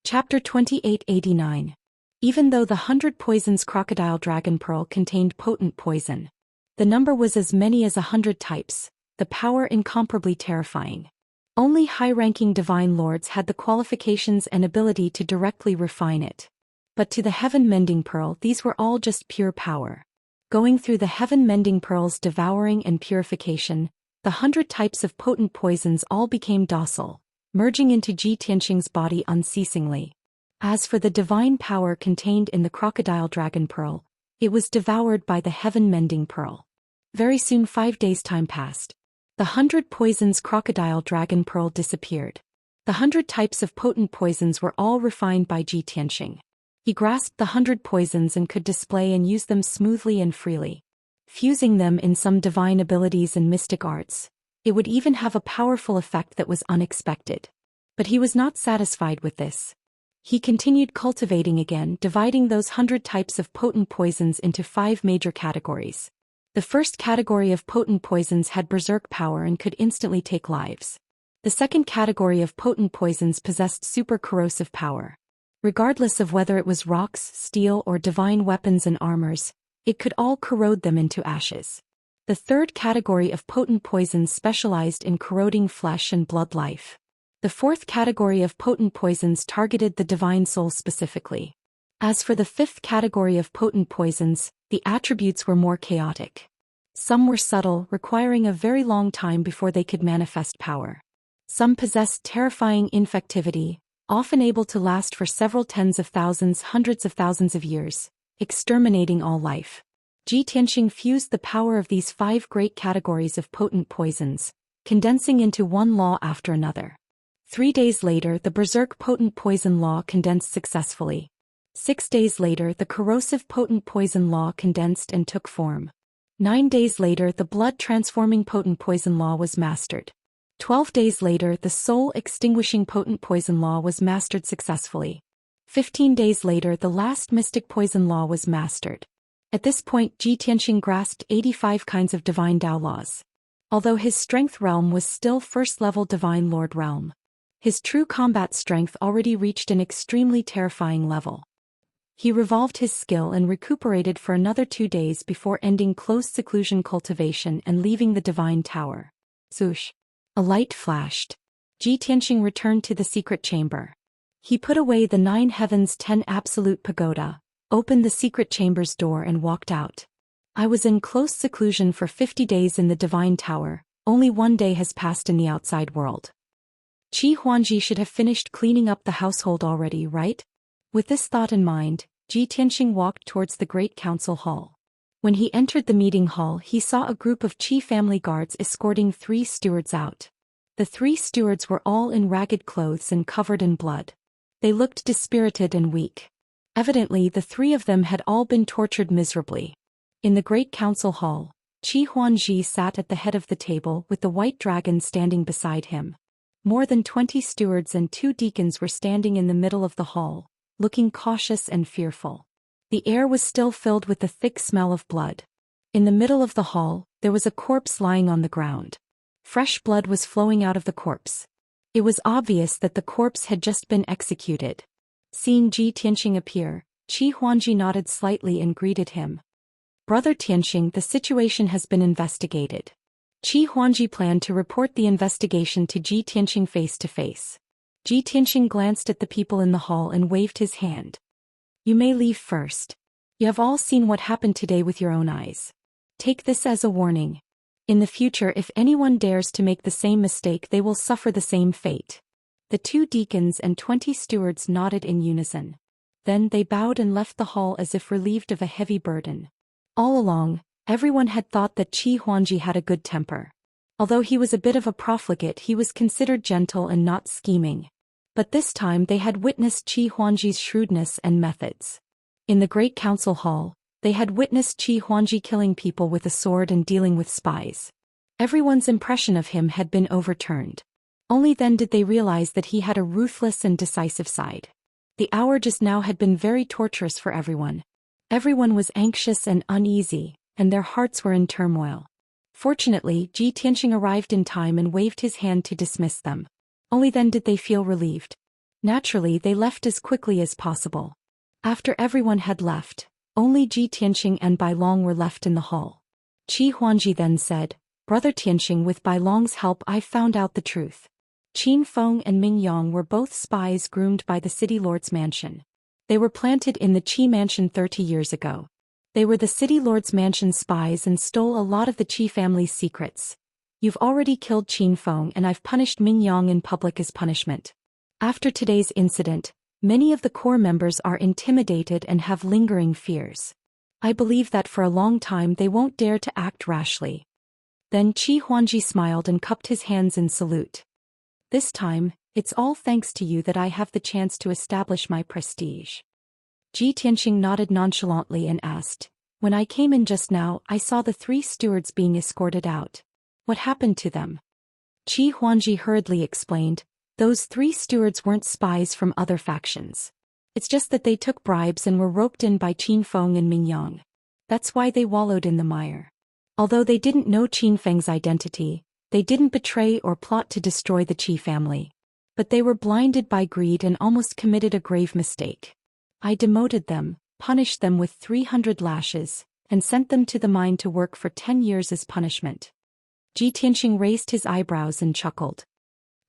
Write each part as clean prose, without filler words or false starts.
Chapter 2889. Even though the 100 poisons crocodile dragon pearl contained potent poison, the number was as many as 100 types, the power incomparably terrifying. Only high-ranking divine lords had the qualifications and ability to directly refine it. But to the heaven-mending pearl, these were all just pure power. Going through the heaven-mending pearl's devouring and purification, the 100 types of potent poisons all became docile, merging into Ji Tianxing's body unceasingly. As for the divine power contained in the crocodile dragon pearl, it was devoured by the heaven-mending pearl. Very soon 5 days' time passed. The 100 poisons crocodile dragon pearl disappeared. The 100 types of potent poisons were all refined by Ji Tianxing. He grasped the 100 poisons and could display and use them smoothly and freely. Fusing them in some divine abilities and mystic arts, it would even have a powerful effect that was unexpected. But he was not satisfied with this. He continued cultivating again, dividing those 100 types of potent poisons into 5 major categories. The first category of potent poisons had berserk power and could instantly take lives. The second category of potent poisons possessed super corrosive power. Regardless of whether it was rocks, steel, or divine weapons and armors, it could all corrode them into ashes. The third category of potent poisons specialized in corroding flesh and blood life. The fourth category of potent poisons targeted the divine soul specifically. As for the fifth category of potent poisons, the attributes were more chaotic. Some were subtle, requiring a very long time before they could manifest power. Some possessed terrifying infectivity, often able to last for several tens of thousands, hundreds of thousands of years, exterminating all life. Ji Tianxing fused the power of these 5 great categories of potent poisons, condensing into one law after another. 3 days later, the berserk potent poison law condensed successfully. 6 days later, the corrosive potent poison law condensed and took form. 9 days later, the blood-transforming potent poison law was mastered. 12 days later, the soul-extinguishing potent poison law was mastered successfully. 15 days later, the last mystic poison law was mastered. At this point, Ji Tianxing grasped 85 kinds of divine Dao laws. Although his strength realm was still first-level divine lord realm, his true combat strength already reached an extremely terrifying level. He revolved his skill and recuperated for another 2 days before ending close seclusion cultivation and leaving the divine tower. Zhoosh! A light flashed. Ji Tianxing returned to the secret chamber. He put away the 9 heavens 10 absolute pagoda, opened the secret chamber's door and walked out. I was in close seclusion for 50 days in the divine tower, only 1 day has passed in the outside world. Qi Huangji should have finished cleaning up the household already, right? With this thought in mind, Ji Tianxing walked towards the great council hall. When he entered the meeting hall, he saw a group of Qi family guards escorting 3 stewards out. The 3 stewards were all in ragged clothes and covered in blood. They looked dispirited and weak. Evidently, the 3 of them had all been tortured miserably. In the great council hall, Qi Huangji sat at the head of the table with the white dragon standing beside him. More than 20 stewards and 2 deacons were standing in the middle of the hall, looking cautious and fearful. The air was still filled with the thick smell of blood. In the middle of the hall, there was a corpse lying on the ground. Fresh blood was flowing out of the corpse. It was obvious that the corpse had just been executed. Seeing Ji Tianxing appear, Qi Huangji nodded slightly and greeted him. Brother Tianxing, the situation has been investigated. Qi Huangji planned to report the investigation to Ji Tianxing face to face. Ji Tianxing glanced at the people in the hall and waved his hand. You may leave first. You have all seen what happened today with your own eyes. Take this as a warning. In the future, if anyone dares to make the same mistake, they will suffer the same fate. The 2 deacons and 20 stewards nodded in unison. Then they bowed and left the hall as if relieved of a heavy burden. All along, everyone had thought that Qi Huangji had a good temper. Although he was a bit of a profligate, he was considered gentle and not scheming. But this time they had witnessed Qi Huangji's shrewdness and methods. In the great council hall, they had witnessed Qi Huangji killing people with a sword and dealing with spies. Everyone's impression of him had been overturned. Only then did they realize that he had a ruthless and decisive side. The hour just now had been very torturous for everyone. Everyone was anxious and uneasy, and their hearts were in turmoil. Fortunately, Ji Tianxing arrived in time and waved his hand to dismiss them. Only then did they feel relieved. Naturally, they left as quickly as possible. After everyone had left, only Ji Tianxing and Bai Long were left in the hall. Qi Huangji then said, "Brother Tianxing, with Bai Long's help I found out the truth. Qin Feng and Ming Yang were both spies groomed by the city lord's mansion. They were planted in the Qi mansion 30 years ago. They were the city lord's mansion spies and stole a lot of the Qi family's secrets. You've already killed Qin Feng and I've punished Ming Yang in public as punishment. After today's incident, many of the core members are intimidated and have lingering fears. I believe that for a long time they won't dare to act rashly." Then Qi Huangji smiled and cupped his hands in salute. "This time, it's all thanks to you that I have the chance to establish my prestige." Ji Tianxing nodded nonchalantly and asked, "When I came in just now, I saw the 3 stewards being escorted out. What happened to them?" Qi Huangji hurriedly explained, "Those 3 stewards weren't spies from other factions. It's just that they took bribes and were roped in by Qin Feng and Ming Yang. That's why they wallowed in the mire. Although they didn't know Qin Feng's identity, they didn't betray or plot to destroy the Qi family. But they were blinded by greed and almost committed a grave mistake. I demoted them, punished them with 300 lashes, and sent them to the mine to work for 10 years as punishment." Ji Tianxing raised his eyebrows and chuckled.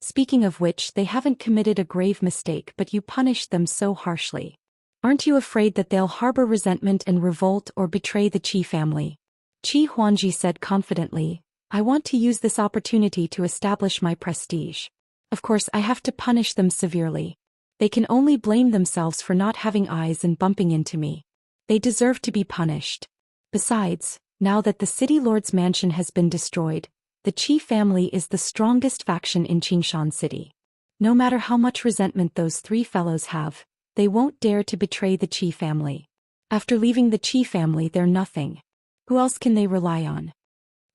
"Speaking of which, they haven't committed a grave mistake, but you punished them so harshly. Aren't you afraid that they'll harbor resentment and revolt or betray the Qi family?" Qi Huangji said confidently, "I want to use this opportunity to establish my prestige. Of course, I have to punish them severely. They can only blame themselves for not having eyes and bumping into me. They deserve to be punished. Besides, now that the city lord's mansion has been destroyed, the Qi family is the strongest faction in Qingshan City. No matter how much resentment those 3 fellows have, they won't dare to betray the Qi family. After leaving the Qi family, they're nothing. Who else can they rely on?"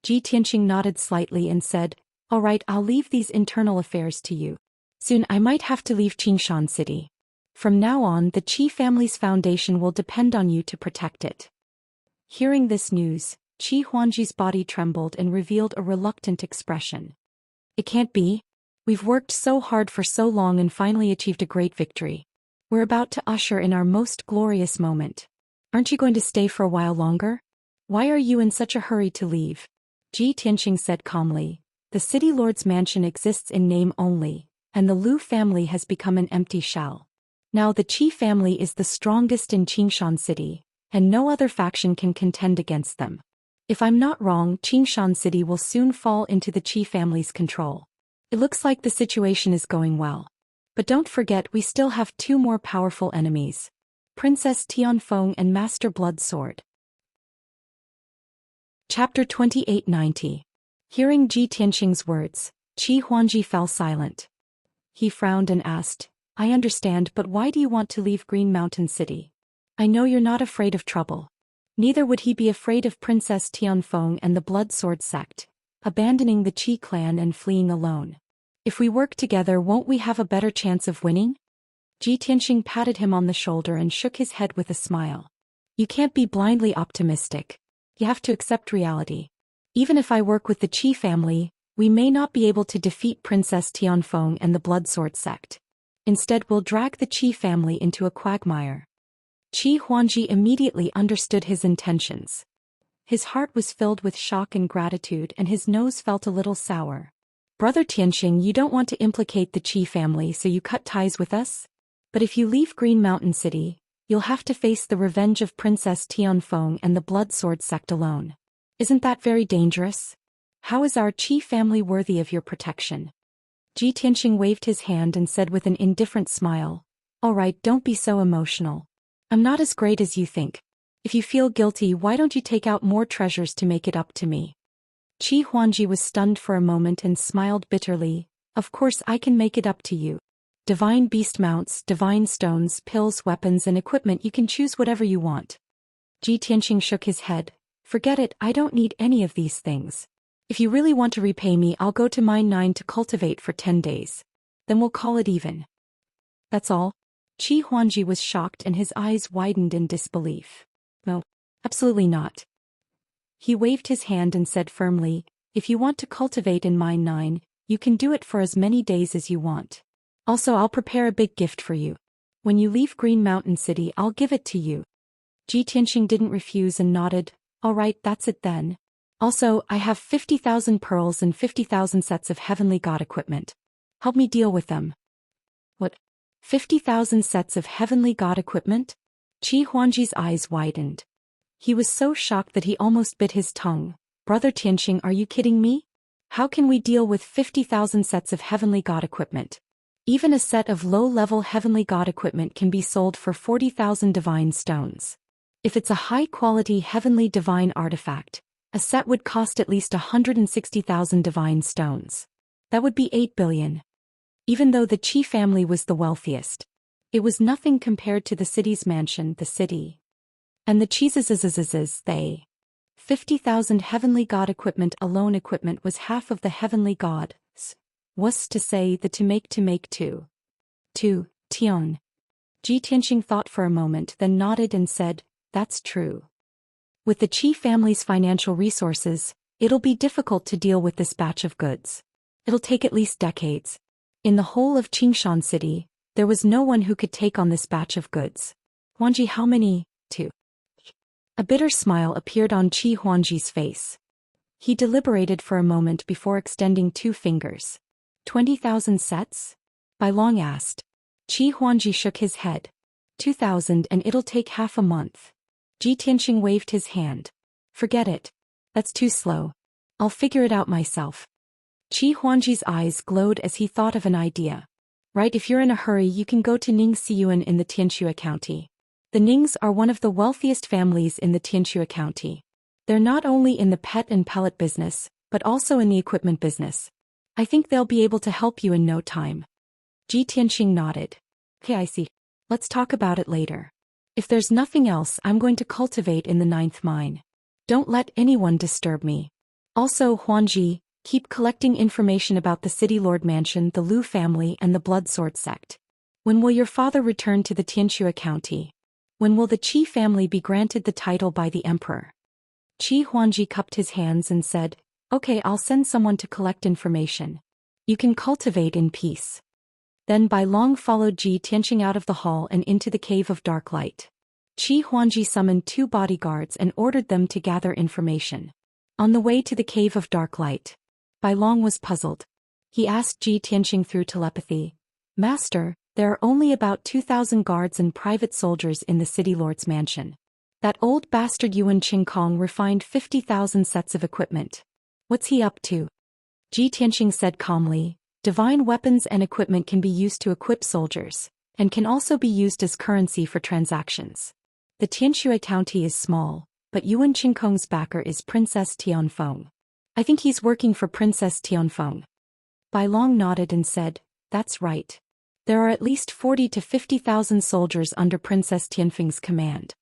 Ji Tianxing nodded slightly and said, "All right, I'll leave these internal affairs to you. Soon I might have to leave Qingshan City. From now on, the Qi family's foundation will depend on you to protect it." Hearing this news, Qi Huangji's body trembled and revealed a reluctant expression. "It can't be. We've worked so hard for so long and finally achieved a great victory. We're about to usher in our most glorious moment. Aren't you going to stay for a while longer? Why are you in such a hurry to leave?" Ji Tianxing said calmly, "The city lord's mansion exists in name only, and the Lu family has become an empty shell. Now the Qi family is the strongest in Qingshan City, and no other faction can contend against them. If I'm not wrong, Qingshan City will soon fall into the Qi family's control. It looks like the situation is going well. But don't forget, we still have 2 more powerful enemies: Princess Tianfeng and Master Blood Sword." Chapter 2890. Hearing Ji Tianxing's words, Qi Huangji fell silent. He frowned and asked, "I understand, but why do you want to leave Green Mountain City? I know you're not afraid of trouble." Neither would he be afraid of Princess Tianfeng and the Blood Sword sect, abandoning the Qi clan and fleeing alone. "If we work together, won't we have a better chance of winning?" Ji Tianxing patted him on the shoulder and shook his head with a smile. "You can't be blindly optimistic. You have to accept reality. Even if I work with the Qi family, we may not be able to defeat Princess Tianfeng and the Blood Sword sect. Instead, we'll drag the Qi family into a quagmire." Qi Huangji immediately understood his intentions. His heart was filled with shock and gratitude, and his nose felt a little sour. "Brother Tianxing, you don't want to implicate the Qi family, so you cut ties with us? But if you leave Green Mountain City, you'll have to face the revenge of Princess Tianfeng and the Blood Sword sect alone. Isn't that very dangerous? How is our Qi family worthy of your protection?" Ji Tianxing waved his hand and said with an indifferent smile, "All right, don't be so emotional. I'm not as great as you think. If you feel guilty, why don't you take out more treasures to make it up to me?" Qi Huangji was stunned for a moment and smiled bitterly. "Of course I can make it up to you. Divine beast mounts, divine stones, pills, weapons and equipment, you can choose whatever you want." Ji Tianxing shook his head. "Forget it, I don't need any of these things. If you really want to repay me, I'll go to Mine 9 to cultivate for 10 days. Then we'll call it even." "That's all?" Qi Huangji was shocked and his eyes widened in disbelief. "No, absolutely not." He waved his hand and said firmly, "If you want to cultivate in Mine 9, you can do it for as many days as you want. Also, I'll prepare a big gift for you. When you leave Green Mountain City, I'll give it to you. Ji Tianxing didn't refuse and nodded. All right, that's it then. Also, I have 50,000 pearls and 50,000 sets of heavenly god equipment. Help me deal with them. What? 50,000 sets of heavenly god equipment? Qi Huangji's eyes widened. He was so shocked that he almost bit his tongue. Brother Tianxing, are you kidding me? How can we deal with 50,000 sets of heavenly god equipment? Even a set of low-level heavenly god equipment can be sold for 40,000 divine stones. If it's a high-quality heavenly divine artifact, a set would cost at least 160,000 divine stones. That would be 8 billion. Even though the Qi family was the wealthiest, it was nothing compared to the city's mansion, the city. And the Qis, they. 50,000 heavenly god equipment alone equipment was half of the heavenly gods. Was to say the to make two. Tian. Ji Tianxing thought for a moment, then nodded and said, that's true. With the Qi family's financial resources, it'll be difficult to deal with this batch of goods. It'll take at least decades. In the whole of Qingshan City, there was no one who could take on this batch of goods. Huangji, how many? 2. A bitter smile appeared on Qi Huangji's face. He deliberated for a moment before extending 2 fingers. 20,000 sets? Bai Long asked. Qi Huangji shook his head. 2,000 and it'll take half a month. Ji Tianxing waved his hand. Forget it. That's too slow. I'll figure it out myself. Qi Huangji's eyes glowed as he thought of an idea. Right, if you're in a hurry you can go to Ning Xiyuan in the Tianxia County. The Nings are one of the wealthiest families in the Tianxia County. They're not only in the pet and pellet business, but also in the equipment business. I think they'll be able to help you in no time. Ji Tianxing nodded. Okay, I see. Let's talk about it later. If there's nothing else, I'm going to cultivate in the 9th mine. Don't let anyone disturb me. Also, Huangji, keep collecting information about the City Lord Mansion, the Lu family and the Blood Sword sect. When will your father return to the Tianxia County? When will the Qi family be granted the title by the emperor? Qi Huangji cupped his hands and said, okay, I'll send someone to collect information. You can cultivate in peace. Then Bai Long followed Ji Tianxing out of the hall and into the cave of dark light. Qi Huangji summoned 2 bodyguards and ordered them to gather information. On the way to the cave of dark light, Bai Long was puzzled. He asked Ji Tianxing through telepathy, Master, there are only about 2,000 guards and private soldiers in the city lord's mansion. That old bastard Yuan Qingkong refined 50,000 sets of equipment. What's he up to? Ji Tianxing said calmly, divine weapons and equipment can be used to equip soldiers, and can also be used as currency for transactions. The Tianxia County is small, but Yuan Qingkong's backer is Princess Tianfeng. I think he's working for Princess Tianfeng. Bai Long nodded and said, that's right. There are at least 40 to 50,000 soldiers under Princess Tianfeng's command.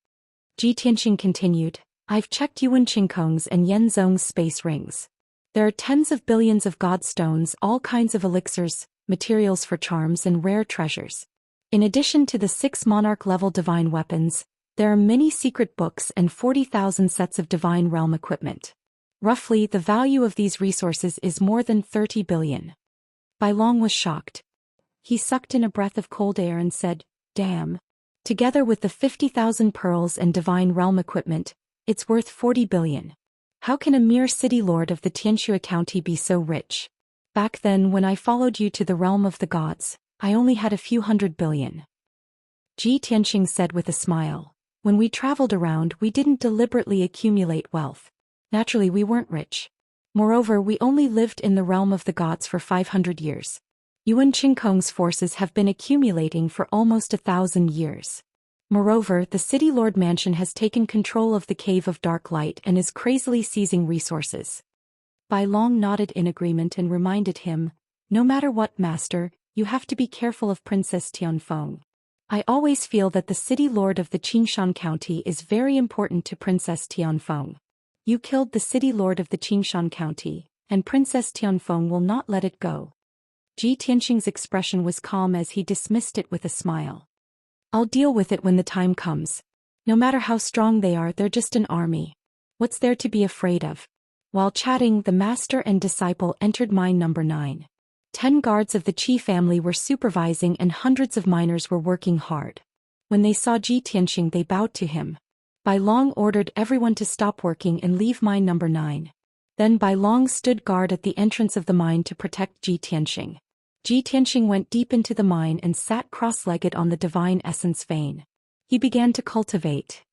Ji Tianxing continued, I've checked Yuan Qingkong's and Yan Zong's space rings. There are tens of billions of god stones, all kinds of elixirs, materials for charms and rare treasures. In addition to the 6 monarch-level divine weapons, there are many secret books and 40,000 sets of divine realm equipment. Roughly, the value of these resources is more than 30 billion. Bai Long was shocked. He sucked in a breath of cold air and said, damn. Together with the 50,000 pearls and divine realm equipment, it's worth 40 billion. How can a mere city lord of the Tianxia County be so rich? Back then when I followed you to the realm of the gods, I only had a few 100 billion. Ji Tianxing said with a smile. When we traveled around, we didn't deliberately accumulate wealth. Naturally, we weren't rich. Moreover, we only lived in the realm of the gods for 500 years. Yuan Qingkong's forces have been accumulating for almost 1,000 years. Moreover, the City Lord Mansion has taken control of the Cave of Dark Light and is crazily seizing resources. Bai Long nodded in agreement and reminded him, no matter what, Master, you have to be careful of Princess Tianfeng. I always feel that the City Lord of the Qingshan County is very important to Princess Tianfeng. You killed the City Lord of the Qingshan County, and Princess Tianfeng will not let it go. Ji Tianxing's expression was calm as he dismissed it with a smile. I'll deal with it when the time comes. No matter how strong they are, they're just an army. What's there to be afraid of? While chatting, the master and disciple entered mine number 9. 10 guards of the Qi family were supervising and hundreds of miners were working hard. When they saw Ji Tianxing, they bowed to him. Bai Long ordered everyone to stop working and leave mine number 9. Then Bai Long stood guard at the entrance of the mine to protect Ji Tianxing. Ji Tianxing went deep into the mine and sat cross-legged on the divine essence vein. He began to cultivate.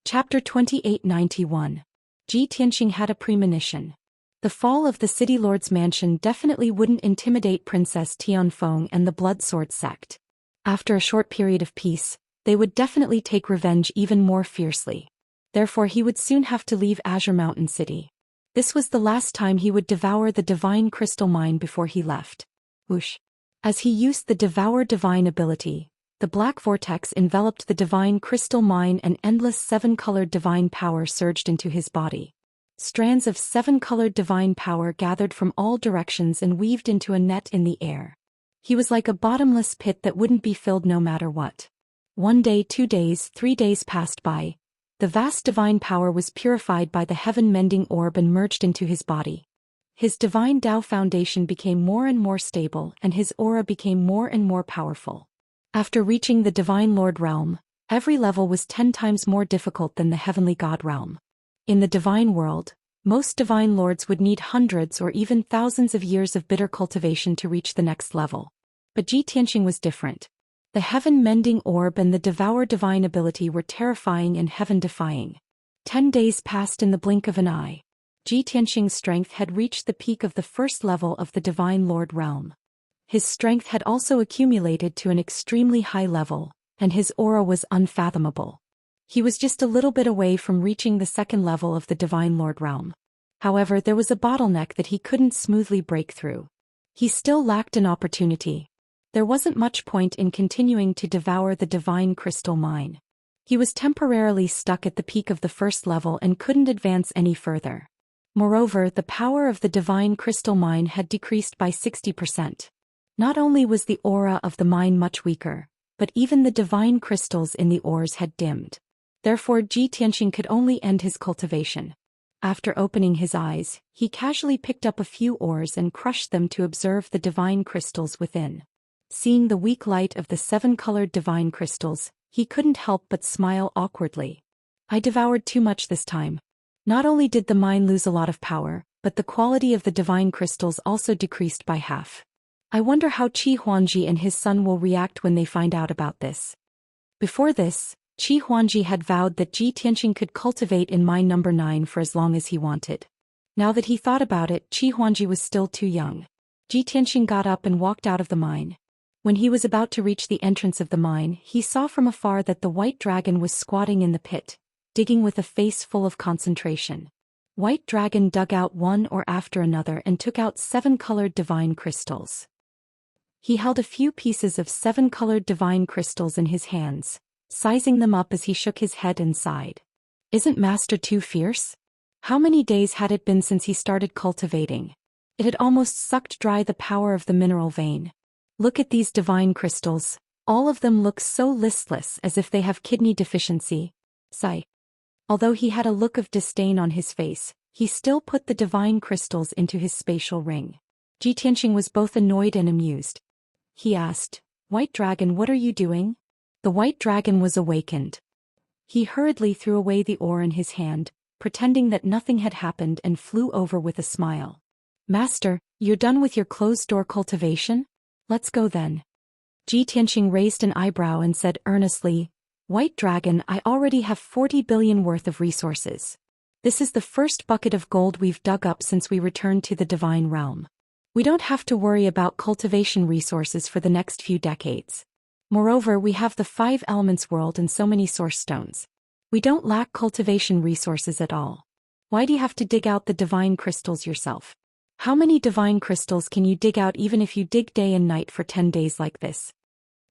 Chapter 2891. Ji Tianxing had a premonition. The fall of the city lord's mansion definitely wouldn't intimidate Princess Tianfeng and the Blood Sword sect. After a short period of peace, they would definitely take revenge even more fiercely. Therefore he would soon have to leave Azure Mountain City. This was the last time he would devour the divine crystal mine before he left. Whoosh. As he used the Devour Divine ability, the black vortex enveloped the divine crystal mine and endless 7-colored divine power surged into his body. Strands of 7-colored divine power gathered from all directions and weaved into a net in the air. He was like a bottomless pit that wouldn't be filled no matter what. 1 day, 2 days, 3 days passed by. The vast divine power was purified by the heaven-mending orb and merged into his body. His divine Tao foundation became more and more stable and his aura became more and more powerful. After reaching the Divine Lord realm, every level was 10 times more difficult than the Heavenly God realm. In the divine world, most divine lords would need hundreds or even thousands of years of bitter cultivation to reach the next level. But Ji Tianxing was different. The heaven-mending orb and the Devour Divine ability were terrifying and heaven-defying. 10 days passed in the blink of an eye. Ji Tianxing's strength had reached the peak of the first level of the Divine Lord realm. His strength had also accumulated to an extremely high level, and his aura was unfathomable. He was just a little bit away from reaching the second level of the Divine Lord realm. However, there was a bottleneck that he couldn't smoothly break through. He still lacked an opportunity. There wasn't much point in continuing to devour the divine crystal mine. He was temporarily stuck at the peak of the first level and couldn't advance any further. Moreover, the power of the divine crystal mine had decreased by 60%. Not only was the aura of the mine much weaker, but even the divine crystals in the ores had dimmed. Therefore Ji Tianxing could only end his cultivation. After opening his eyes, he casually picked up a few ores and crushed them to observe the divine crystals within. Seeing the weak light of the 7-colored divine crystals, he couldn't help but smile awkwardly. I devoured too much this time. Not only did the mine lose a lot of power, but the quality of the divine crystals also decreased by half. I wonder how Qi Huangji and his son will react when they find out about this. Before this, Qi Huangji had vowed that Ji Tianxing could cultivate in mine number 9 for as long as he wanted. Now that he thought about it, Qi Huangji was still too young. Ji Tianxing got up and walked out of the mine. When he was about to reach the entrance of the mine, he saw from afar that the white dragon was squatting in the pit, digging with a face full of concentration. White dragon dug out one or after another and took out 7-colored divine crystals. He held a few pieces of 7-colored divine crystals in his hands, sizing them up as he shook his head and sighed. Isn't Master too fierce? How many days had it been since he started cultivating? It had almost sucked dry the power of the mineral vein. Look at these divine crystals, all of them look so listless as if they have kidney deficiency. Sigh. Although he had a look of disdain on his face, he still put the divine crystals into his spatial ring. Ji Tianxing was both annoyed and amused. He asked, "White dragon, what are you doing?" The white dragon was awakened. He hurriedly threw away the ore in his hand, pretending that nothing had happened and flew over with a smile. "Master, you're done with your closed-door cultivation? Let's go then." Ji Tianxing raised an eyebrow and said earnestly, "White dragon, I already have 40 billion worth of resources. This is the first bucket of gold we've dug up since we returned to the divine realm. We don't have to worry about cultivation resources for the next few decades. Moreover, we have the 5 elements world and so many source stones. We don't lack cultivation resources at all. Why do you have to dig out the divine crystals yourself? How many divine crystals can you dig out even if you dig day and night for 10 days like this?"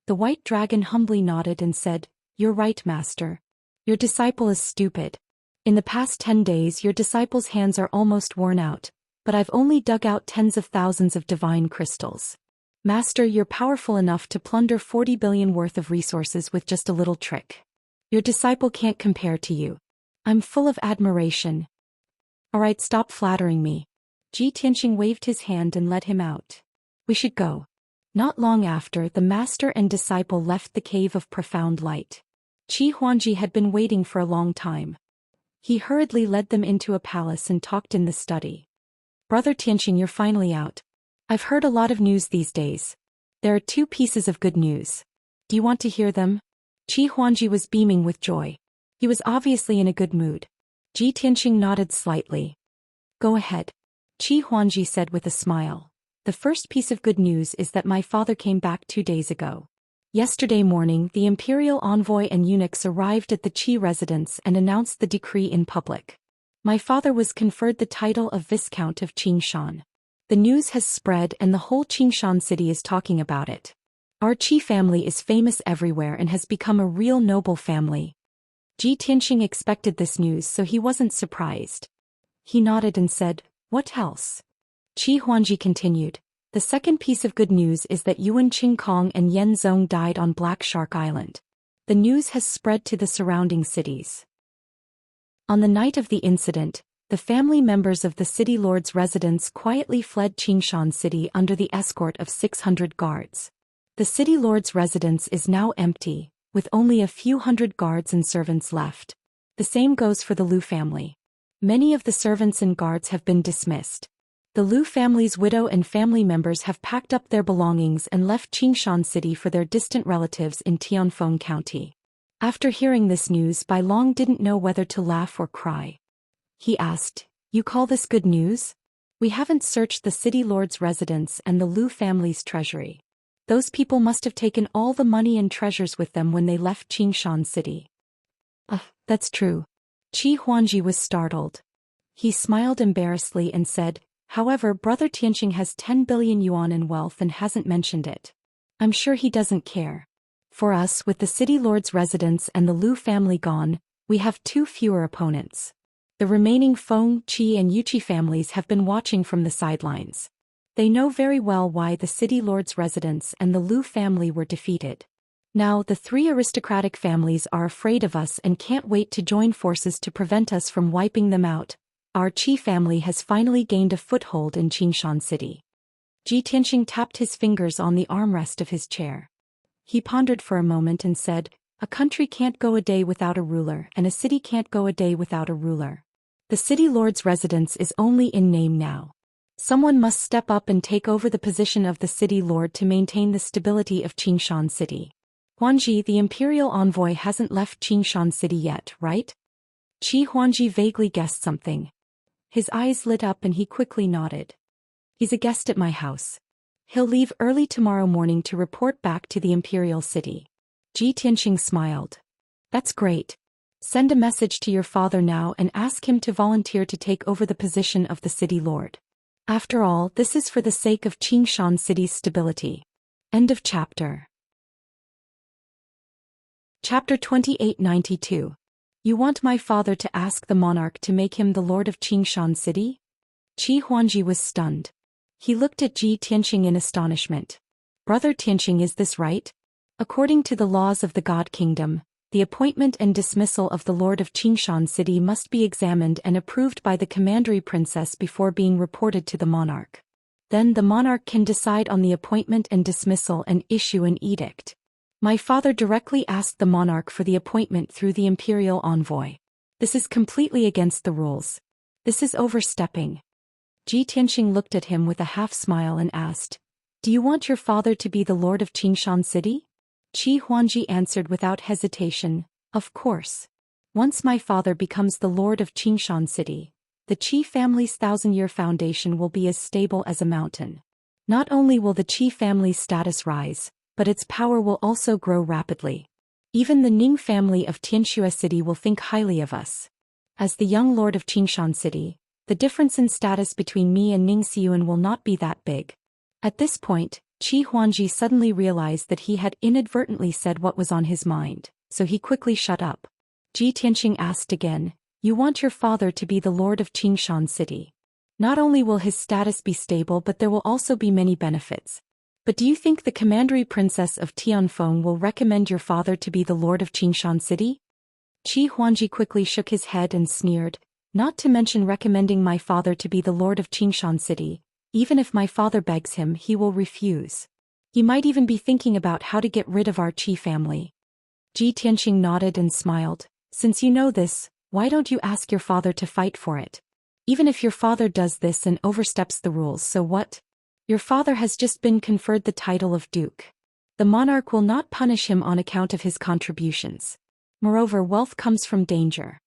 The white dragon humbly nodded and said, "You're right, master. Your disciple is stupid. In the past 10 days your disciple's hands are almost worn out, but I've only dug out tens of thousands of divine crystals. Master, you're powerful enough to plunder 40 billion worth of resources with just a little trick. Your disciple can't compare to you. I'm full of admiration." "Alright, stop flattering me. Ji Tianxing waved his hand and led him out. We should go. Not long after, the master and disciple left the cave of profound light. Qi Huangji had been waiting for a long time. He hurriedly led them into a palace and talked in the study. Brother Tianxing, you're finally out. I've heard a lot of news these days. There are 2 pieces of good news. Do you want to hear them? Qi Huangji was beaming with joy. He was obviously in a good mood. Ji Tianxing nodded slightly. Go ahead. Qi Huangji said with a smile. The first piece of good news is that my father came back 2 days ago. Yesterday morning, the imperial envoy and eunuchs arrived at the Qi residence and announced the decree in public. My father was conferred the title of Viscount of Xianxia. The news has spread and the whole Xianxia city is talking about it. Our Qi family is famous everywhere and has become a real noble family. Ji Tianxing expected this news, so he wasn't surprised. He nodded and said, What else? Qi Huangji continued. The second piece of good news is that Yuan Qingkong and Yan Zong died on Black Shark Island. The news has spread to the surrounding cities. On the night of the incident, the family members of the city lord's residence quietly fled Xianxia city under the escort of 600 guards. The city lord's residence is now empty, with only a few hundred guards and servants left. The same goes for the Lu family. Many of the servants and guards have been dismissed. The Lu family's widow and family members have packed up their belongings and left Xianxia city for their distant relatives in Tianfeng County. After hearing this news, Bai Long didn't know whether to laugh or cry. He asked, You call this good news? We haven't searched the city lord's residence and the Lu family's treasury. Those people must have taken all the money and treasures with them when they left Xianxia city. That's true. Qi Huangji was startled. He smiled embarrassedly and said, However, Brother Tianxing has 10 billion yuan in wealth and hasn't mentioned it. I'm sure he doesn't care. For us, with the city lord's residence and the Lu family gone, we have 2 fewer opponents. The remaining Feng, Qi and Yuqi families have been watching from the sidelines. They know very well why the city lord's residence and the Lu family were defeated. Now the 3 aristocratic families are afraid of us and can't wait to join forces to prevent us from wiping them out. Our Qi family has finally gained a foothold in Xianxia city. Ji Tianxing tapped his fingers on the armrest of his chair. He pondered for a moment and said, A country can't go a day without a ruler, and a city can't go a day without a ruler. The city lord's residence is only in name now. Someone must step up and take over the position of the city lord to maintain the stability of Xianxia city. Huangji, the imperial envoy, hasn't left Xianxia city yet, right? Qi Huangji vaguely guessed something. His eyes lit up and he quickly nodded. He's a guest at my house. He'll leave early tomorrow morning to report back to the imperial city. Ji Tianxing smiled. That's great. Send a message to your father now and ask him to volunteer to take over the position of the city lord. After all, this is for the sake of Xianxia city's stability. End of chapter. Chapter 2892. You want my father to ask the monarch to make him the lord of Xianxia city? Qi Huangji was stunned. He looked at Ji Tianxing in astonishment. Brother Tianxing, is this right? According to the laws of the God Kingdom, the appointment and dismissal of the lord of Xianxia city must be examined and approved by the commandery princess before being reported to the monarch. Then the monarch can decide on the appointment and dismissal and issue an edict. My father directly asked the monarch for the appointment through the imperial envoy. This is completely against the rules. This is overstepping. Ji Tianxing looked at him with a half-smile and asked, Do you want your father to be the lord of Xianxia city? Qi Huangji answered without hesitation, Of course. Once my father becomes the lord of Xianxia city, the Qi family's 1,000-year foundation will be as stable as a mountain. Not only will the Qi family's status rise, but its power will also grow rapidly. Even the Ning family of Tianxia city will think highly of us. As the young lord of Xianxia city, the difference in status between me and Ning Xiyuan will not be that big. At this point, Qi Huangji suddenly realized that he had inadvertently said what was on his mind, so he quickly shut up. Ji Tianxing asked again, You want your father to be the lord of Xianxia city. Not only will his status be stable, but there will also be many benefits. But do you think the commandery princess of Tianfeng will recommend your father to be the lord of Xianxia city? Qi Huangji quickly shook his head and sneered, not to mention recommending my father to be the lord of Xingshan City. Even if my father begs him, he will refuse. He might even be thinking about how to get rid of our Qi family. Ji Tianxing nodded and smiled. Since you know this, why don't you ask your father to fight for it? Even if your father does this and oversteps the rules, so what? Your father has just been conferred the title of Duke. The monarch will not punish him on account of his contributions. Moreover, wealth comes from danger.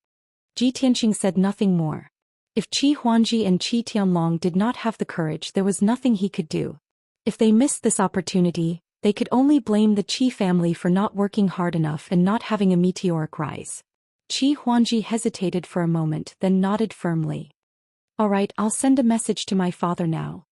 Ji Tianxing said nothing more. If Qi Huangji and Qi Tianlong did not have the courage, there was nothing he could do. If they missed this opportunity, they could only blame the Qi family for not working hard enough and not having a meteoric rise. Qi Huangji hesitated for a moment, then nodded firmly. All right, I'll send a message to my father now.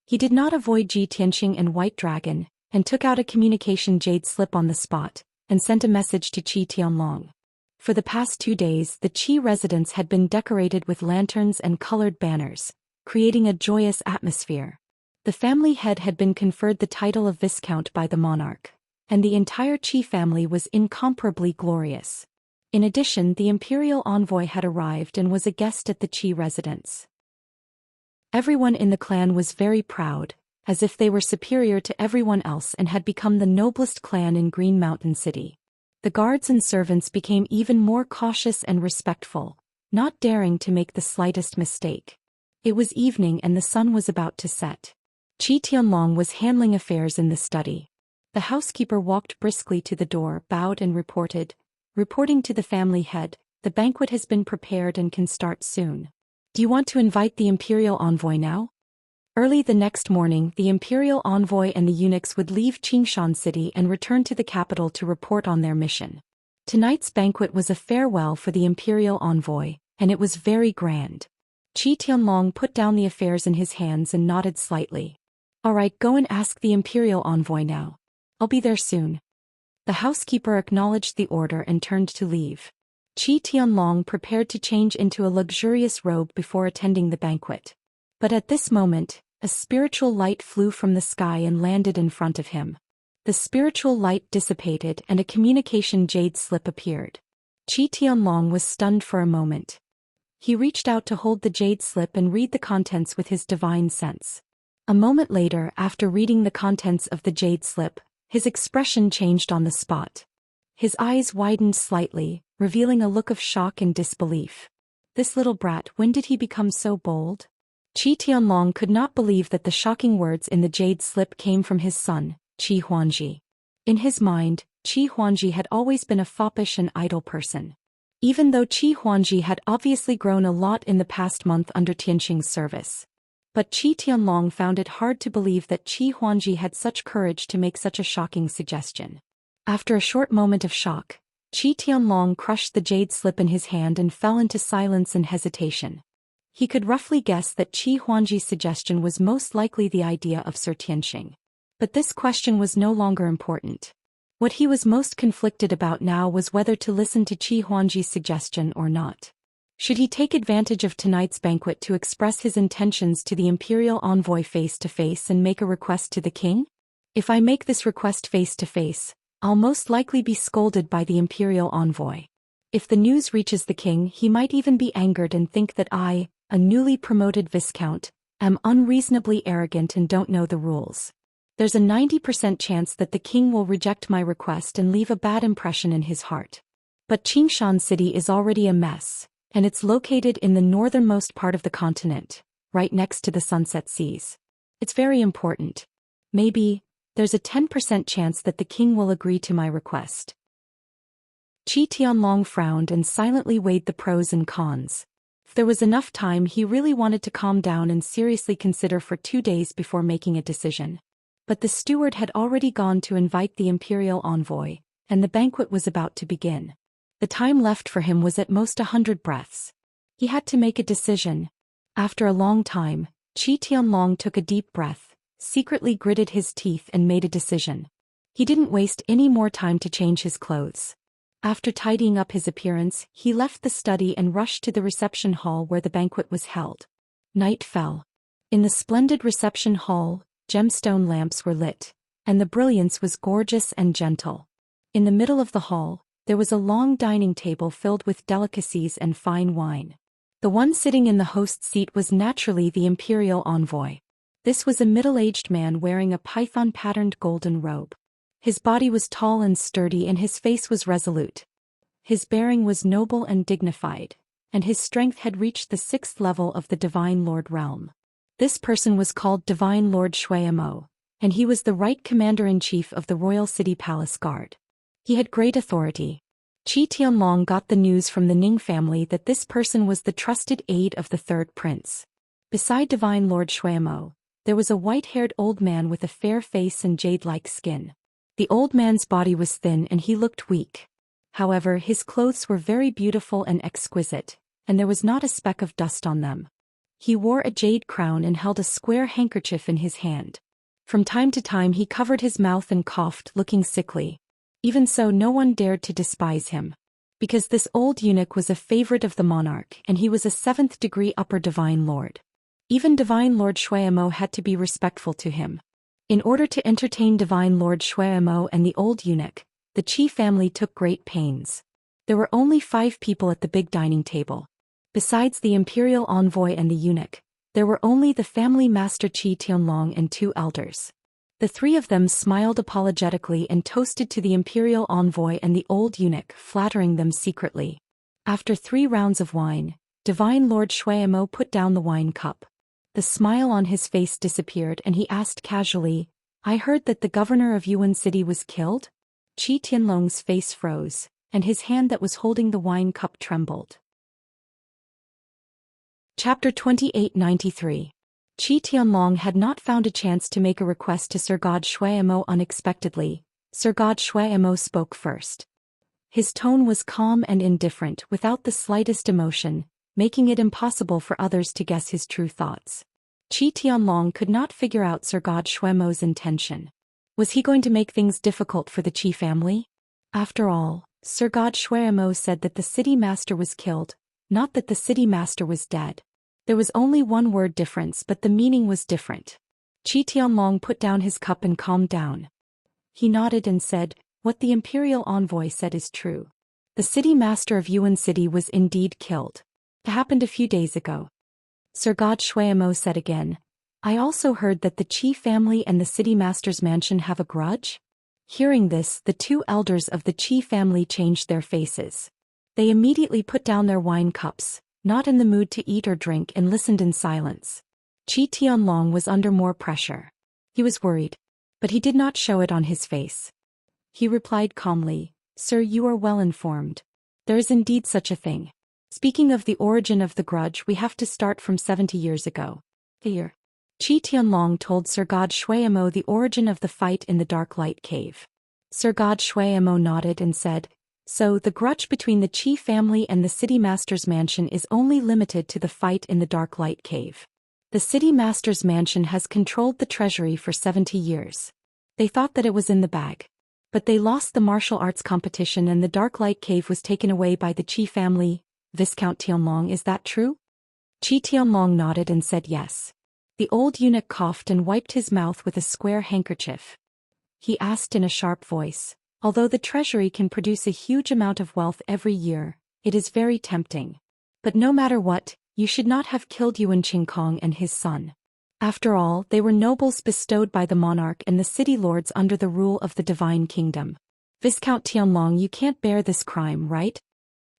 He did not avoid Ji Tianxing and White Dragon, and took out a communication jade slip on the spot, and sent a message to Qi Tianlong. For the past 2 days, the Qi residence had been decorated with lanterns and colored banners, creating a joyous atmosphere. The family head had been conferred the title of Viscount by the monarch, and the entire Qi family was incomparably glorious. In addition, the imperial envoy had arrived and was a guest at the Qi residence. Everyone in the clan was very proud, as if they were superior to everyone else and had become the noblest clan in Green Mountain City. The guards and servants became even more cautious and respectful, not daring to make the slightest mistake. It was evening and the sun was about to set. Qi Tianlong was handling affairs in the study. The housekeeper walked briskly to the door, bowed and reporting to the family head, "The banquet has been prepared and can start soon. Do you want to invite the imperial envoy now?" Early the next morning, the imperial envoy and the eunuchs would leave Xingshan City and return to the capital to report on their mission. Tonight's banquet was a farewell for the imperial envoy, and it was very grand. Qi Tianlong put down the affairs in his hands and nodded slightly. All right, go and ask the imperial envoy now. I'll be there soon. The housekeeper acknowledged the order and turned to leave. Qi Tianlong prepared to change into a luxurious robe before attending the banquet. But at this moment, a spiritual light flew from the sky and landed in front of him. The spiritual light dissipated and a communication jade slip appeared. Qi Tianlong was stunned for a moment. He reached out to hold the jade slip and read the contents with his divine sense. A moment later, after reading the contents of the jade slip, his expression changed on the spot. His eyes widened slightly, revealing a look of shock and disbelief. This little brat, when did he become so bold? Qi Tianlong could not believe that the shocking words in the jade slip came from his son, Qi Huangji. In his mind, Qi Huangji had always been a foppish and idle person. Even though Qi Huangji had obviously grown a lot in the past month under Tianxing's service. But Qi Tianlong found it hard to believe that Qi Huangji had such courage to make such a shocking suggestion. After a short moment of shock, Qi Tianlong crushed the jade slip in his hand and fell into silence and hesitation. He could roughly guess that Qi Huangji's suggestion was most likely the idea of Sir Tianxing. But this question was no longer important. What he was most conflicted about now was whether to listen to Qi Huangji's suggestion or not. Should he take advantage of tonight's banquet to express his intentions to the imperial envoy face-to-face and make a request to the king? If I make this request face-to-face, I'll most likely be scolded by the imperial envoy. If the news reaches the king, he might even be angered and think that I, a newly promoted viscount, am unreasonably arrogant and don't know the rules. There's a 90% chance that the king will reject my request and leave a bad impression in his heart. But Xingshan City is already a mess, and it's located in the northernmost part of the continent, right next to the Sunset Seas. It's very important. Maybe, there's a 10% chance that the king will agree to my request. Qi Tianlong frowned and silently weighed the pros and cons. If there was enough time, he really wanted to calm down and seriously consider for 2 days before making a decision. But the steward had already gone to invite the imperial envoy, and the banquet was about to begin. The time left for him was at most 100 breaths. He had to make a decision. After a long time, Qi Tianlong took a deep breath, secretly gritted his teeth and made a decision. He didn't waste any more time to change his clothes. After tidying up his appearance, he left the study and rushed to the reception hall where the banquet was held. Night fell. In the splendid reception hall, gemstone lamps were lit, and the brilliance was gorgeous and gentle. In the middle of the hall, there was a long dining table filled with delicacies and fine wine. The one sitting in the host's seat was naturally the imperial envoy. This was a middle-aged man wearing a python-patterned golden robe. His body was tall and sturdy and his face was resolute. His bearing was noble and dignified, and his strength had reached the 6th level of the Divine Lord realm. This person was called Divine Lord Shuemo, and he was the right commander-in-chief of the Royal City Palace Guard. He had great authority. Qi Tianlong got the news from the Ning family that this person was the trusted aide of the third prince. Beside Divine Lord Shuemo, there was a white-haired old man with a fair face and jade-like skin. The old man's body was thin and he looked weak. However, his clothes were very beautiful and exquisite, and there was not a speck of dust on them. He wore a jade crown and held a square handkerchief in his hand. From time to time he covered his mouth and coughed, looking sickly. Even so, no one dared to despise him. Because this old eunuch was a favorite of the monarch and he was a 7th-degree upper divine lord. Even Divine Lord Shuemo had to be respectful to him. In order to entertain Divine Lord Shuemo and the old eunuch, the Qi family took great pains. There were only 5 people at the big dining table. Besides the imperial envoy and the eunuch, there were only the family master Qi Tianlong and 2 elders. The 3 of them smiled apologetically and toasted to the imperial envoy and the old eunuch, flattering them secretly. After 3 rounds of wine, Divine Lord Shuemo put down the wine cup. The smile on his face disappeared and he asked casually, "I heard that the governor of Yuan City was killed?" Qi Tianlong's face froze, and his hand that was holding the wine cup trembled. Chapter 2893. Qi Tianlong had not found a chance to make a request to Sir God Shuemo unexpectedly. Sir God Shuemo spoke first. His tone was calm and indifferent without the slightest emotion, making it impossible for others to guess his true thoughts. Qi Tianlong could not figure out Sir God Shuemo's intention. Was he going to make things difficult for the Qi family? After all, Sir God Shuemo said that the city master was killed, not that the city master was dead. There was only one word difference, but the meaning was different. Qi Tianlong put down his cup and calmed down. He nodded and said, "What the imperial envoy said is true. The city master of Yuan City was indeed killed. It happened a few days ago." Sir God Shuemo said again, "I also heard that the Qi family and the city master's mansion have a grudge?" Hearing this, the 2 elders of the Qi family changed their faces. They immediately put down their wine cups, not in the mood to eat or drink, and listened in silence. Qi Tianlong was under more pressure. He was worried, but he did not show it on his face. He replied calmly, "Sir, you are well informed. There is indeed such a thing. Speaking of the origin of the grudge, we have to start from 70 years ago. Here." Qi Tianlong told Sir God Shuemo the origin of the fight in the Dark Light Cave. Sir God Shuemo nodded and said, "So the grudge between the Qi family and the city master's mansion is only limited to the fight in the Dark Light Cave. The city master's mansion has controlled the treasury for 70 years. They thought that it was in the bag. But they lost the martial arts competition and the Dark Light Cave was taken away by the Qi family. Viscount Tianlong, is that true?" Qi Tianlong nodded and said yes. The old eunuch coughed and wiped his mouth with a square handkerchief. He asked in a sharp voice, "Although the treasury can produce a huge amount of wealth every year, it is very tempting. But no matter what, you should not have killed Yuan Qingkong and his son. After all, they were nobles bestowed by the monarch and the city lords under the rule of the divine kingdom. Viscount Tianlong, you can't bear this crime, right?"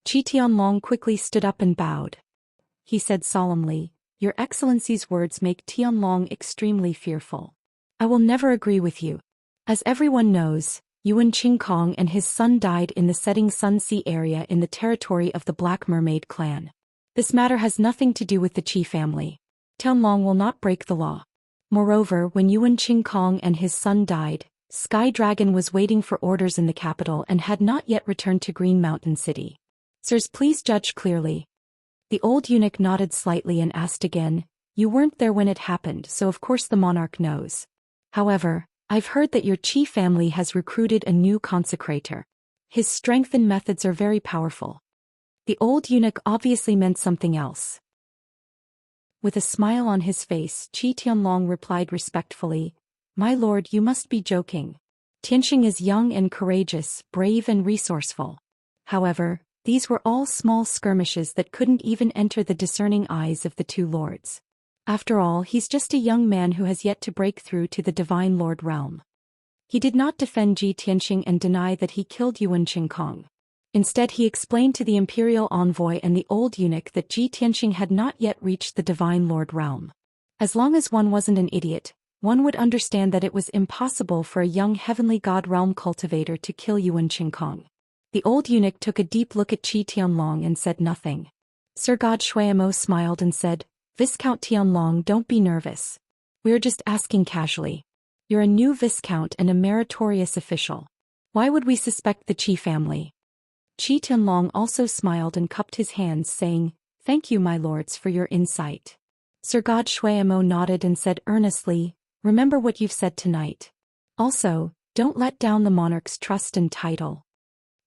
Qi Tianlong quickly stood up and bowed. He said solemnly, "Your Excellency's words make Tianlong extremely fearful. I will never agree with you. As everyone knows, Yuan Qingkong and his son died in the Setting Sun Sea area in the territory of the Black Mermaid clan. This matter has nothing to do with the Qi family. Tianlong will not break the law. Moreover, when Yuan Qingkong and his son died, Sky Dragon was waiting for orders in the capital and had not yet returned to Green Mountain City. Sirs, please judge clearly." The old eunuch nodded slightly and asked again, "You weren't there when it happened, so of course the monarch knows. However, I've heard that your Qi family has recruited a new consecrator. His strength and methods are very powerful." The old eunuch obviously meant something else. With a smile on his face, Qi Tianlong replied respectfully, "My lord, you must be joking. Tianxing is young and courageous, brave and resourceful. However, These were all small skirmishes that couldn't even enter the discerning eyes of the two lords. After all, he's just a young man who has yet to break through to the Divine Lord realm. He did not defend Ji Tianxing and deny that he killed Yuan Qingkong. Instead, he explained to the imperial envoy and the old eunuch that Ji Tianxing had not yet reached the Divine Lord realm. As long as one wasn't an idiot, one would understand that it was impossible for a young heavenly god realm cultivator to kill Yuan Qingkong. The old eunuch took a deep look at Qi Tianlong and said nothing. Sir God Shuiamo smiled and said, "Viscount Tianlong, don't be nervous. We're just asking casually. You're a new viscount and a meritorious official. Why would we suspect the Qi family?" Qi Tianlong also smiled and cupped his hands, saying, "Thank you, my lords, for your insight." Sir God Shuiamo nodded and said earnestly, "Remember what you've said tonight. Also, don't let down the monarch's trust and title."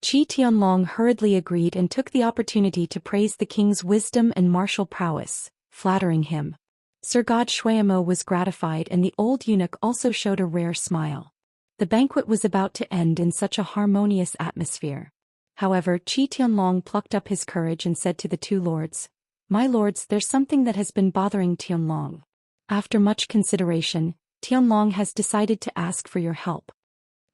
Qi Tianlong hurriedly agreed and took the opportunity to praise the king's wisdom and martial prowess, flattering him. Sir God Shuiamo was gratified, and the old eunuch also showed a rare smile. The banquet was about to end in such a harmonious atmosphere. However, Qi Tianlong plucked up his courage and said to the two lords, "My lords, there's something that has been bothering Tianlong. After much consideration, Tianlong has decided to ask for your help."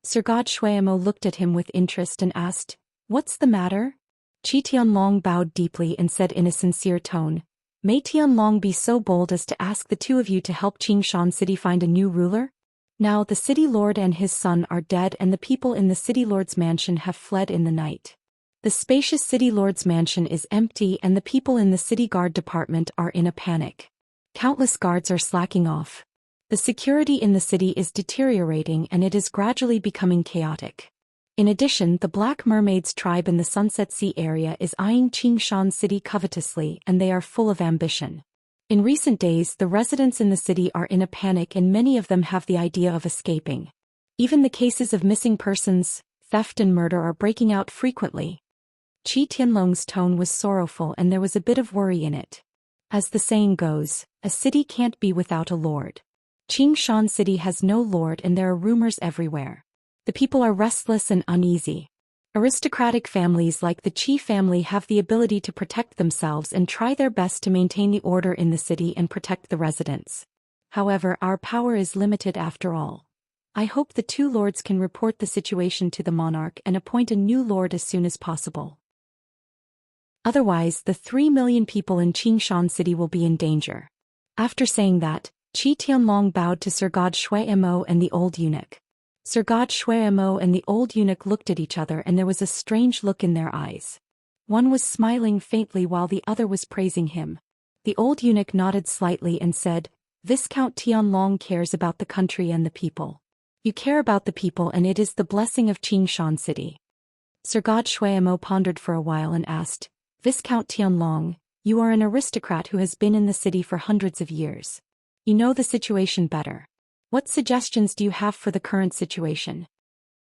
Sir God Shuiamo looked at him with interest and asked, "What's the matter?" Qi Tianlong bowed deeply and said in a sincere tone, "May Tianlong be so bold as to ask the two of you to help Qingshan City find a new ruler? Now the city lord and his son are dead, and the people in the city lord's mansion have fled in the night. The spacious city lord's mansion is empty, and the people in the city guard department are in a panic. Countless guards are slacking off. The security in the city is deteriorating, and it is gradually becoming chaotic. In addition, the Black Mermaids tribe in the Sunset Sea area is eyeing Qingshan City covetously, and they are full of ambition. In recent days, the residents in the city are in a panic, and many of them have the idea of escaping. Even the cases of missing persons, theft and murder are breaking out frequently." Qi Tianlong's tone was sorrowful, and there was a bit of worry in it. As the saying goes, a city can't be without a lord. Qingshan City has no lord, and there are rumors everywhere. The people are restless and uneasy. Aristocratic families like the Qi family have the ability to protect themselves and try their best to maintain the order in the city and protect the residents. However, our power is limited after all. I hope the two lords can report the situation to the monarch and appoint a new lord as soon as possible. Otherwise, the 3 million people in Qingshan City will be in danger. After saying that, Qi Tianlong bowed to Sir God Shuiamo and the old eunuch. Sir God Shuiamo and the old eunuch looked at each other, and there was a strange look in their eyes. One was smiling faintly while the other was praising him. The old eunuch nodded slightly and said, "Viscount Tianlong cares about the country and the people. You care about the people, and it is the blessing of Qingshan City." Sir God Shuiamo pondered for a while and asked, "Viscount Tianlong, you are an aristocrat who has been in the city for hundreds of years. You know the situation better. What suggestions do you have for the current situation?"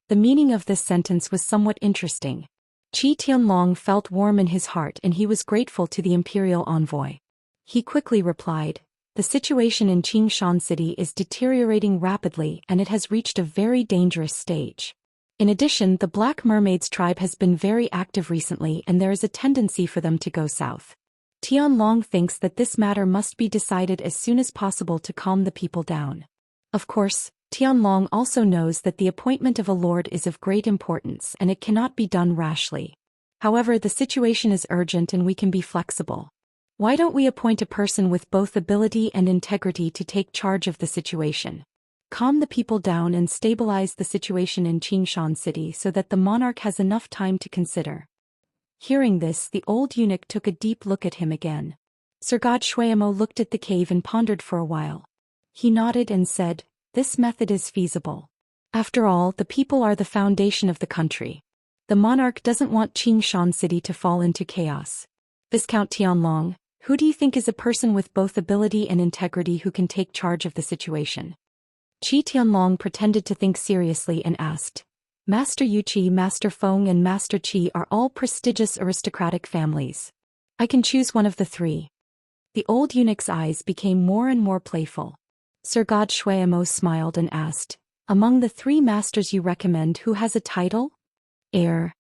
The meaning of this sentence was somewhat interesting. Qi Tianlong felt warm in his heart, and he was grateful to the imperial envoy. He quickly replied, "The situation in Qingshan City is deteriorating rapidly, and it has reached a very dangerous stage. In addition, the Black Mermaids tribe has been very active recently, and there is a tendency for them to go south. Tianlong thinks that this matter must be decided as soon as possible to calm the people down. Of course, Tianlong also knows that the appointment of a lord is of great importance, and it cannot be done rashly. However, the situation is urgent, and we can be flexible. Why don't we appoint a person with both ability and integrity to take charge of the situation? Calm the people down and stabilize the situation in Qingshan City so that the monarch has enough time to consider." Hearing this, the old eunuch took a deep look at him again. Sir God Shuiamo looked at the cave and pondered for a while. He nodded and said, "This method is feasible. After all, the people are the foundation of the country. The monarch doesn't want Qingshan City to fall into chaos. Viscount Tianlong, who do you think is a person with both ability and integrity who can take charge of the situation?" Qi Tianlong pretended to think seriously and asked, "Master Yuqi, Master Feng, and Master Qi are all prestigious aristocratic families. I can choose one of the three." The old eunuch's eyes became more and more playful. Sir God Shuiamo smiled and asked, "Among the 3 masters you recommend, who has a title?" "Heir."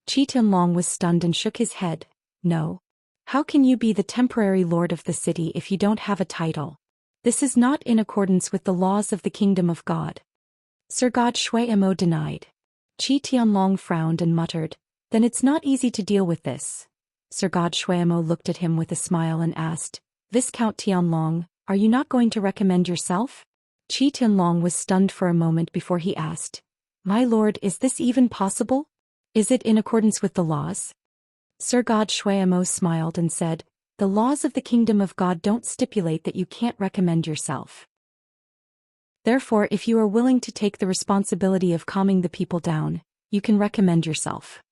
Qi Tianlong was stunned and shook his head. No. How can you be the temporary lord of the city if you don't have a title? This is not in accordance with the laws of the kingdom of God. Sir God Shuai-mo denied. Qi Tianlong frowned and muttered, then it's not easy to deal with this. Sir God Shuai-mo looked at him with a smile and asked, Viscount Tianlong, are you not going to recommend yourself? Qi Tianlong was stunned for a moment before he asked, My lord, is this even possible? Is it in accordance with the laws? Sir God Shuai-mo smiled and said, The laws of the kingdom of God don't stipulate that you can't recommend yourself. Therefore, if you are willing to take the responsibility of calming the people down, you can recommend yourself.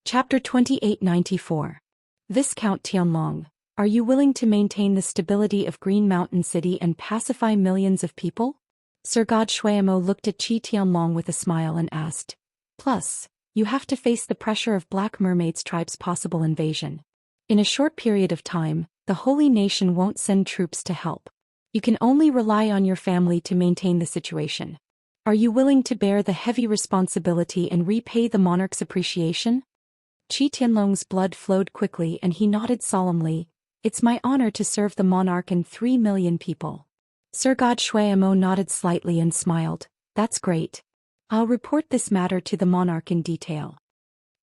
Chapter 2894. Viscount Tianlong, are you willing to maintain the stability of Green Mountain City and pacify millions of people? Sir God Shuai-mo looked at Qi Tianlong with a smile and asked, Plus, you have to face the pressure of Black Mermaid's tribe's possible invasion. In a short period of time, the Holy Nation won't send troops to help. You can only rely on your family to maintain the situation. Are you willing to bear the heavy responsibility and repay the monarch's appreciation? Qi Tianlong's blood flowed quickly and he nodded solemnly, It's my honor to serve the monarch and 3 million people. Sir God Shuai-mo nodded slightly and smiled, That's great. I'll report this matter to the monarch in detail.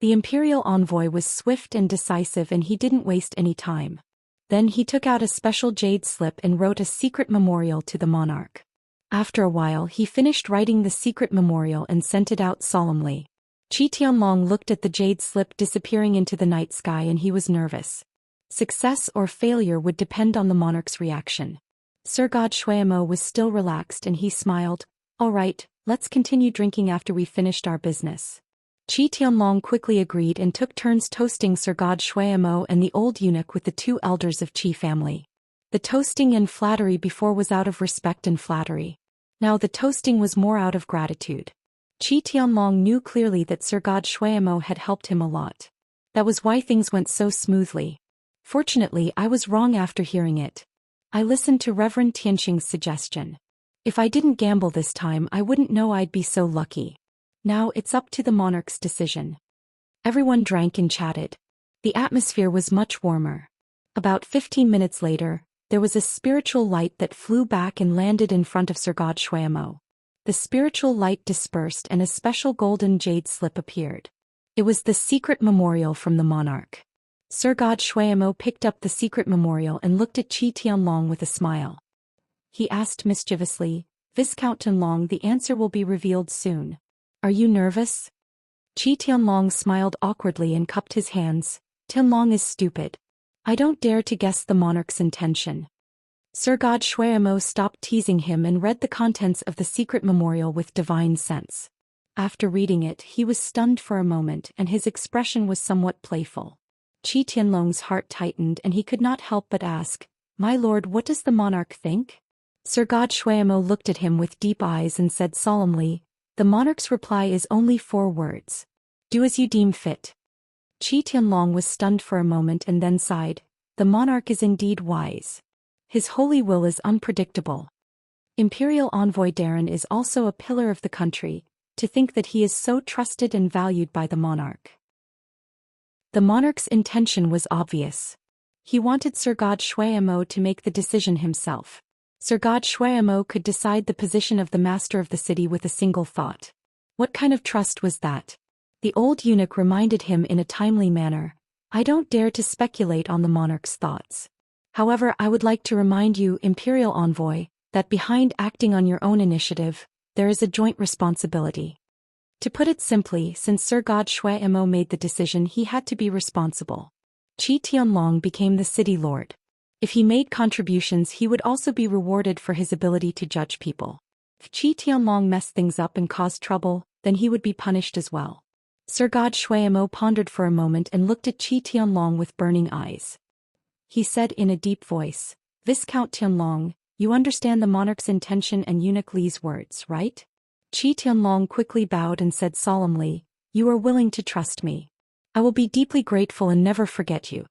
The imperial envoy was swift and decisive and he didn't waste any time. Then he took out a special jade slip and wrote a secret memorial to the monarch. After a while he finished writing the secret memorial and sent it out solemnly. Qi Tianlong looked at the jade slip disappearing into the night sky and he was nervous. Success or failure would depend on the monarch's reaction. Sir God Shuai-mo was still relaxed and he smiled, All right, let's continue drinking after we've finished our business. Qi Tianlong quickly agreed and took turns toasting Sir God Shuai-mo and the old eunuch with the 2 elders of Qi family. The toasting and flattery before was out of respect and flattery. Now the toasting was more out of gratitude. Qi Tianlong knew clearly that Sir God Shuai-mo had helped him a lot. That was why things went so smoothly. Fortunately, I was wrong after hearing it. I listened to Reverend Tianxing's suggestion. If I didn't gamble this time, I wouldn't know I'd be so lucky. Now it's up to the monarch's decision. Everyone drank and chatted. The atmosphere was much warmer. About 15 minutes later, there was a spiritual light that flew back and landed in front of Sir God Shuai-mo. The spiritual light dispersed and a special golden jade slip appeared. It was the secret memorial from the monarch. Sir God Shuai-mo picked up the secret memorial and looked at Qi Tianlong with a smile. He asked mischievously, Viscount Tianlong, the answer will be revealed soon. Are you nervous? Qi Tianlong smiled awkwardly and cupped his hands. Tianlong is stupid. I don't dare to guess the monarch's intention. Sir God Shuai-mo stopped teasing him and read the contents of the secret memorial with divine sense. After reading it, he was stunned for a moment and his expression was somewhat playful. Qi Tianlong's heart tightened and he could not help but ask, My lord, what does the monarch think? Sir God Shuai-mo looked at him with deep eyes and said solemnly, The monarch's reply is only 4 words. Do as you deem fit. Qi Tianlong was stunned for a moment and then sighed, The monarch is indeed wise. His holy will is unpredictable. Imperial Envoy Darren is also a pillar of the country, to think that he is so trusted and valued by the monarch. The monarch's intention was obvious. He wanted Sir God Shuai-mo to make the decision himself. Sir God Shuai-mo could decide the position of the master of the city with a single thought. What kind of trust was that? The old eunuch reminded him in a timely manner, I don't dare to speculate on the monarch's thoughts. However, I would like to remind you, Imperial Envoy, that behind acting on your own initiative, there is a joint responsibility. To put it simply, since Sir God Shuai-mo made the decision, he had to be responsible. Qi Tianlong became the city lord. If he made contributions, he would also be rewarded for his ability to judge people. If Qi Tianlong messed things up and caused trouble, then he would be punished as well. Sir God Shuai-mo pondered for a moment and looked at Qi Tianlong with burning eyes. He said in a deep voice, Viscount Tianlong, you understand the monarch's intention and eunuch Li's words, right? Qi Tianlong quickly bowed and said solemnly, You are willing to trust me. I will be deeply grateful and never forget you.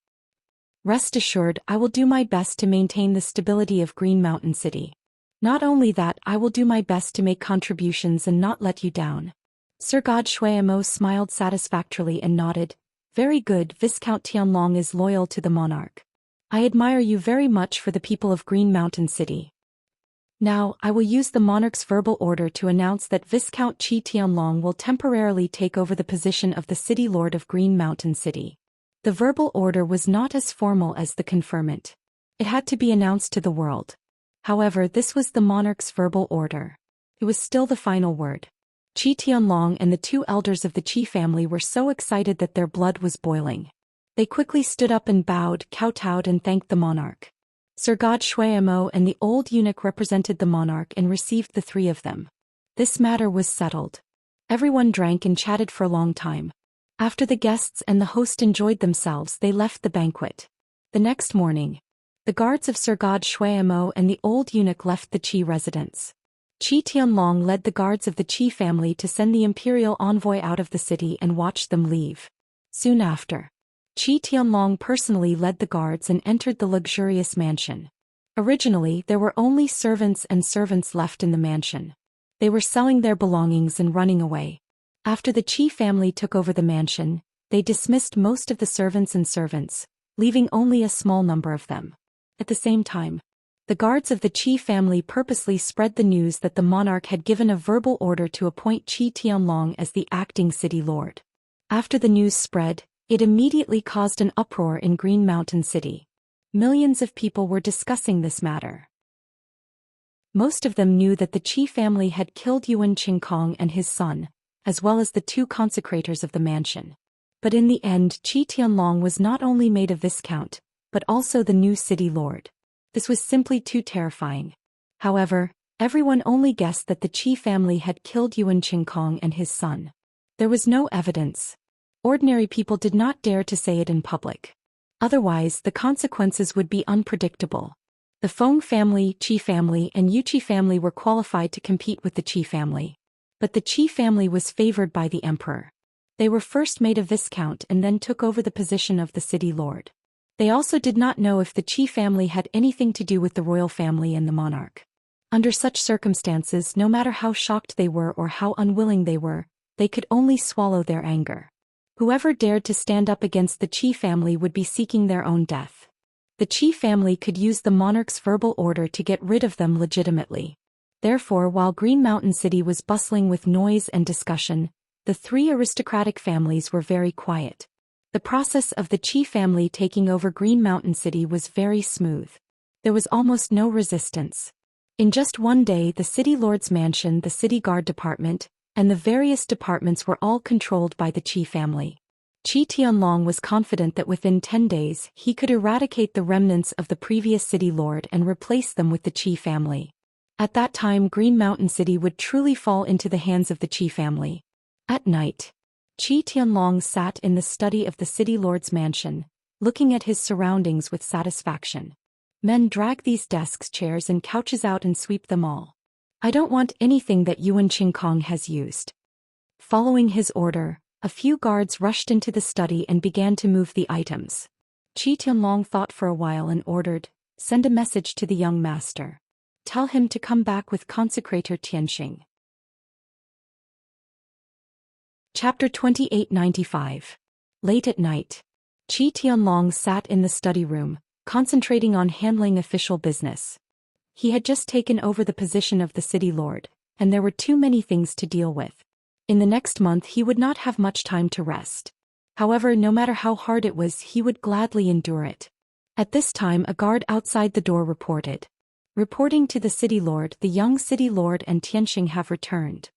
Rest assured, I will do my best to maintain the stability of Green Mountain City. Not only that, I will do my best to make contributions and not let you down. Sir God Shuimo smiled satisfactorily and nodded. Very good, Viscount Tianlong is loyal to the monarch. I admire you very much for the people of Green Mountain City. Now, I will use the monarch's verbal order to announce that Viscount Qi Tianlong will temporarily take over the position of the City Lord of Green Mountain City. The verbal order was not as formal as the conferment. It had to be announced to the world. However, this was the monarch's verbal order. It was still the final word. Qi Tianlong and the two elders of the Qi family were so excited that their blood was boiling. They quickly stood up and bowed, kowtowed and thanked the monarch. Sir God Shuimo and the old eunuch represented the monarch and received the three of them. This matter was settled. Everyone drank and chatted for a long time. After the guests and the host enjoyed themselves, they left the banquet. The next morning, the guards of Sir God Shuimo and the old eunuch left the Qi residence. Qi Tianlong led the guards of the Qi family to send the imperial envoy out of the city and watched them leave. Soon after, Qi Tianlong personally led the guards and entered the luxurious mansion. Originally, there were only servants and servants left in the mansion. They were selling their belongings and running away. After the Qi family took over the mansion, they dismissed most of the servants and servants, leaving only a small number of them. At the same time, the guards of the Qi family purposely spread the news that the monarch had given a verbal order to appoint Qi Tianlong as the acting city lord. After the news spread, it immediately caused an uproar in Green Mountain City. Millions of people were discussing this matter. Most of them knew that the Qi family had killed Yuan Qingkong and his son, as well as the two consecrators of the mansion. But in the end, Qi Tianlong was not only made a viscount, but also the new city lord. This was simply too terrifying. However, everyone only guessed that the Qi family had killed Yuan Qingkong and his son. There was no evidence. Ordinary people did not dare to say it in public. Otherwise, the consequences would be unpredictable. The Feng family, Qi family, and Yuqi family were qualified to compete with the Qi family. But the Qi family was favored by the emperor. They were first made a viscount and then took over the position of the city lord. They also did not know if the Qi family had anything to do with the royal family and the monarch. Under such circumstances, no matter how shocked they were or how unwilling they were, they could only swallow their anger. Whoever dared to stand up against the Qi family would be seeking their own death. The Qi family could use the monarch's verbal order to get rid of them legitimately. Therefore, while Green Mountain City was bustling with noise and discussion, the three aristocratic families were very quiet. The process of the Qi family taking over Green Mountain City was very smooth. There was almost no resistance. In just one day, the city lord's mansion, the city guard department, and the various departments were all controlled by the Qi family. Qi Tianlong was confident that within 10 days he could eradicate the remnants of the previous city lord and replace them with the Qi family. At that time, Green Mountain City would truly fall into the hands of the Qi family. At night, Qi Tianlong sat in the study of the city lord's mansion, looking at his surroundings with satisfaction. Men drag these desks, chairs and couches out and sweep them all. I don't want anything that Yuan Qingkong has used. Following his order, a few guards rushed into the study and began to move the items. Qi Tianlong thought for a while and ordered, "Send a message to the young master. Tell him to come back with consecrator Tianxing." Chapter 2895. Late at night, Qi Tianlong sat in the study room, concentrating on handling official business. He had just taken over the position of the city lord, and there were too many things to deal with. In the next month he would not have much time to rest. However, no matter how hard it was, he would gladly endure it. At this time, a guard outside the door reported. Reporting to the city lord, the young city lord and Tianxing have returned.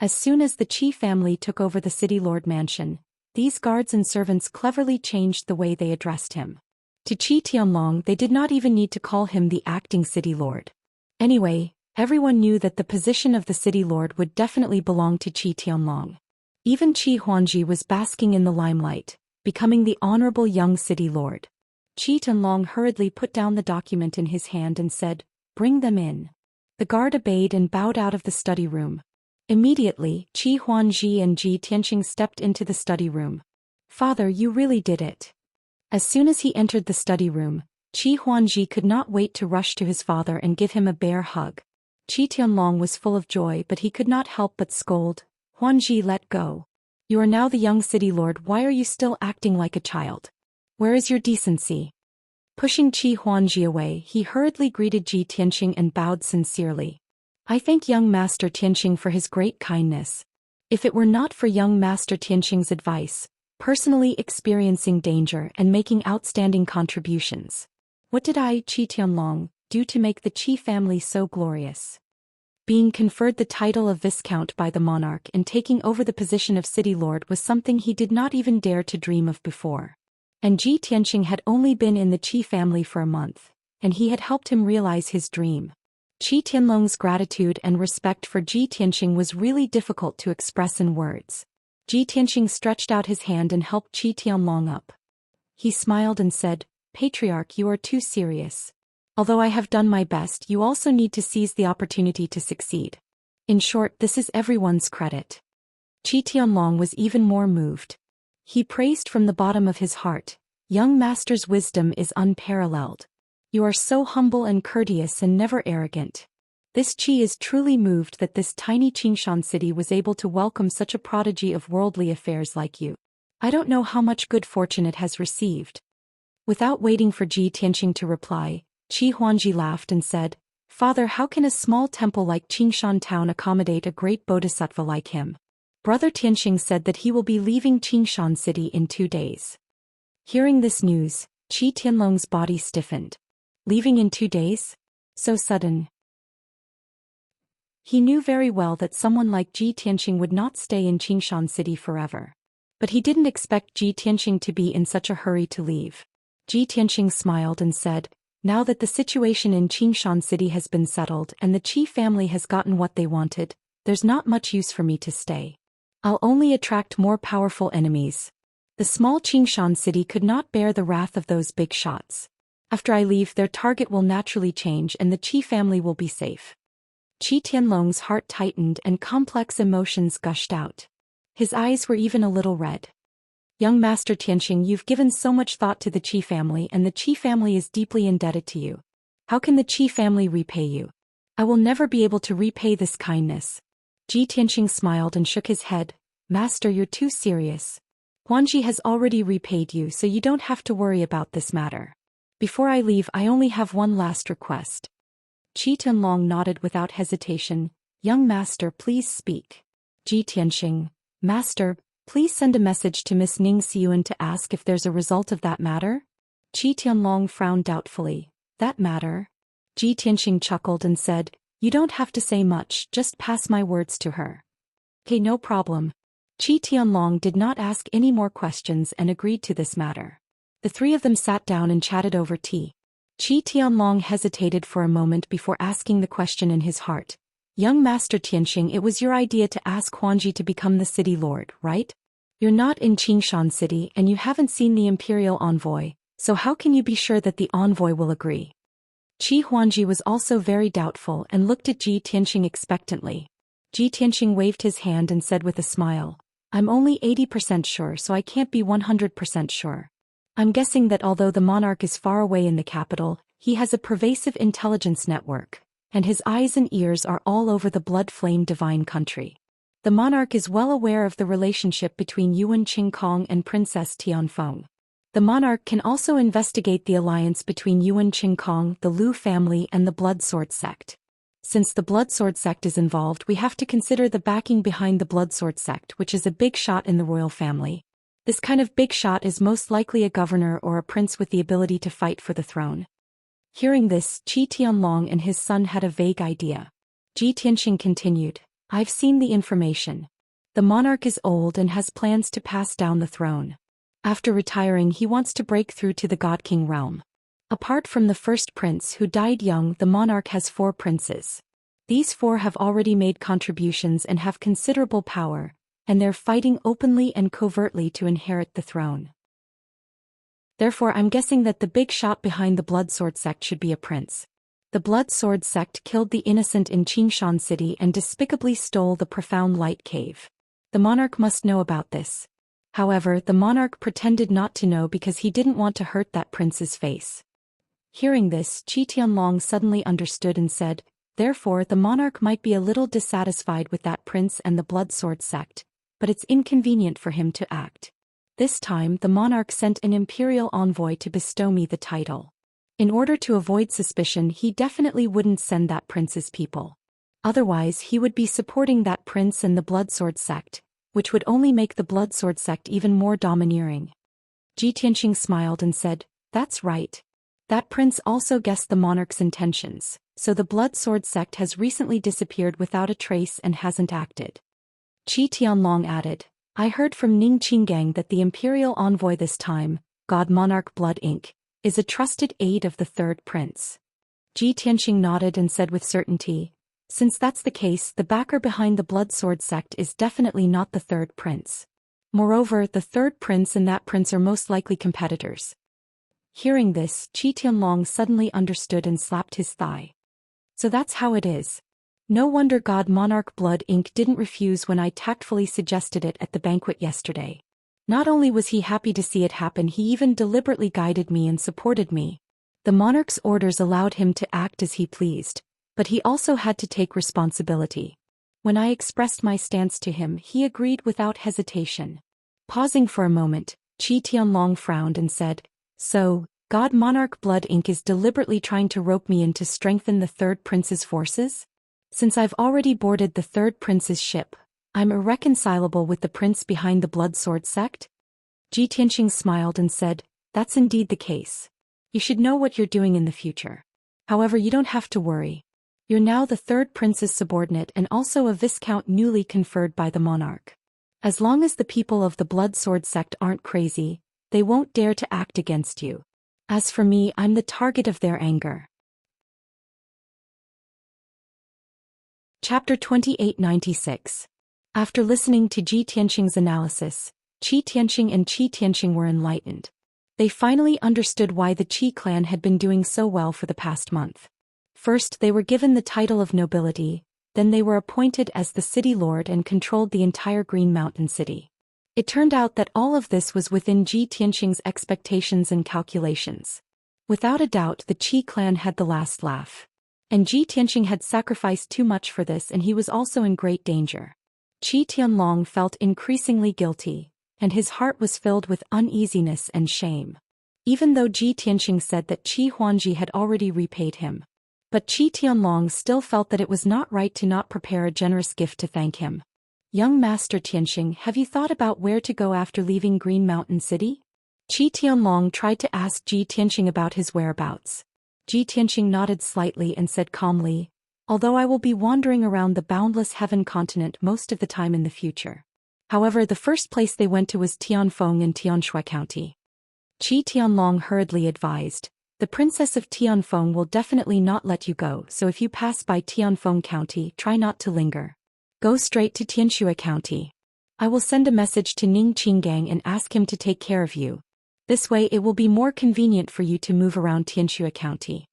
As soon as the Qi family took over the city lord mansion, these guards and servants cleverly changed the way they addressed him. To Qi Tianlong, they did not even need to call him the acting city lord. Anyway, everyone knew that the position of the city lord would definitely belong to Qi Tianlong. Even Qi Huangji was basking in the limelight, becoming the honorable young city lord. Qi Tianlong hurriedly put down the document in his hand and said, "Bring them in." The guard obeyed and bowed out of the study room. Immediately, Qi Huangji and Ji Tianxing stepped into the study room. "Father, you really did it." As soon as he entered the study room, Qi Huangji could not wait to rush to his father and give him a bear hug. Qi Tianlong was full of joy, but he could not help but scold, Huanji, let go. You are now the young city lord. Why are you still acting like a child? Where is your decency? Pushing Qi Huanji away, he hurriedly greeted Ji Tianqing and bowed sincerely. I thank young Master Tianqing for his great kindness. If it were not for young Master Tianqing's advice, personally experiencing danger and making outstanding contributions, what did I, Qi Tianlong, do to make the Qi family so glorious? Being conferred the title of Viscount by the monarch and taking over the position of city lord was something he did not even dare to dream of before. And Ji Tianqing had only been in the Qi family for a month, and he had helped him realize his dream. Qi Tianlong's gratitude and respect for Ji Tianqing was really difficult to express in words. Ji Tianqing stretched out his hand and helped Qi Tianlong up. He smiled and said, Patriarch, you are too serious. Although I have done my best, you also need to seize the opportunity to succeed. In short, this is everyone's credit. Qi Tianlong was even more moved. He praised from the bottom of his heart, young master's wisdom is unparalleled. You are so humble and courteous and never arrogant. This Qi is truly moved that this tiny Qingshan city was able to welcome such a prodigy of worldly affairs like you. I don't know how much good fortune it has received. Without waiting for Ji Tianqing to reply, Qi Huanji laughed and said, Father, how can a small temple like Qingshan town accommodate a great bodhisattva like him? Brother Tianqing said that he will be leaving Qingshan city in 2 days. Hearing this news, Qi Tianlong's body stiffened. Leaving in 2 days? So sudden. He knew very well that someone like Ji Tianqing would not stay in Qingshan city forever. But he didn't expect Ji Tianqing to be in such a hurry to leave. Ji Tianqing smiled and said, Now that the situation in Qingshan city has been settled and the Qi family has gotten what they wanted, there's not much use for me to stay. I'll only attract more powerful enemies. The small Qingshan city could not bear the wrath of those big shots. After I leave, their target will naturally change and the Qi family will be safe. Qi Tianlong's heart tightened and complex emotions gushed out. His eyes were even a little red. Young Master Tianqing, you've given so much thought to the Qi family and the Qi family is deeply indebted to you. How can the Qi family repay you? I will never be able to repay this kindness. Ji Tianqing smiled and shook his head. Master, you're too serious. Huanji has already repaid you, so you don't have to worry about this matter. Before I leave, I only have one last request. Qi Tianlong nodded without hesitation. Young Master, please speak. Ji Tianqing, Master, please send a message to Miss Ning Xiyuan to ask if there's a result of that matter. Qi Tianlong frowned doubtfully. That matter? Ji Tianqing chuckled and said, You don't have to say much, just pass my words to her. Okay, no problem. Qi Tianlong did not ask any more questions and agreed to this matter. The three of them sat down and chatted over tea. Qi Tianlong hesitated for a moment before asking the question in his heart. Young Master Tianqing, it was your idea to ask Huanji to become the city lord, right? You're not in Qingshan city and you haven't seen the imperial envoy, so how can you be sure that the envoy will agree? Qi Huanji was also very doubtful and looked at Ji Tianqing expectantly. Ji Tianqing waved his hand and said with a smile, I'm only 80% sure, so I can't be 100% sure. I'm guessing that although the monarch is far away in the capital, he has a pervasive intelligence network, and his eyes and ears are all over the blood-flame divine country. The monarch is well aware of the relationship between Yuan Qingkong and Princess Tianfeng. The monarch can also investigate the alliance between Yuan Qingkong, the Lu family and the Blood Sword sect. Since the Blood Sword sect is involved, we have to consider the backing behind the Blood Sword sect, which is a big shot in the royal family. This kind of big shot is most likely a governor or a prince with the ability to fight for the throne. Hearing this, Qi Tianlong and his son had a vague idea. Ji Tianqing continued, I've seen the information. The monarch is old and has plans to pass down the throne. After retiring, he wants to break through to the God King realm. Apart from the first prince who died young, the monarch has 4 princes. These 4 have already made contributions and have considerable power, and they're fighting openly and covertly to inherit the throne. Therefore, I'm guessing that the big shot behind the Blood Sword sect should be a prince. The Blood Sword sect killed the innocent in Qingshan city and despicably stole the profound light cave. The monarch must know about this. However, the monarch pretended not to know because he didn't want to hurt that prince's face. Hearing this, Qi Tianlong suddenly understood and said, Therefore the monarch might be a little dissatisfied with that prince and the blood sword sect, but it's inconvenient for him to act. This time the monarch sent an imperial envoy to bestow me the title. In order to avoid suspicion, he definitely wouldn't send that prince's people. Otherwise he would be supporting that prince and the blood sword sect, which would only make the blood sword sect even more domineering. Ji Tianqing smiled and said, "That's right. That prince also guessed the monarch's intentions, so the blood sword sect has recently disappeared without a trace and hasn't acted." Qi Tianlong added, "I heard from Ning Qinggang that the imperial envoy this time, God Monarch Blood Inc., is a trusted aide of the third prince." Ji Tianqing nodded and said with certainty, "Since that's the case, the backer behind the blood sword sect is definitely not the third prince. Moreover, the third prince and that prince are most likely competitors." Hearing this, Qi Tianlong suddenly understood and slapped his thigh. "So that's how it is. No wonder God Monarch Blood Inc. didn't refuse when I tactfully suggested it at the banquet yesterday. Not only was he happy to see it happen, he even deliberately guided me and supported me. The monarch's orders allowed him to act as he pleased, but he also had to take responsibility. When I expressed my stance to him, he agreed without hesitation." Pausing for a moment, Qi Tianlong frowned and said, "So, God Monarch Blood Inc. is deliberately trying to rope me in to strengthen the third prince's forces? Since I've already boarded the third prince's ship, I'm irreconcilable with the prince behind the blood sword sect?" Ji Tianqing smiled and said, "That's indeed the case. You should know what you're doing in the future. However, you don't have to worry. You're now the third prince's subordinate and also a viscount newly conferred by the monarch. As long as the people of the blood sword sect aren't crazy, they won't dare to act against you. As for me, I'm the target of their anger." Chapter 2896. After listening to Ji Tianqing's analysis, Qi Tianqing and Qi Tianqing were enlightened. They finally understood why the Qi clan had been doing so well for the past month. First, they were given the title of nobility, then they were appointed as the city lord and controlled the entire Green Mountain City. It turned out that all of this was within Ji Tianqing's expectations and calculations. Without a doubt, the Qi clan had the last laugh. And Ji Tianqing had sacrificed too much for this, and he was also in great danger. Qi Tianlong felt increasingly guilty, and his heart was filled with uneasiness and shame. Even though Ji Tianqing said that Qi Huangji had already repaid him. But Qi Tianlong still felt that it was not right to not prepare a generous gift to thank him. "Young Master Tianqing, have you thought about where to go after leaving Green Mountain City?" Qi Tianlong tried to ask Ji Tianqing about his whereabouts. Ji Tianqing nodded slightly and said calmly, "Although I will be wandering around the boundless heaven continent most of the time in the future. However, the first place they went to was Tianfeng in Tianshui County." Qi Tianlong hurriedly advised, "The Princess of Tianfeng will definitely not let you go, so if you pass by Tianfeng County, try not to linger. Go straight to Tianshui County. I will send a message to Ning Qinggang and ask him to take care of you. This way it will be more convenient for you to move around Tianshui County."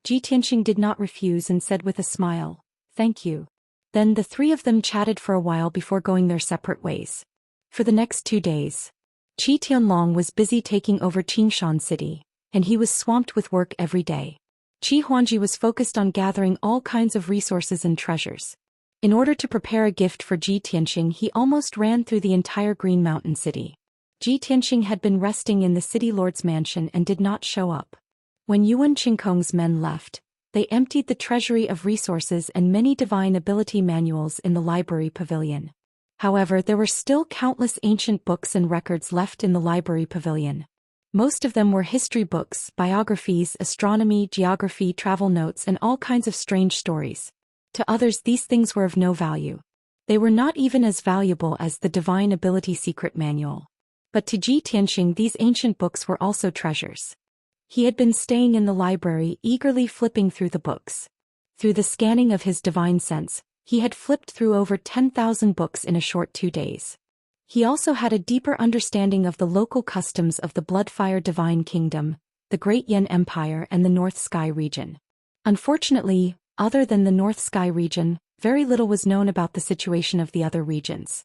Ji Tianqing did not refuse and said with a smile, "Thank you." Then the three of them chatted for a while before going their separate ways. For the next 2 days, Qi Tianlong was busy taking over Qingshan City, and he was swamped with work every day. Qi Huangji was focused on gathering all kinds of resources and treasures. In order to prepare a gift for Ji Tianqing, he almost ran through the entire Green Mountain City. Ji Tianqing had been resting in the city lord's mansion and did not show up. When Yuan Qingkong's men left, they emptied the treasury of resources and many divine ability manuals in the library pavilion. However, there were still countless ancient books and records left in the library pavilion. Most of them were history books, biographies, astronomy, geography, travel notes, and all kinds of strange stories. To others, these things were of no value. They were not even as valuable as the divine ability secret manual. But to Ji Tianqing, these ancient books were also treasures. He had been staying in the library, eagerly flipping through the books. Through the scanning of his divine sense, he had flipped through over 10,000 books in a short 2 days. He also had a deeper understanding of the local customs of the Bloodfire Divine Kingdom, the Great Yen Empire, and the North Sky region. Unfortunately, other than the North Sky region, very little was known about the situation of the other regions.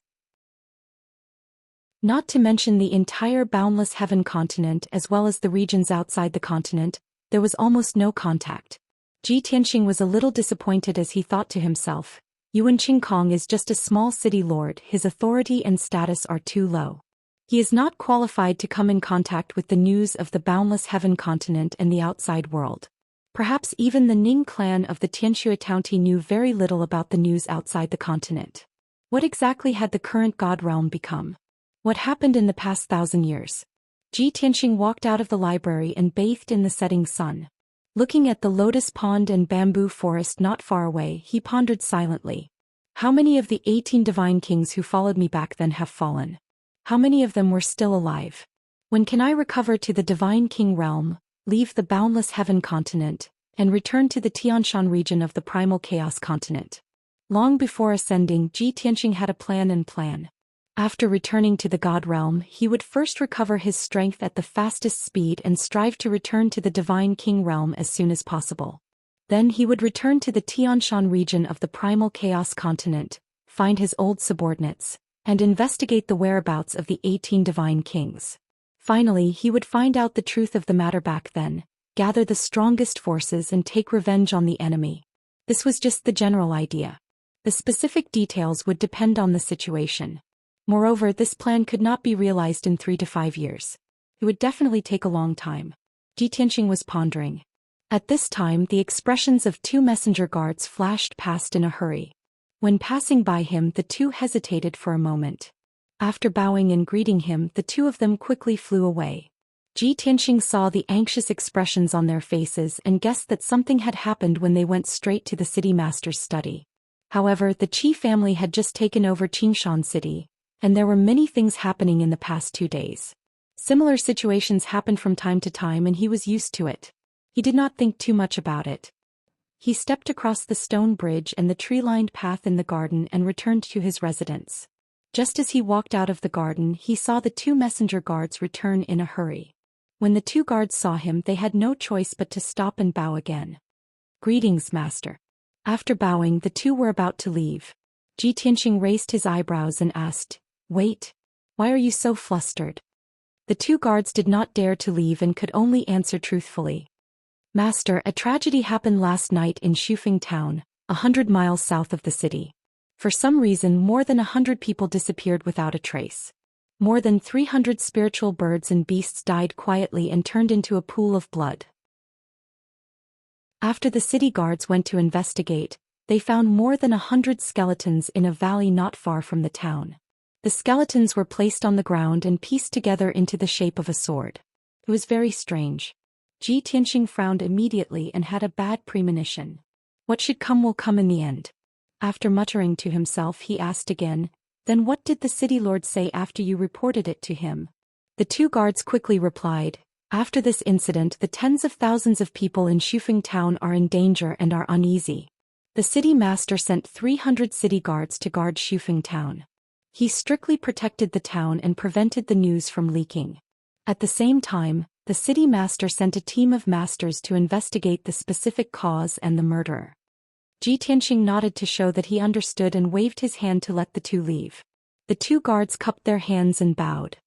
Not to mention the entire boundless heaven continent as well as the regions outside the continent, there was almost no contact. Ji Tianxing was a little disappointed as he thought to himself, Yuan Qingkong is just a small city lord, his authority and status are too low. He is not qualified to come in contact with the news of the boundless heaven continent and the outside world. Perhaps even the Ning clan of the Tianxia County knew very little about the news outside the continent. What exactly had the current god realm become? What happened in the past 1,000 years? Ji Tianxing walked out of the library and bathed in the setting sun. Looking at the lotus pond and bamboo forest not far away, he pondered silently. How many of the 18 divine kings who followed me back then have fallen? How many of them were still alive? When can I recover to the divine king realm, leave the boundless heaven continent, and return to the Tianshan region of the primal chaos continent? Long before ascending, Ji Tianxing had a plan. After returning to the god realm, he would first recover his strength at the fastest speed and strive to return to the divine king realm as soon as possible. Then he would return to the Tianshan region of the primal chaos continent, find his old subordinates, and investigate the whereabouts of the 18 divine kings. Finally, he would find out the truth of the matter back then, gather the strongest forces and take revenge on the enemy. This was just the general idea. The specific details would depend on the situation. Moreover, this plan could not be realized in 3 to 5 years. It would definitely take a long time. Ji Tianxing was pondering. At this time, the expressions of 2 messenger guards flashed past in a hurry. When passing by him, the 2 hesitated for a moment. After bowing and greeting him, the 2 of them quickly flew away. Ji Tianxing saw the anxious expressions on their faces and guessed that something had happened when they went straight to the city master's study. However, the Qi family had just taken over Qingshan City, and there were many things happening in the past 2 days. Similar situations happened from time to time and he was used to it. He did not think too much about it. He stepped across the stone bridge and the tree-lined path in the garden and returned to his residence. Just as he walked out of the garden, he saw the 2 messenger guards return in a hurry. When the 2 guards saw him, they had no choice but to stop and bow again. "Greetings, master." After bowing, the 2 were about to leave. Ji Tianxing raised his eyebrows and asked, "Wait. Why are you so flustered?" The 2 guards did not dare to leave and could only answer truthfully. "Master, a tragedy happened last night in Shufeng town, 100 miles south of the city. For some reason, more than 100 people disappeared without a trace. More than 300 spiritual birds and beasts died quietly and turned into a pool of blood. After the city guards went to investigate, they found more than 100 skeletons in a valley not far from the town. The skeletons were placed on the ground and pieced together into the shape of a sword. It was very strange. Ji Tianxing frowned immediately and had a bad premonition. What should come will come in the end. After muttering to himself, he asked again, "Then what did the city lord say after you reported it to him?" The 2 guards quickly replied, "After this incident, the tens of thousands of people in Shufeng town are in danger and are uneasy. The city master sent 300 city guards to guard Shufeng town. He strictly protected the town and prevented the news from leaking. At the same time, the city master sent a team of masters to investigate the specific cause and the murderer." Ji Tianxing nodded to show that he understood and waved his hand to let the 2 leave. The 2 guards cupped their hands and bowed.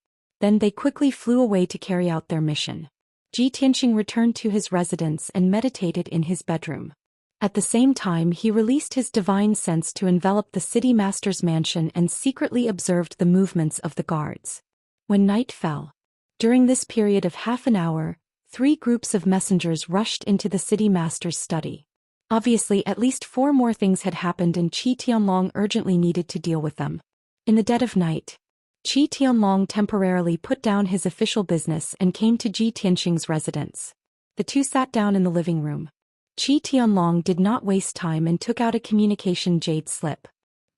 Then they quickly flew away to carry out their mission. Ji Tianxing returned to his residence and meditated in his bedroom. At the same time, he released his divine sense to envelop the city master's mansion and secretly observed the movements of the guards. When night fell, during this period of half an hour, 3 groups of messengers rushed into the city master's study. Obviously, at least 4 more things had happened and Qi Tianlong urgently needed to deal with them. In the dead of night, Qi Tianlong temporarily put down his official business and came to Ji Tianxing's residence. The 2 sat down in the living room. Qi Tianlong did not waste time and took out a communication jade slip.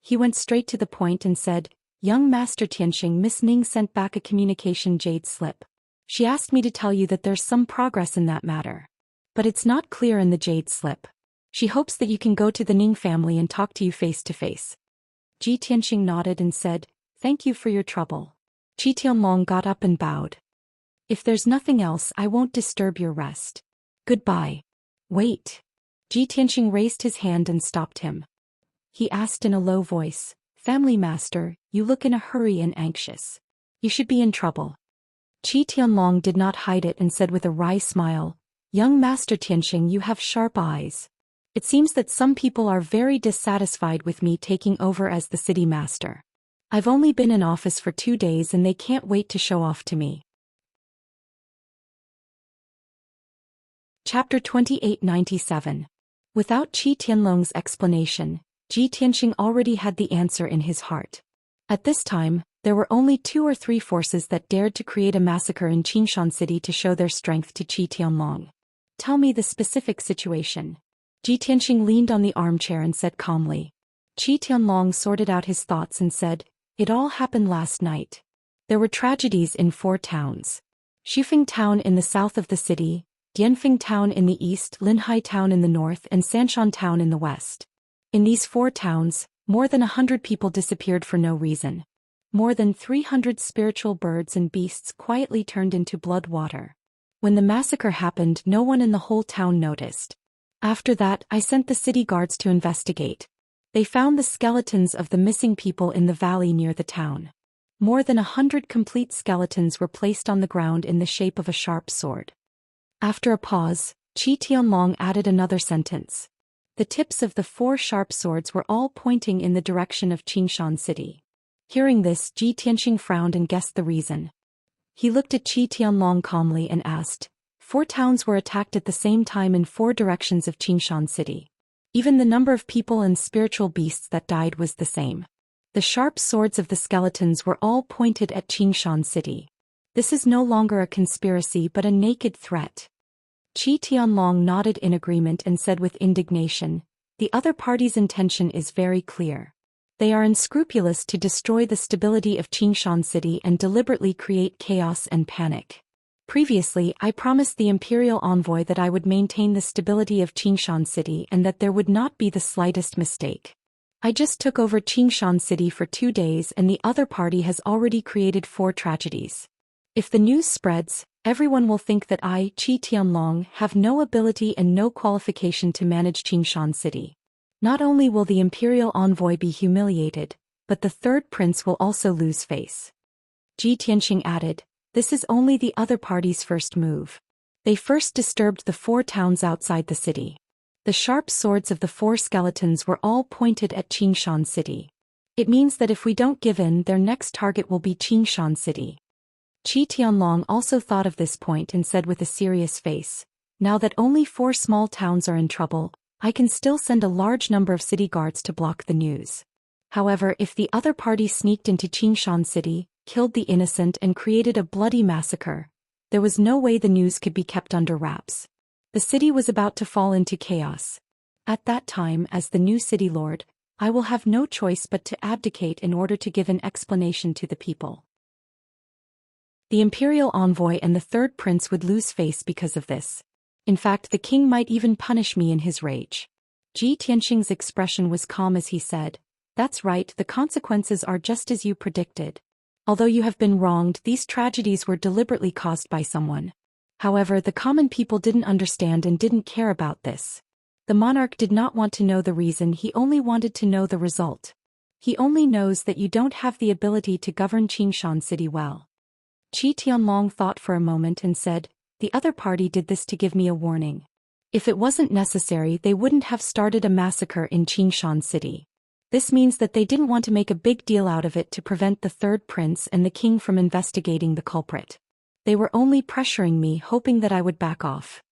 He went straight to the point and said, "Young Master Tianxing, Miss Ning sent back a communication jade slip. She asked me to tell you that there's some progress in that matter. But it's not clear in the jade slip. She hopes that you can go to the Ning family and talk to you face to face." Ji Tianxing nodded and said, "Thank you for your trouble." Qi Tianlong got up and bowed. "If there's nothing else, I won't disturb your rest. Goodbye." "Wait." Ji Tianxing raised his hand and stopped him. He asked in a low voice, "Family master, you look in a hurry and anxious. You should be in trouble." Qi Tianlong did not hide it and said with a wry smile, Young Master Tianxing, you have sharp eyes. It seems that some people are very dissatisfied with me taking over as the city master. I've only been in office for 2 days and they can't wait to show off to me. Chapter 2897. Without Qi Tianlong's explanation, Ji Tianxing already had the answer in his heart. At this time, there were only 2 or 3 forces that dared to create a massacre in Qingshan City to show their strength to Qi Tianlong. Tell me the specific situation. Ji Tianxing leaned on the armchair and said calmly. Qi Tianlong sorted out his thoughts and said, "It all happened last night. There were tragedies in 4 towns. Shufeng Town in the south of the city, Dianfeng Town in the east, Linhai Town in the north, and Sanshan Town in the west. In these 4 towns, more than 100 people disappeared for no reason. More than 300 spiritual birds and beasts quietly turned into blood water. When the massacre happened, no one in the whole town noticed. After that, I sent the city guards to investigate. They found the skeletons of the missing people in the valley near the town. More than 100 complete skeletons were placed on the ground in the shape of a sharp sword." After a pause, Qi Tianlong added another sentence. The tips of the 4 sharp swords were all pointing in the direction of Qingshan City. Hearing this, Ji Tianxing frowned and guessed the reason. He looked at Qi Tianlong calmly and asked, 4 towns were attacked at the same time in 4 directions of Qingshan City. Even the number of people and spiritual beasts that died was the same. The sharp swords of the skeletons were all pointed at Qingshan City. This is no longer a conspiracy but a naked threat. Qi Tianlong nodded in agreement and said with indignation, "The other party's intention is very clear. They are unscrupulous to destroy the stability of Qingshan City and deliberately create chaos and panic. Previously, I promised the imperial envoy that I would maintain the stability of Qingshan City and that there would not be the slightest mistake. I just took over Qingshan City for 2 days and the other party has already created 4 tragedies. If the news spreads, everyone will think that I, Qi Tianlong, have no ability and no qualification to manage Qingshan City. Not only will the imperial envoy be humiliated, but the 3rd prince will also lose face." Ji Tianxing added, "This is only the other party's first move. They first disturbed the 4 towns outside the city. The sharp swords of the 4 skeletons were all pointed at Qingshan City. It means that if we don't give in, their next target will be Qingshan City." Qi Tianlong also thought of this point and said with a serious face, "Now that only 4 small towns are in trouble, I can still send a large number of city guards to block the news. However, if the other party sneaked into Qingshan City, killed the innocent and created a bloody massacre, there was no way the news could be kept under wraps. The city was about to fall into chaos. At that time, as the new city lord, I will have no choice but to abdicate in order to give an explanation to the people. The imperial envoy and the 3rd prince would lose face because of this. In fact, the king might even punish me in his rage." Ji Tianxing's expression was calm as he said, "That's right, the consequences are just as you predicted. Although you have been wronged, these tragedies were deliberately caused by someone. However, the common people didn't understand and didn't care about this. The monarch did not want to know the reason, he only wanted to know the result. He only knows that you don't have the ability to govern Qingshan City well." Qi Tianlong thought for a moment and said, "The other party did this to give me a warning. If it wasn't necessary, they wouldn't have started a massacre in Qingshan City. This means that they didn't want to make a big deal out of it to prevent the 3rd prince and the king from investigating the culprit. They were only pressuring me, hoping that I would back off."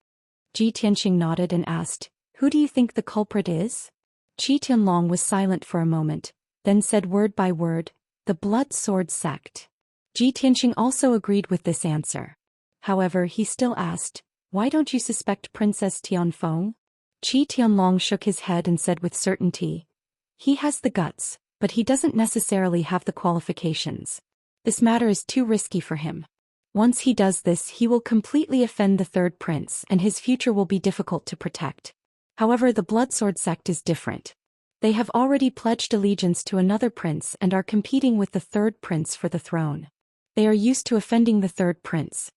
Ji Tianxing nodded and asked, "Who do you think the culprit is?" Qi Tianlong was silent for a moment, then said word by word, "The Blood Sword Sect." Ji Tianxing also agreed with this answer. However, he still asked, "Why don't you suspect Princess Tianfeng?" Qi Tianlong shook his head and said with certainty, "He has the guts, but he doesn't necessarily have the qualifications. This matter is too risky for him. Once he does this, he will completely offend the 3rd prince and his future will be difficult to protect. However, the Bloodsword sect is different. They have already pledged allegiance to another prince and are competing with the 3rd prince for the throne. They are used to offending the 3rd prince."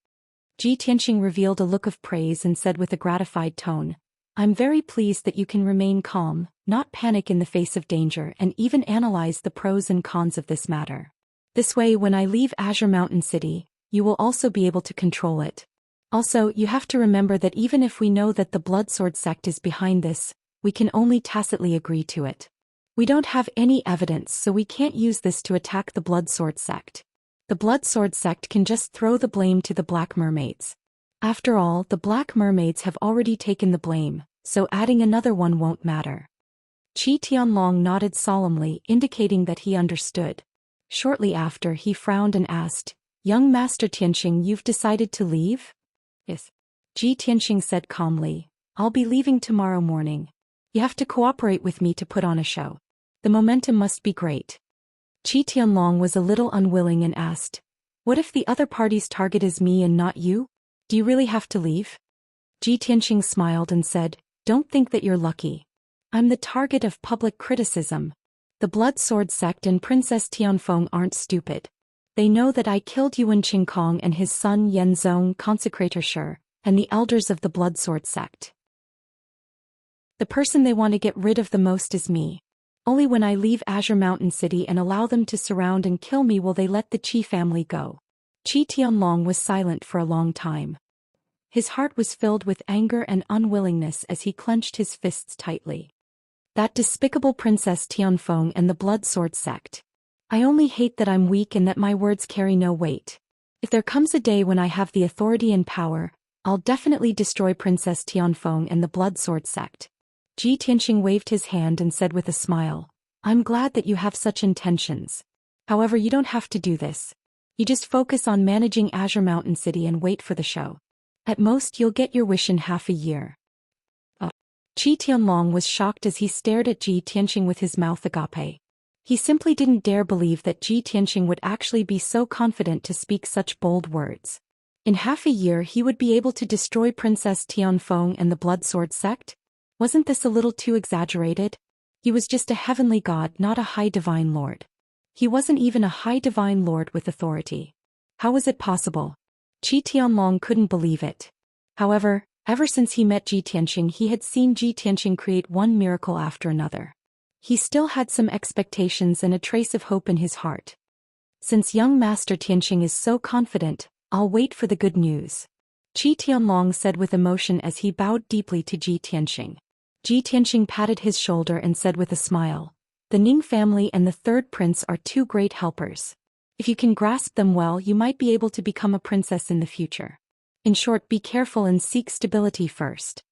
Ji Tianxing revealed a look of praise and said with a gratified tone, "I'm very pleased that you can remain calm, not panic in the face of danger, and even analyze the pros and cons of this matter. This way, when I leave Azure Mountain City, you will also be able to control it. Also, you have to remember that even if we know that the Blood Sword sect is behind this, we can only tacitly agree to it. We don't have any evidence, so we can't use this to attack the Blood Sword sect. The Blood Sword sect can just throw the blame to the Black Mermaids. After all, the Black Mermaids have already taken the blame, so adding another one won't matter. Qi Tianlong nodded solemnly, indicating that he understood. Shortly after, he frowned and asked, "Young Master Tianxing, you've decided to leave?" "Yes." Ji Tianxing said calmly, "I'll be leaving tomorrow morning. You have to cooperate with me to put on a show. The momentum must be great." Qi Tianlong was a little unwilling and asked, "What if the other party's target is me and not you? Do you really have to leave?" Ji Tianxing smiled and said, "Don't think that you're lucky. I'm the target of public criticism. The Blood Sword sect and Princess Tianfeng aren't stupid. They know that I killed Yuan Qingkong and his son Yenzong, Consecrator Shi, and the elders of the Blood Sword sect. The person they want to get rid of the most is me. Only when I leave Azure Mountain City and allow them to surround and kill me will they let the Qi family go." Qi Tianlong was silent for a long time. His heart was filled with anger and unwillingness as he clenched his fists tightly. That despicable Princess Tianfeng and the Blood Sword sect. I only hate that I'm weak and that my words carry no weight. If there comes a day when I have the authority and power, I'll definitely destroy Princess Tianfeng and the Blood Sword sect. Ji Tianxing waved his hand and said with a smile, "I'm glad that you have such intentions. However, you don't have to do this. You just focus on managing Azure Mountain City and wait for the show. At most you'll get your wish in half a year." Qi Tianlong was shocked as he stared at Ji Tianxing with his mouth agape. He simply didn't dare believe that Ji Tianxing would actually be so confident to speak such bold words. In half a year he would be able to destroy Princess Tianfeng and the Blood Sword sect? Wasn't this a little too exaggerated? He was just a heavenly god, not a high divine lord. He wasn't even a high divine lord with authority. How was it possible? Qi Tianlong couldn't believe it. However, ever since he met Ji Tianxing, he had seen Ji Tianxing create one miracle after another. He still had some expectations and a trace of hope in his heart. Since young Master Tianxing is so confident, I'll wait for the good news. Qi Tianlong said with emotion as he bowed deeply to Ji Tianxing. Ji Tianxing patted his shoulder and said with a smile, "The Ning family and the third prince are two great helpers. If you can grasp them well, you might be able to become a princess in the future. In short, be careful and seek stability first."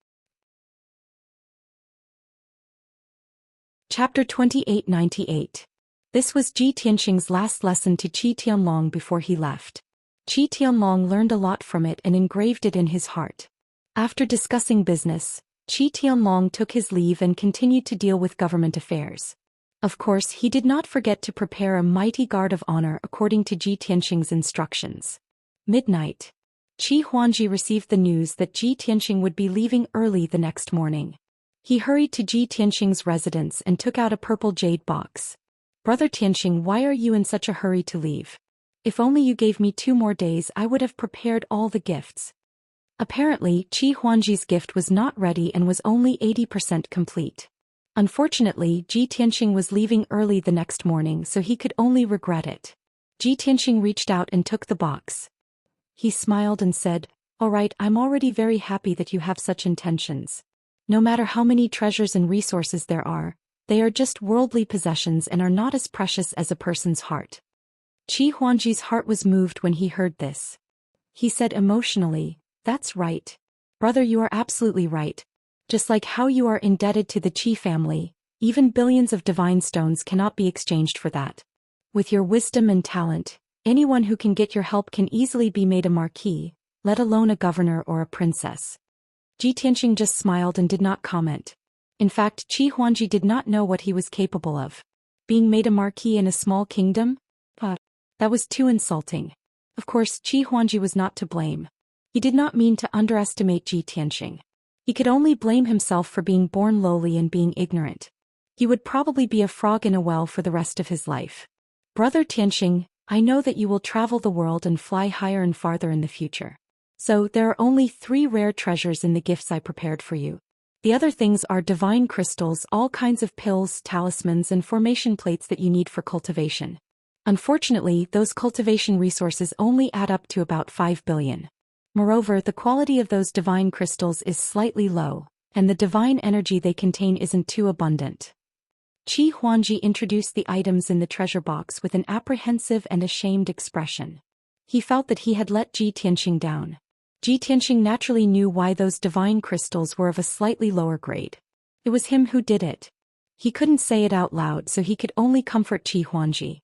Chapter 2898. This was Ji Tianxing's last lesson to Qi Tianlong before he left. Qi Tianlong learned a lot from it and engraved it in his heart. After discussing business, Qi Tianlong took his leave and continued to deal with government affairs. Of course, he did not forget to prepare a mighty guard of honor according to Ji Tianxing's instructions. Midnight. Qi Huangji received the news that Ji Tianxing would be leaving early the next morning. He hurried to Ji Tianxing's residence and took out a purple jade box. "Brother Tianxing, why are you in such a hurry to leave? If only you gave me 2 more days, I would have prepared all the gifts." Apparently, Qi Huangji's gift was not ready and was only 80% complete. Unfortunately, Ji Tianxing was leaving early the next morning, so he could only regret it. Ji Tianxing reached out and took the box. He smiled and said, "All right, I'm already very happy that you have such intentions. No matter how many treasures and resources there are, they are just worldly possessions and are not as precious as a person's heart." Qi Huangji's heart was moved when he heard this. He said emotionally, "That's right. Brother, you are absolutely right. Just like how you are indebted to the Qi family, even billions of divine stones cannot be exchanged for that. With your wisdom and talent, anyone who can get your help can easily be made a marquis, let alone a governor or a princess." Ji Tianxing just smiled and did not comment. In fact, Qi Huangji did not know what he was capable of. Being made a marquis in a small kingdom? That was too insulting. Of course, Qi Huangji was not to blame. He did not mean to underestimate Ji Tianxing. He could only blame himself for being born lowly and being ignorant. He would probably be a frog in a well for the rest of his life. "Brother Tianxing, I know that you will travel the world and fly higher and farther in the future. So, there are only 3 rare treasures in the gifts I prepared for you. The other things are divine crystals, all kinds of pills, talismans, and formation plates that you need for cultivation. Unfortunately, those cultivation resources only add up to about 5 billion. Moreover, the quality of those divine crystals is slightly low, and the divine energy they contain isn't too abundant. Qi Huangji introduced the items in the treasure box with an apprehensive and ashamed expression. He felt that he had let Ji Tianxing down. Ji Tianxing naturally knew why those divine crystals were of a slightly lower grade. It was him who did it. He couldn't say it out loud, so he could only comfort Qi Huangji.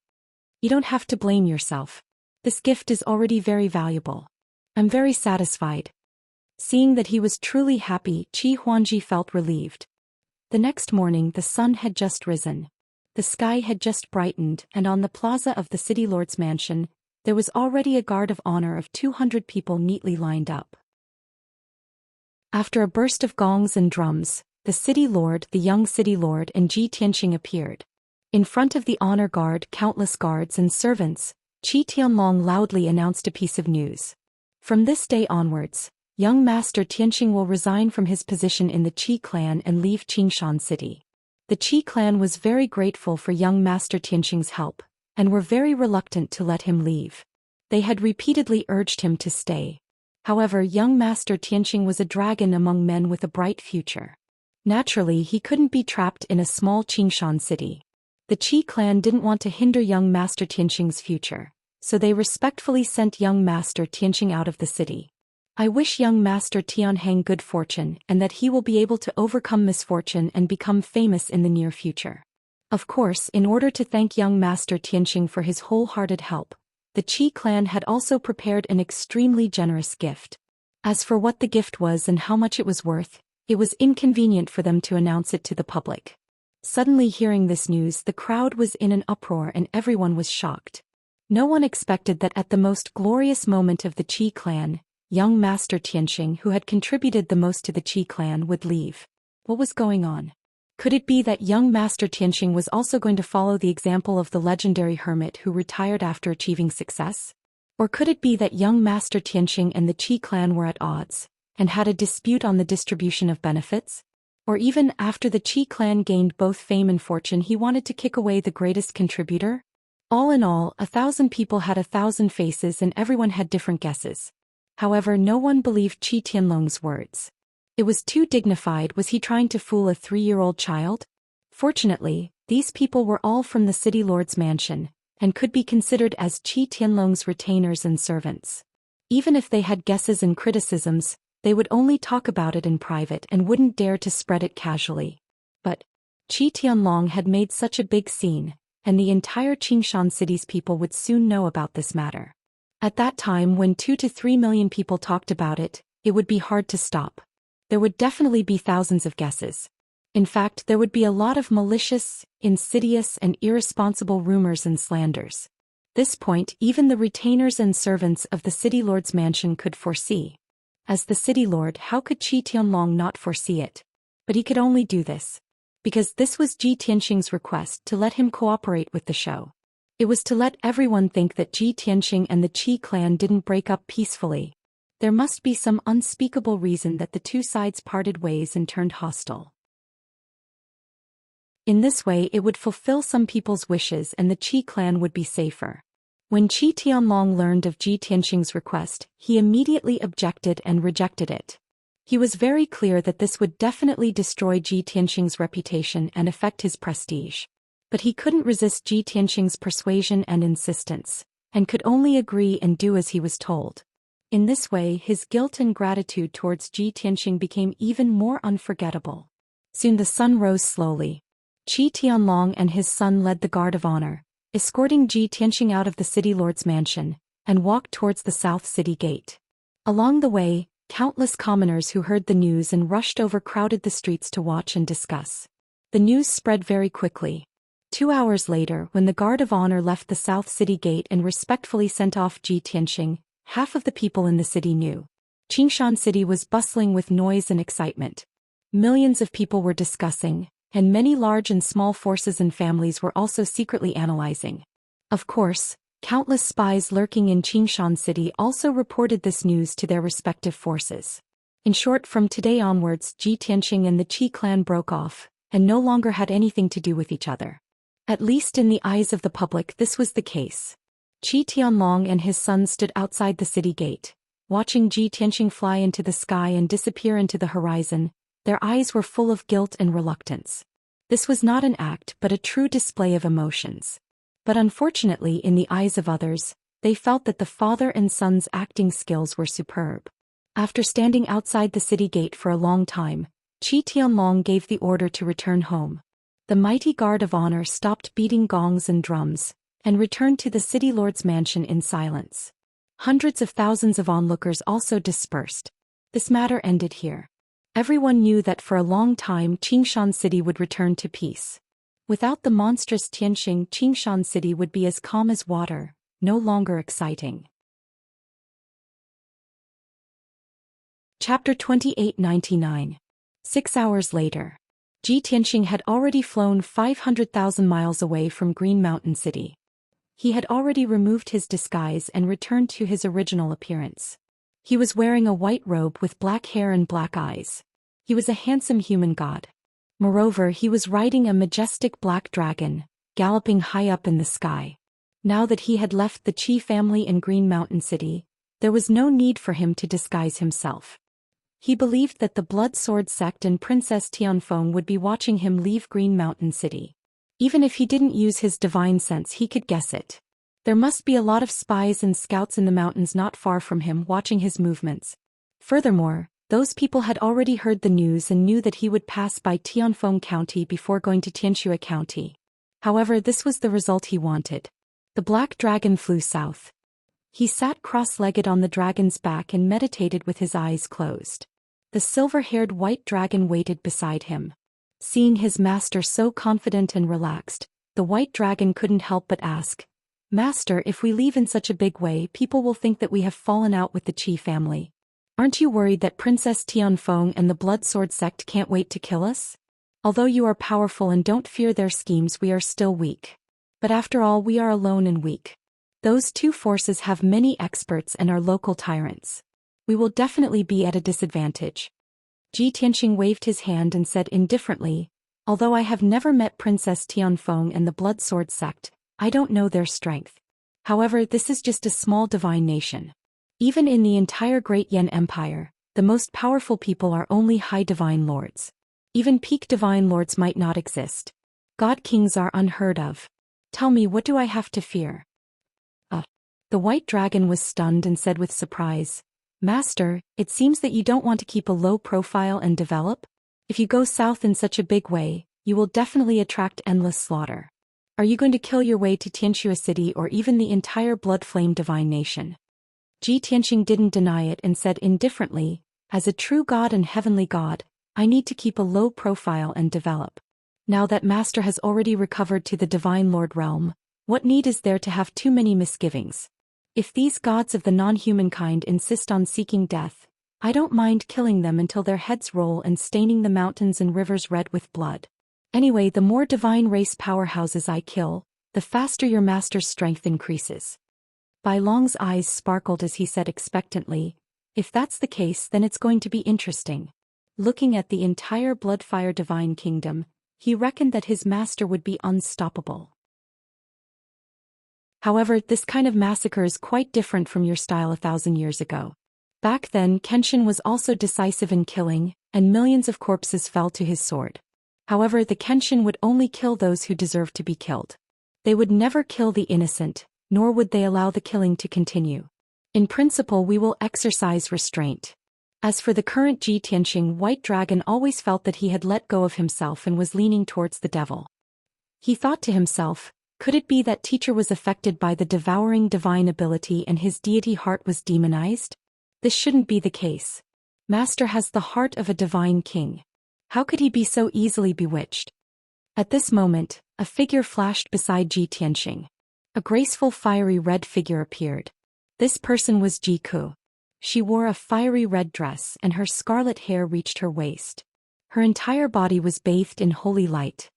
You don't have to blame yourself. This gift is already very valuable. I'm very satisfied. Seeing that he was truly happy, Qi Huangji felt relieved. The next morning the sun had just risen. The sky had just brightened, and on the plaza of the city lord's mansion, there was already a guard of honor of 200 people neatly lined up. After a burst of gongs and drums, the city lord, the young city lord, and Ji Tianxing appeared. In front of the honor guard, countless guards and servants, Qi Tianlong loudly announced a piece of news. From this day onwards, young Master Tianxing will resign from his position in the Qi clan and leave Qingshan City. The Qi clan was very grateful for young Master Tianxing's help, and were very reluctant to let him leave. They had repeatedly urged him to stay. However, young Master Tianxing was a dragon among men with a bright future. Naturally, he couldn't be trapped in a small Qingshan city. The Qi clan didn't want to hinder young Master Tianxing's future, so they respectfully sent young Master Tianxing out of the city. I wish young Master Tianheng good fortune and that he will be able to overcome misfortune and become famous in the near future. Of course, in order to thank young Master Tianxing for his wholehearted help, the Qi clan had also prepared an extremely generous gift. As for what the gift was and how much it was worth, it was inconvenient for them to announce it to the public. Suddenly hearing this news, the crowd was in an uproar and everyone was shocked. No one expected that at the most glorious moment of the Qi clan, young Master Tianxing, who had contributed the most to the Qi clan, would leave. What was going on? Could it be that young Master Tianxing was also going to follow the example of the legendary hermit who retired after achieving success? Or could it be that young Master Tianxing and the Qi clan were at odds, and had a dispute on the distribution of benefits? Or even after the Qi clan gained both fame and fortune, he wanted to kick away the greatest contributor? All in all, 1,000 people had 1,000 faces and everyone had different guesses. However, no one believed Qi Tianlong's words. It was too dignified. Was he trying to fool a 3-year-old child? Fortunately, these people were all from the city lord's mansion, and could be considered as Qi Tianlong's retainers and servants. Even if they had guesses and criticisms, they would only talk about it in private and wouldn't dare to spread it casually. But Qi Tianlong had made such a big scene, and the entire Qingshan city's people would soon know about this matter. At that time, when 2 to 3 million people talked about it, it would be hard to stop. There would definitely be thousands of guesses. In fact, there would be a lot of malicious, insidious, and irresponsible rumors and slanders. This point, even the retainers and servants of the city lord's mansion could foresee. As the city lord, how could Qi Tianlong not foresee it? But he could only do this because this was Ji Tianxing's request to let him cooperate with the show. It was to let everyone think that Ji Tianxing and the Qi clan didn't break up peacefully. There must be some unspeakable reason that the two sides parted ways and turned hostile. In this way, it would fulfill some people's wishes and the Qi clan would be safer. When Qi Tianlong learned of Ji Tianxing's request, he immediately objected and rejected it. He was very clear that this would definitely destroy Ji Tianxing's reputation and affect his prestige. But he couldn't resist Ji Tianxing's persuasion and insistence, and could only agree and do as he was told. In this way, his guilt and gratitude towards Ji Tianxing became even more unforgettable. Soon the sun rose slowly. Qi Tianlong and his son led the guard of honor, escorting Ji Tianxing out of the city lord's mansion, and walked towards the south city gate. Along the way, countless commoners who heard the news and rushed over crowded the streets to watch and discuss. The news spread very quickly. 2 hours later, when the guard of honor left the south city gate and respectfully sent off Ji Tianxing, half of the people in the city knew. Qingshan City was bustling with noise and excitement. Millions of people were discussing, and many large and small forces and families were also secretly analyzing. Of course, countless spies lurking in Qingshan City also reported this news to their respective forces. In short, from today onwards, Ji Tianxing and the Qi clan broke off, and no longer had anything to do with each other. At least in the eyes of the public, this was the case. Qi Tianlong and his son stood outside the city gate, Watching Ji Tianxing fly into the sky and disappear into the horizon, their eyes were full of guilt and reluctance. This was not an act but a true display of emotions. But unfortunately, in the eyes of others, they felt that the father and son's acting skills were superb. After standing outside the city gate for a long time, Qi Tianlong gave the order to return home. The mighty guard of honor stopped beating gongs and drums, and returned to the city lord's mansion in silence. Hundreds of thousands of onlookers also dispersed. This matter ended here. Everyone knew that for a long time Qingshan City would return to peace. Without the monstrous Tianxing, Qingshan City would be as calm as water, no longer exciting. Chapter 2899. 6 hours later. Ji Tianxing had already flown 500,000 miles away from Green Mountain City. He had already removed his disguise and returned to his original appearance. He was wearing a white robe with black hair and black eyes. He was a handsome human god. Moreover, he was riding a majestic black dragon, galloping high up in the sky. Now that he had left the Qi family in Green Mountain City, there was no need for him to disguise himself. He believed that the Blood Sword sect and Princess Tianfeng would be watching him leave Green Mountain City. Even if he didn't use his divine sense, he could guess it. There must be a lot of spies and scouts in the mountains not far from him watching his movements. Furthermore, those people had already heard the news and knew that he would pass by Tianfeng County before going to Xianxia County. However, this was the result he wanted. The black dragon flew south. He sat cross-legged on the dragon's back and meditated with his eyes closed. The silver-haired white dragon waited beside him. Seeing his master so confident and relaxed, the white dragon couldn't help but ask, "Master, if we leave in such a big way, people will think that we have fallen out with the Qi family. Aren't you worried that Princess Tianfeng and the Blood Sword sect can't wait to kill us? Although you are powerful and don't fear their schemes, we are still weak. But after all, we are alone and weak. Those two forces have many experts and are local tyrants. We will definitely be at a disadvantage." Ji Tianxing waved his hand and said indifferently, "Although I have never met Princess Tianfeng and the Blood Sword sect, I don't know their strength. However, this is just a small divine nation. Even in the entire Great Yan Empire, the most powerful people are only high divine lords. Even peak divine lords might not exist. God kings are unheard of. Tell me, what do I have to fear?" The white dragon was stunned and said with surprise, "Master, it seems that you don't want to keep a low profile and develop? If you go south in such a big way, you will definitely attract endless slaughter. Are you going to kill your way to Xianxia City or even the entire Blood Flame divine nation?" Ji Tianxing didn't deny it and said indifferently, "As a true god and heavenly god, I need to keep a low profile and develop. Now that Master has already recovered to the Divine Lord realm, what need is there to have too many misgivings? If these gods of the non-human kind insist on seeking death, I don't mind killing them until their heads roll and staining the mountains and rivers red with blood. Anyway, the more divine race powerhouses I kill, the faster your master's strength increases." Bai Long's eyes sparkled as he said expectantly, "If that's the case, then it's going to be interesting." Looking at the entire Bloodfire Divine Kingdom, he reckoned that his master would be unstoppable. However, this kind of massacre is quite different from your style 1,000 years ago. Back then, Kenshin was also decisive in killing, and millions of corpses fell to his sword. However, the Kenshin would only kill those who deserved to be killed. They would never kill the innocent, nor would they allow the killing to continue. In principle, we will exercise restraint. As for the current Ji Tianxing, White Dragon always felt that he had let go of himself and was leaning towards the devil. He thought to himself, could it be that teacher was affected by the devouring divine ability and his deity heart was demonized? This shouldn't be the case. Master has the heart of a divine king. How could he be so easily bewitched? At this moment, a figure flashed beside Ji Tianxing. A graceful fiery red figure appeared. This person was Ji Ku. She wore a fiery red dress and her scarlet hair reached her waist. Her entire body was bathed in holy light.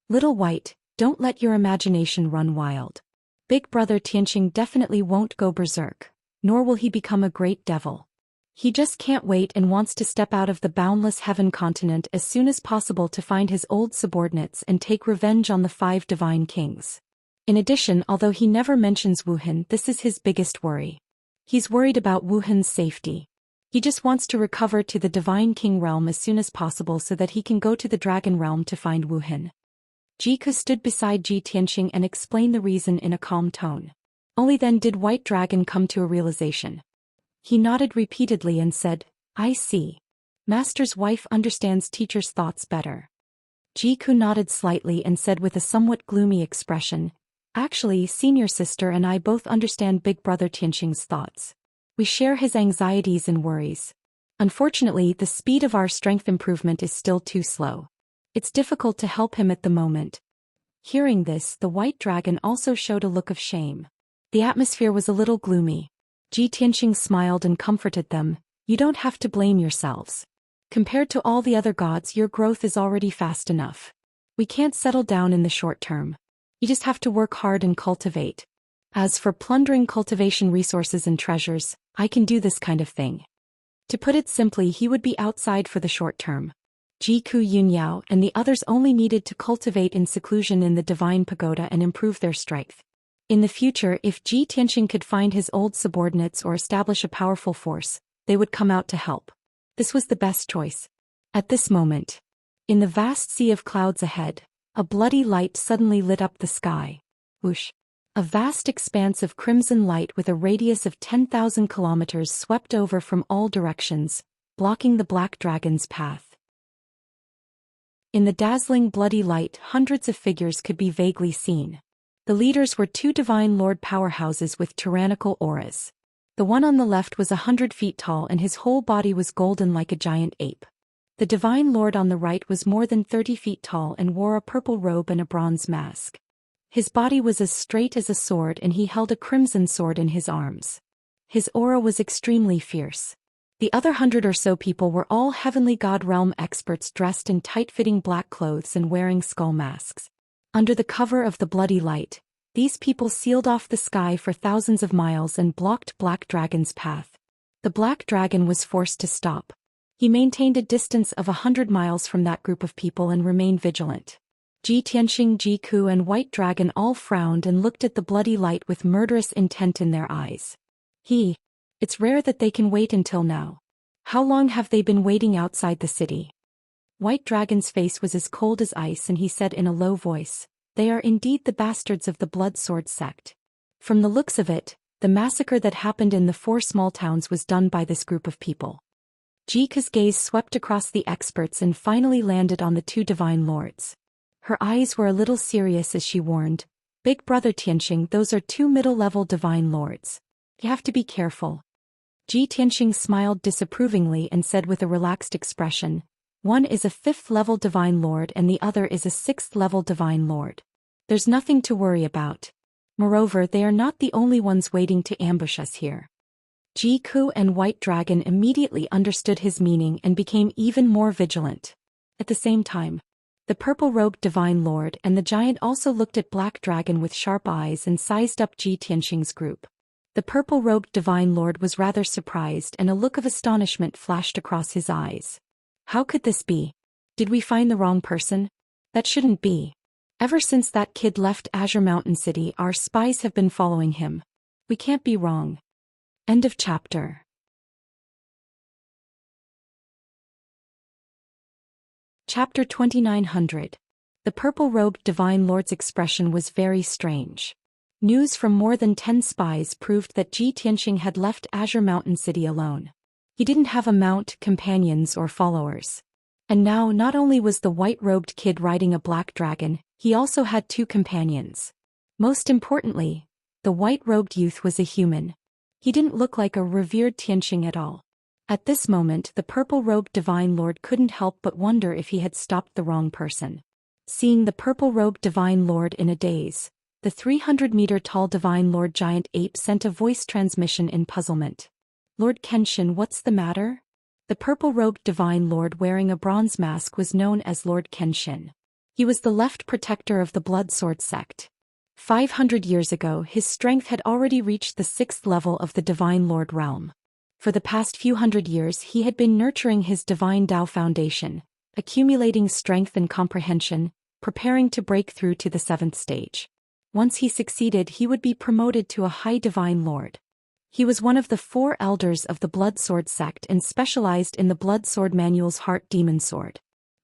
Little White, don't let your imagination run wild. Big brother Tianxing definitely won't go berserk, nor will he become a great devil. He just can't wait and wants to step out of the boundless heaven continent as soon as possible to find his old subordinates and take revenge on the 5 divine kings. In addition, although he never mentions Wuhan, this is his biggest worry. He's worried about Wuhan's safety. He just wants to recover to the Divine King realm as soon as possible so that he can go to the Dragon realm to find Wuhan. Jiku stood beside Ji Tianxing and explained the reason in a calm tone. Only then did White Dragon come to a realization. He nodded repeatedly and said, I see. Master's wife understands teacher's thoughts better. Jiku nodded slightly and said with a somewhat gloomy expression, Actually, senior sister and I both understand big brother Tianxing's thoughts. We share his anxieties and worries. Unfortunately, the speed of our strength improvement is still too slow. It's difficult to help him at the moment. Hearing this, the White Dragon also showed a look of shame. The atmosphere was a little gloomy. Ji Tianxing smiled and comforted them. You don't have to blame yourselves. Compared to all the other gods, your growth is already fast enough. We can't settle down in the short term. You just have to work hard and cultivate. As for plundering cultivation resources and treasures, I can do this kind of thing. To put it simply, he would be outside for the short term. Jiku Yunyao and the others only needed to cultivate in seclusion in the Divine Pagoda and improve their strength. In the future, if Ji Tianxing could find his old subordinates or establish a powerful force, they would come out to help. This was the best choice. At this moment, in the vast sea of clouds ahead, a bloody light suddenly lit up the sky. Whoosh! A vast expanse of crimson light with a radius of 10,000 kilometers swept over from all directions, blocking the Black Dragon's path. In the dazzling bloody light, hundreds of figures could be vaguely seen. The leaders were two Divine Lord powerhouses with tyrannical auras. The one on the left was 100 feet tall and his whole body was golden like a giant ape. The Divine Lord on the right was more than 30 feet tall and wore a purple robe and a bronze mask. His body was as straight as a sword and he held a crimson sword in his arms. His aura was extremely fierce. The other 100 or so people were all heavenly god realm experts dressed in tight-fitting black clothes and wearing skull masks. Under the cover of the bloody light, these people sealed off the sky for thousands of miles and blocked Black Dragon's path. The Black Dragon was forced to stop. He maintained a distance of 100 miles from that group of people and remained vigilant. Ji Tianxing, Jiku and White Dragon all frowned and looked at the bloody light with murderous intent in their eyes. It's rare that they can wait until now. How long have they been waiting outside the city? White Dragon's face was as cold as ice and he said in a low voice, They are indeed the bastards of the Blood Sword sect. From the looks of it, the massacre that happened in the 4 small towns was done by this group of people. Jika's gaze swept across the experts and finally landed on the 2 Divine Lords. Her eyes were a little serious as she warned, Big Brother Tianxing, those are 2 middle-level Divine Lords. You have to be careful. Ji Tianxing smiled disapprovingly and said with a relaxed expression, One is a 5th-level Divine Lord and the other is a 6th-level Divine Lord. There's nothing to worry about. Moreover, they are not the only ones waiting to ambush us here. Jiku and White Dragon immediately understood his meaning and became even more vigilant. At the same time, the purple-robed Divine Lord and the giant also looked at Black Dragon with sharp eyes and sized up Ji Tianxing's group. The purple-robed Divine Lord was rather surprised and a look of astonishment flashed across his eyes. How could this be? Did we find the wrong person? That shouldn't be. Ever since that kid left Azure Mountain City, our spies have been following him. We can't be wrong. End of chapter. Chapter 2900. The purple-robed Divine Lord's expression was very strange. News from more than 10 spies proved that Ji Tianxing had left Azure Mountain City alone. He didn't have a mount, companions or followers. And now not only was the white-robed kid riding a black dragon, he also had 2 companions. Most importantly, the white-robed youth was a human. He didn't look like a revered Tianxing at all. At this moment, the purple-robed Divine Lord couldn't help but wonder if he had stopped the wrong person. Seeing the purple-robed Divine Lord in a daze, the 300-meter-tall Divine Lord Giant Ape sent a voice transmission in puzzlement. Lord Kenshin, what's the matter? The purple-robed Divine Lord wearing a bronze mask was known as Lord Kenshin. He was the left protector of the Blood Sword sect. 500 years ago, his strength had already reached the 6th level of the Divine Lord realm. For the past few hundred years, he had been nurturing his Divine Tao foundation, accumulating strength and comprehension, preparing to break through to the 7th stage. Once he succeeded, he would be promoted to a high Divine Lord. He was one of the 4 elders of the Blood Sword sect and specialized in the Blood Sword Manual's Heart Demon Sword.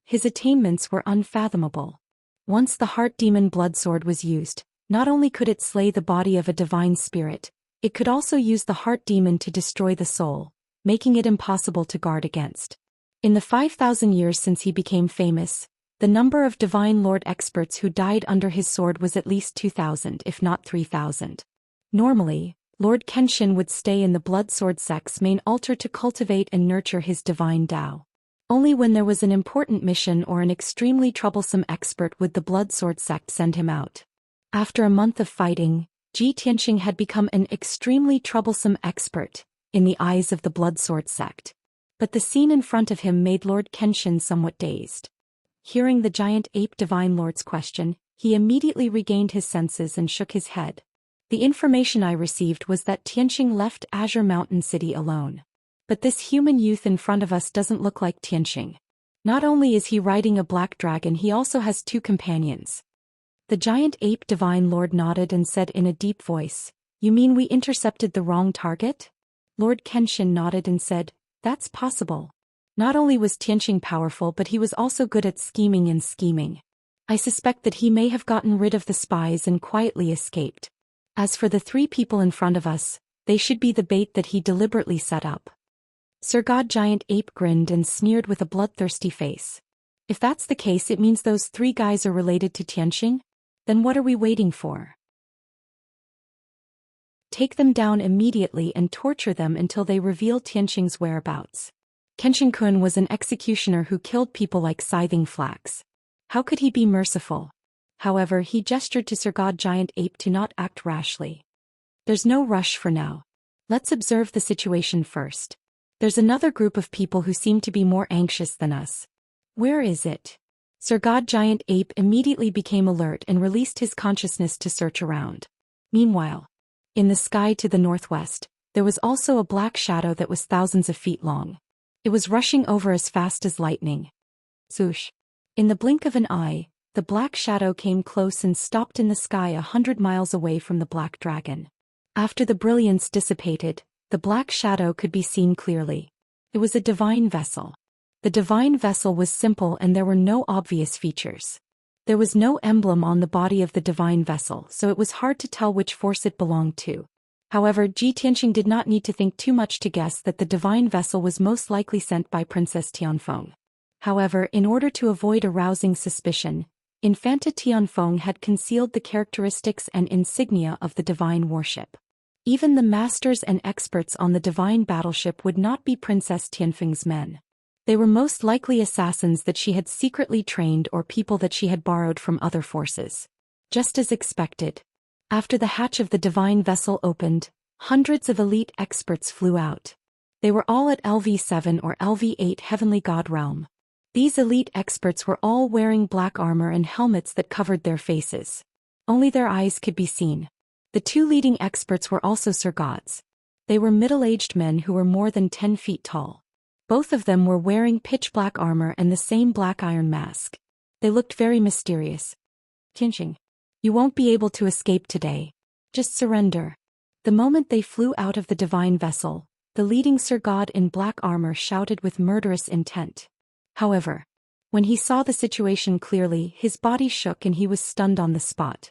His attainments were unfathomable. Once the Heart Demon Blood Sword was used, not only could it slay the body of a divine spirit, it could also use the Heart Demon to destroy the soul, making it impossible to guard against. In the 5,000 years since he became famous, the number of Divine Lord experts who died under his sword was at least 2,000 if not 3,000. Normally, Lord Kenshin would stay in the Blood Sword sect's main altar to cultivate and nurture his divine Tao. Only when there was an important mission or an extremely troublesome expert would the Blood Sword sect send him out. After a month of fighting, Ji Tianxing had become an extremely troublesome expert in the eyes of the Blood Sword sect. But the scene in front of him made Lord Kenshin somewhat dazed. Hearing the giant ape Divine Lord's question, he immediately regained his senses and shook his head. The information I received was that Tianxing left Azure Mountain City alone. But this human youth in front of us doesn't look like Tianxing. Not only is he riding a black dragon, he also has 2 companions. The giant ape Divine Lord nodded and said in a deep voice, "You mean we intercepted the wrong target?" Lord Kenshin nodded and said, "That's possible. Not only was Tianxing powerful, but he was also good at scheming. I suspect that he may have gotten rid of the spies and quietly escaped. As for the 3 people in front of us, they should be the bait that he deliberately set up." Sir God Giant Ape grinned and sneered with a bloodthirsty face. "If that's the case, it means those 3 guys are related to Tianxing? Then what are we waiting for? Take them down immediately and torture them until they reveal Tianxing's whereabouts." Kenshin-kun was an executioner who killed people like scything flax. How could he be merciful? However, he gestured to Sir God Giant Ape to not act rashly. "There's no rush for now. Let's observe the situation first. There's another group of people who seem to be more anxious than us. Where is it?" Sir God Giant Ape immediately became alert and released his consciousness to search around. Meanwhile, in the sky to the northwest, there was also a black shadow that was thousands of feet long. It was rushing over as fast as lightning. Zhoosh! In the blink of an eye, the black shadow came close and stopped in the sky 100 miles away from the black dragon. After the brilliance dissipated, the black shadow could be seen clearly. It was a divine vessel. The divine vessel was simple and there were no obvious features. There was no emblem on the body of the divine vessel, so it was hard to tell which force it belonged to. However, Ji Tianxing did not need to think too much to guess that the divine vessel was most likely sent by Princess Tianfeng. However, in order to avoid arousing suspicion, Infanta Tianfeng had concealed the characteristics and insignia of the divine worship. Even the masters and experts on the divine battleship would not be Princess Tianfeng's men. They were most likely assassins that she had secretly trained or people that she had borrowed from other forces. Just as expected, after the hatch of the divine vessel opened, hundreds of elite experts flew out. They were all at LV7 or LV8 Heavenly God Realm. These elite experts were all wearing black armor and helmets that covered their faces. Only their eyes could be seen. The 2 leading experts were also Sir Gods. They were middle-aged men who were more than 10 feet tall. Both of them were wearing pitch-black armor and the same black iron mask. They looked very mysterious. "Tianxing, you won't be able to escape today. Just surrender." The moment they flew out of the divine vessel, the leading Sir God in black armor shouted with murderous intent. However, when he saw the situation clearly, his body shook and he was stunned on the spot.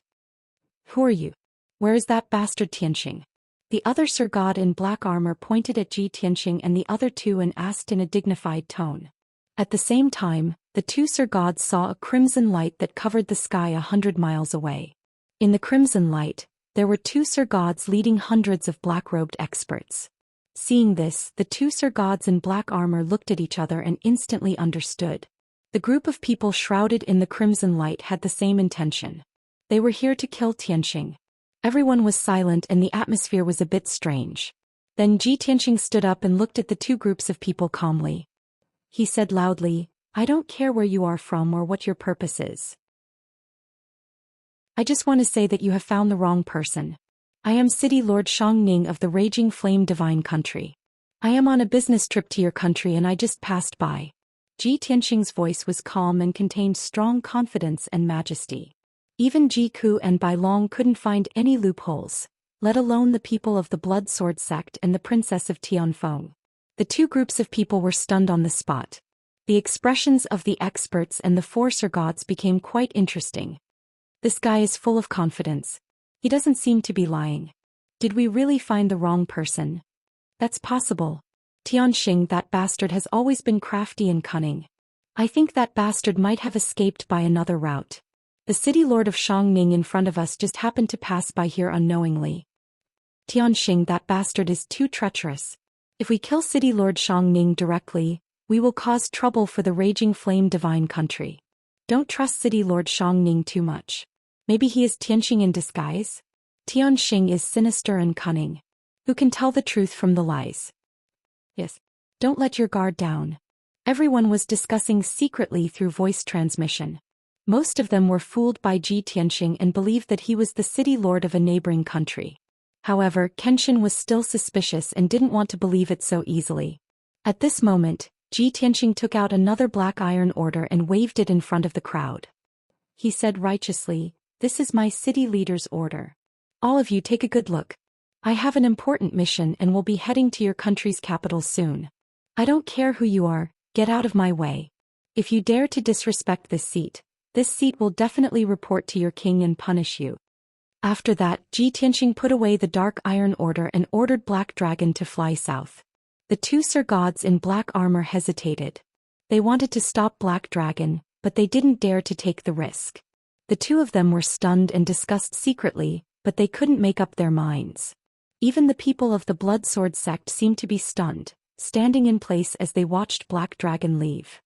"Who are you? Where is that bastard Tianxing?" The other Sir God in black armor pointed at Ji Tianxing and the other 2 and asked in a dignified tone. At the same time, the 2 Sir Gods saw a crimson light that covered the sky 100 miles away. In the crimson light, there were 2 Sir Gods leading hundreds of black-robed experts. Seeing this, the 2 Sir Gods in black armor looked at each other and instantly understood. The group of people shrouded in the crimson light had the same intention. They were here to kill Tianxing. Everyone was silent and the atmosphere was a bit strange. Then Ji Tianxing stood up and looked at the 2 groups of people calmly. He said loudly, "I don't care where you are from or what your purpose is. I just want to say that you have found the wrong person. I am City Lord Shangning of the Raging Flame Divine Country. I am on a business trip to your country and I just passed by." Ji Tianxing's voice was calm and contained strong confidence and majesty. Even Ji Ku and Bai Long couldn't find any loopholes. let alone the people of the Blood Sword sect and the Princess of Tianfeng. The two groups of people were stunned on the spot. The expressions of the experts and the four Sir Gods became quite interesting. This guy is full of confidence. He doesn't seem to be lying. Did we really find the wrong person? That's possible. Tianxing, that bastard, has always been crafty and cunning. I think that bastard might have escaped by another route. The city lord of Shangning in front of us just happened to pass by here unknowingly. Tianxing, that bastard is too treacherous. If we kill city lord Shangning directly, we will cause trouble for the Raging Flame Divine Country. Don't trust city lord Shangning too much. Maybe he is Tianxing in disguise? Tianxing is sinister and cunning. Who can tell the truth from the lies? Yes. Don't let your guard down. Everyone was discussing secretly through voice transmission. Most of them were fooled by Ji Tianxing and believed that he was the city lord of a neighboring country. However, Kenshin was still suspicious and didn't want to believe it so easily. At this moment, Ji Tianxing took out another black iron order and waved it in front of the crowd. He said righteously, "This is my city leader's order. All of you take a good look. I have an important mission and will be heading to your country's capital soon. I don't care who you are, get out of my way. If you dare to disrespect this seat will definitely report to your king and punish you." After that, Ji Tianxing put away the dark iron order and ordered Black Dragon to fly south. The two Sir Gods in black armor hesitated. They wanted to stop Black Dragon, but they didn't dare to take the risk. The two of them were stunned and discussed secretly, but they couldn't make up their minds. Even the people of the Blood Sword sect seemed to be stunned, standing in place as they watched Black Dragon leave.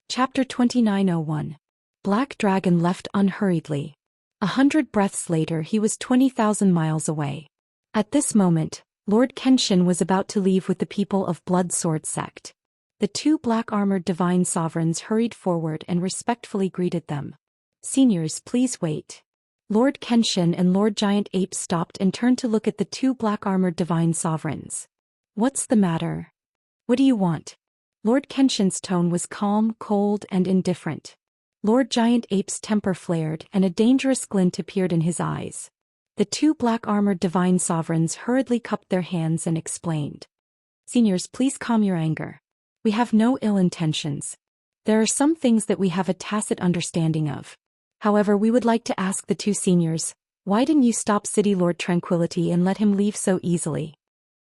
Chapter 2901. Black Dragon left unhurriedly. 100 breaths later he was 20,000 miles away. At this moment, Lord Kenshin was about to leave with the people of Blood Sword sect. The two black-armored divine sovereigns hurried forward and respectfully greeted them. "Seniors, please wait." Lord Kenshin and Lord Giant Ape stopped and turned to look at the two black-armored divine sovereigns. "What's the matter? What do you want?" Lord Kenshin's tone was calm, cold, and indifferent. Lord Giant Ape's temper flared and a dangerous glint appeared in his eyes. The two black-armored divine sovereigns hurriedly cupped their hands and explained. "Seniors, please calm your anger. We have no ill intentions. There are some things that we have a tacit understanding of. However, we would like to ask the two seniors, why didn't you stop City Lord Tranquility and let him leave so easily?"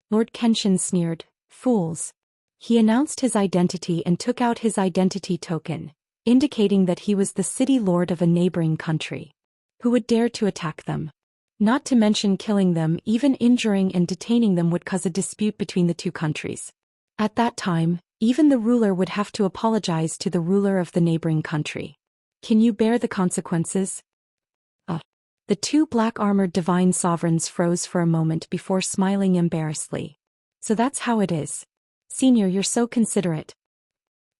Lord Kenshin sneered, "Fools." He announced his identity and took out his identity token, indicating that he was the city lord of a neighboring country. Who would dare to attack them? Not to mention killing them, even injuring and detaining them would cause a dispute between the two countries. At that time, even the ruler would have to apologize to the ruler of the neighboring country. Can you bear the consequences? The two black-armored divine sovereigns froze for a moment before smiling embarrassedly. "So that's how it is. Senior, you're so considerate.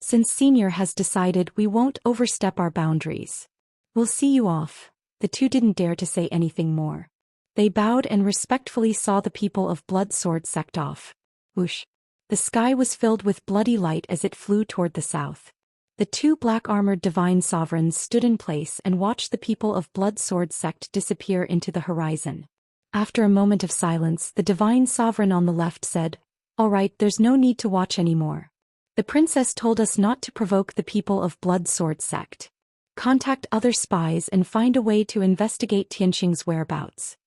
Since Senior has decided, we won't overstep our boundaries. We'll see you off." The two didn't dare to say anything more. They bowed and respectfully saw the people of Blood Sword sect off. Whoosh! The sky was filled with bloody light as it flew toward the south. The two black-armored divine sovereigns stood in place and watched the people of Blood Sword sect disappear into the horizon. After a moment of silence, the divine sovereign on the left said, "All right, there's no need to watch anymore. The princess told us not to provoke the people of Blood Sword sect. Contact other spies and find a way to investigate Tianxing's whereabouts."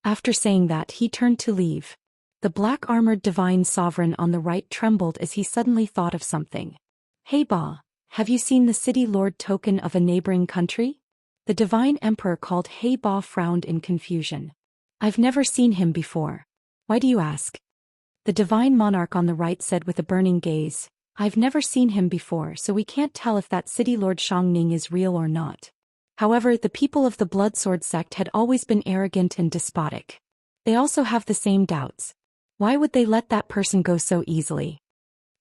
After saying that, he turned to leave. The black-armored divine sovereign on the right trembled as he suddenly thought of something. "Hey Ba, have you seen the city lord token of a neighboring country?" The divine emperor called Hey Ba frowned in confusion. "I've never seen him before. Why do you ask?" The divine monarch on the right said with a burning gaze, "I've never seen him before, so we can't tell if that city lord Shangning is real or not." However, the people of the Blood Sword sect had always been arrogant and despotic. They also have the same doubts. Why would they let that person go so easily?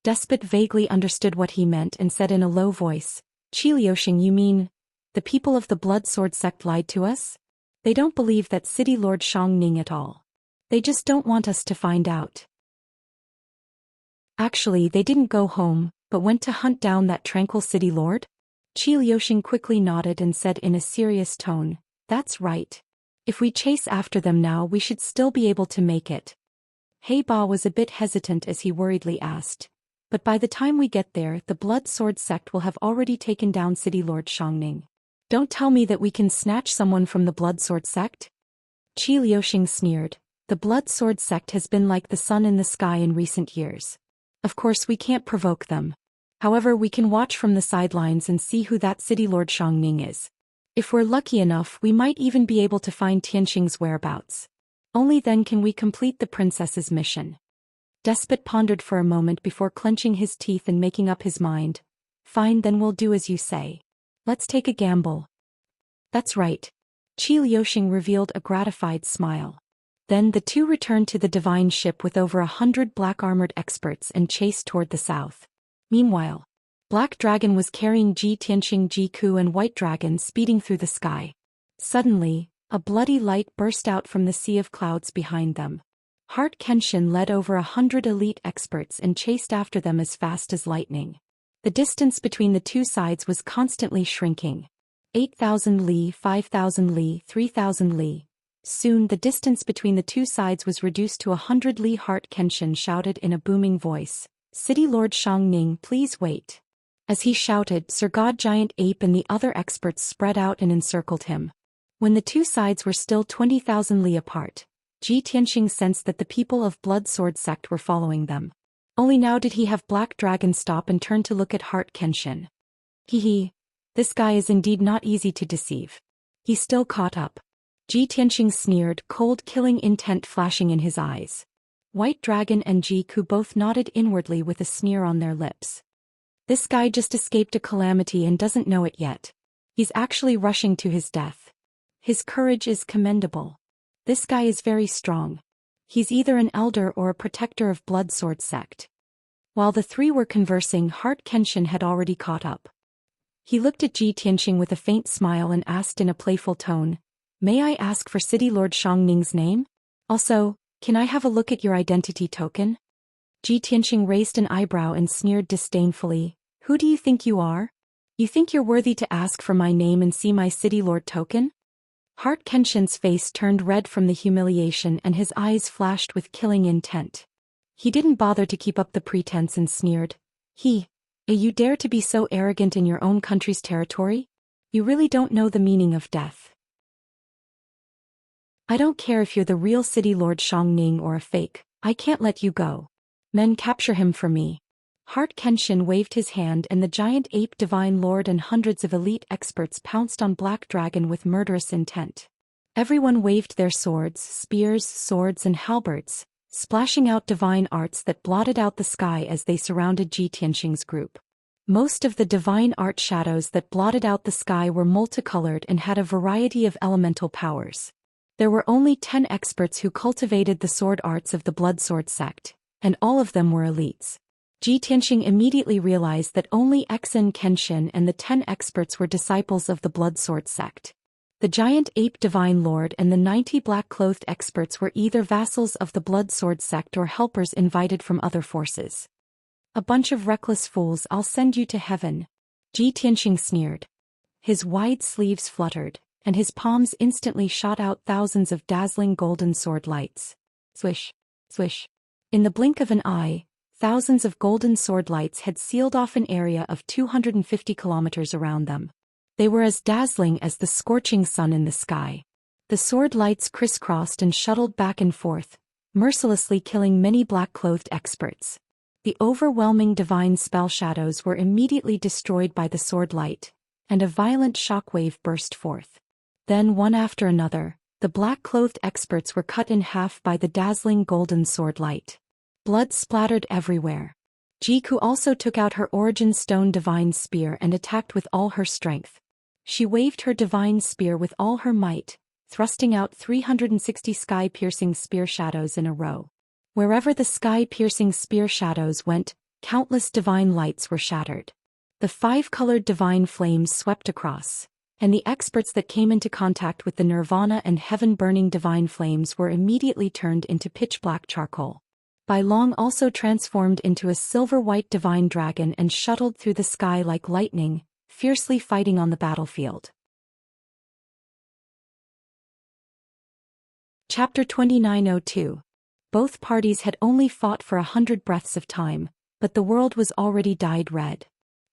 Despot vaguely understood what he meant and said in a low voice, "Qi Liuxing, you mean, the people of the Blood Sword sect lied to us? They don't believe that city lord Shangning at all. They just don't want us to find out." Actually, they didn't go home, but went to hunt down that tranquil city lord? Qi Liuxing quickly nodded and said in a serious tone, That's right. If we chase after them now, we should still be able to make it. He Ba was a bit hesitant as he worriedly asked. But by the time we get there, the Blood Sword sect will have already taken down City Lord Xiangning. Don't tell me that we can snatch someone from the Blood Sword sect? Qi Liuxing sneered. The Blood Sword sect has been like the sun in the sky in recent years. Of course we can't provoke them. However, we can watch from the sidelines and see who that City Lord Xiangning is. If we're lucky enough, we might even be able to find Tianxing's whereabouts. Only then can we complete the princess's mission. Despot pondered for a moment before clenching his teeth and making up his mind. Fine, then we'll do as you say. Let's take a gamble. That's right. Qi Liuxing revealed a gratified smile. Then the two returned to the divine ship with over 100 black-armored experts and chased toward the south. Meanwhile, Black Dragon was carrying Ji Tianxing Jiku and White Dragon speeding through the sky. Suddenly, a bloody light burst out from the sea of clouds behind them. Heart Kenshin led over 100 elite experts and chased after them as fast as lightning. The distance between the two sides was constantly shrinking. 8,000 li, 5,000 li, 3,000 li. Soon the distance between the two sides was reduced to 100 li. Heart Kenshin shouted in a booming voice, "City Lord Xiangning, please wait." As he shouted, Sir God Giant Ape and the other experts spread out and encircled him. When the two sides were still 20,000 li apart, Ji Tianxing sensed that the people of Blood Sword sect were following them. Only now did he have Black Dragon stop and turn to look at Heart Kenshin. Hee. This guy is indeed not easy to deceive. He still caught up. Ji Tianxing sneered, cold killing intent flashing in his eyes. White Dragon and Jiku both nodded inwardly with a sneer on their lips. This guy just escaped a calamity and doesn't know it yet. He's actually rushing to his death. His courage is commendable. This guy is very strong. He's either an elder or a protector of Blood Sword sect. While the three were conversing, Heart Kenshin had already caught up. He looked at Ji Tianxing with a faint smile and asked in a playful tone, "May I ask for City Lord Xiangning's name? Also, can I have a look at your identity token?" Ji Tianxing raised an eyebrow and sneered disdainfully, "Who do you think you are? You think you're worthy to ask for my name and see my City Lord token?" Heart Kenshin's face turned red from the humiliation and his eyes flashed with killing intent. He didn't bother to keep up the pretense and sneered, You dare to be so arrogant in your own country's territory? You really don't know the meaning of death. I don't care if you're the real City Lord Xiangning or a fake, I can't let you go. Men, capture him for me." Heart Kenshin waved his hand and the giant ape divine lord and hundreds of elite experts pounced on Black Dragon with murderous intent. Everyone waved their swords, spears, swords and halberds, splashing out divine arts that blotted out the sky as they surrounded Ji Tianxing's group. Most of the divine art shadows that blotted out the sky were multicolored and had a variety of elemental powers. There were only 10 experts who cultivated the sword arts of the Blood Sword sect, and all of them were elites. Ji Tianxing immediately realized that only Xen Kenshin and the 10 experts were disciples of the Blood Sword sect. The giant ape divine lord and the 90 black-clothed experts were either vassals of the Blood Sword sect or helpers invited from other forces. "A bunch of reckless fools, I'll send you to heaven," Ji Tianxing sneered. His wide sleeves fluttered, and his palms instantly shot out thousands of dazzling golden sword lights. Swish, swish. In the blink of an eye, thousands of golden sword lights had sealed off an area of 250 kilometers around them. They were as dazzling as the scorching sun in the sky. The sword lights crisscrossed and shuttled back and forth, mercilessly killing many black-clothed experts. The overwhelming divine spell shadows were immediately destroyed by the sword light, and a violent shockwave burst forth. Then one after another, the black-clothed experts were cut in half by the dazzling golden sword light. Blood splattered everywhere. Jiku also took out her origin stone divine spear and attacked with all her strength. She waved her divine spear with all her might, thrusting out 360 sky-piercing spear shadows in a row. Wherever the sky-piercing spear shadows went, countless divine lights were shattered. The 5-colored divine flames swept across, and the experts that came into contact with the nirvana and heaven-burning divine flames were immediately turned into pitch-black charcoal. Bai Long also transformed into a silver-white divine dragon and shuttled through the sky like lightning, fiercely fighting on the battlefield. Chapter 2902. Both parties had only fought for 100 breaths of time, but the world was already dyed red.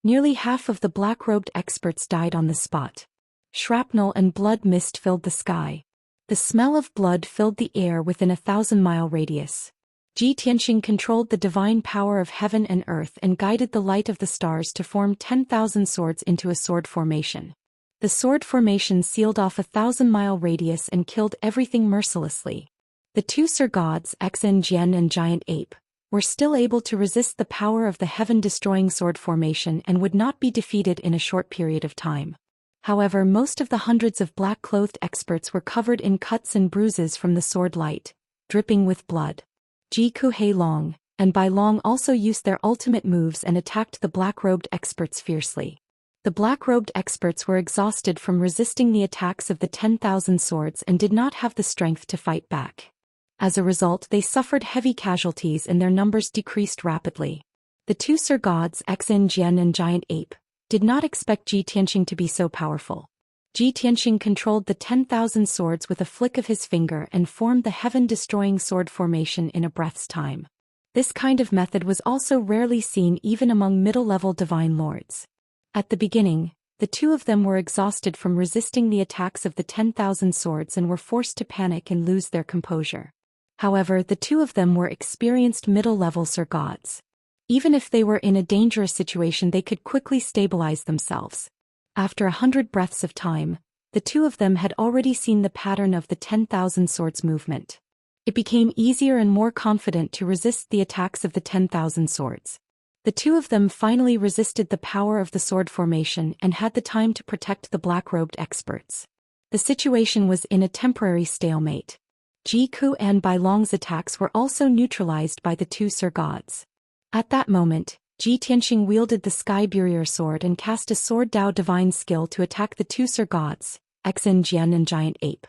Nearly half of the black-robed experts died on the spot. Shrapnel and blood mist filled the sky. The smell of blood filled the air within a 1,000-mile radius. Ji Tianxing controlled the divine power of heaven and earth and guided the light of the stars to form 10,000 swords into a sword formation. The sword formation sealed off a 1,000-mile radius and killed everything mercilessly. The two Sir Gods, Xianxia and Giant Ape, were still able to resist the power of the heaven-destroying sword formation and would not be defeated in a short period of time. However, most of the hundreds of black-clothed experts were covered in cuts and bruises from the sword light, dripping with blood. Ji Kuhei Long and Bai Long also used their ultimate moves and attacked the black-robed experts fiercely. The black-robed experts were exhausted from resisting the attacks of the 10,000 swords and did not have the strength to fight back. As a result, they suffered heavy casualties and their numbers decreased rapidly. The two Sir Gods, Xianxia and Giant Ape, did not expect Ji Tianxing to be so powerful. Ji Tianxing controlled the 10,000 swords with a flick of his finger and formed the heaven-destroying sword formation in a breath's time. This kind of method was also rarely seen even among middle-level divine lords. At the beginning, the two of them were exhausted from resisting the attacks of the 10,000 swords and were forced to panic and lose their composure. However, the two of them were experienced middle-level Sir Gods. Even if they were in a dangerous situation, they could quickly stabilize themselves. After 100 breaths of time, the two of them had already seen the pattern of the 10,000 swords movement. It became easier and more confident to resist the attacks of the 10,000 swords. The two of them finally resisted the power of the sword formation and had the time to protect the black-robed experts. The situation was in a temporary stalemate. Ji Ku and Bai Long's attacks were also neutralized by the two Sir Gods. At that moment, Ji Tianxing wielded the Sky Barrier sword and cast a Sword Dao divine skill to attack the two Sir Gods, Xianxia and Giant Ape.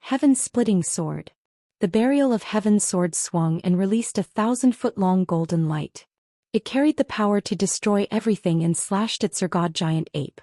Heaven-splitting sword. The Burial of Heaven's sword swung and released a 1,000-foot-long golden light. It carried the power to destroy everything and slashed at Sir God Giant Ape.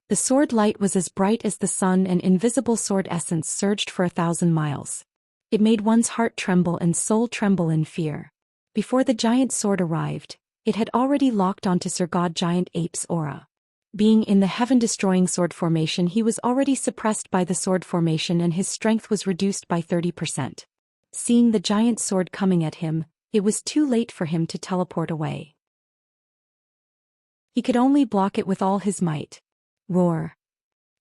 The sword light was as bright as the sun and invisible sword essence surged for 1,000 miles. It made one's heart tremble and soul tremble in fear. Before the giant sword arrived, it had already locked onto Sir God Giant Ape's aura. Being in the heaven-destroying sword formation, he was already suppressed by the sword formation and his strength was reduced by 30%. Seeing the giant sword coming at him, it was too late for him to teleport away. He could only block it with all his might. Roar.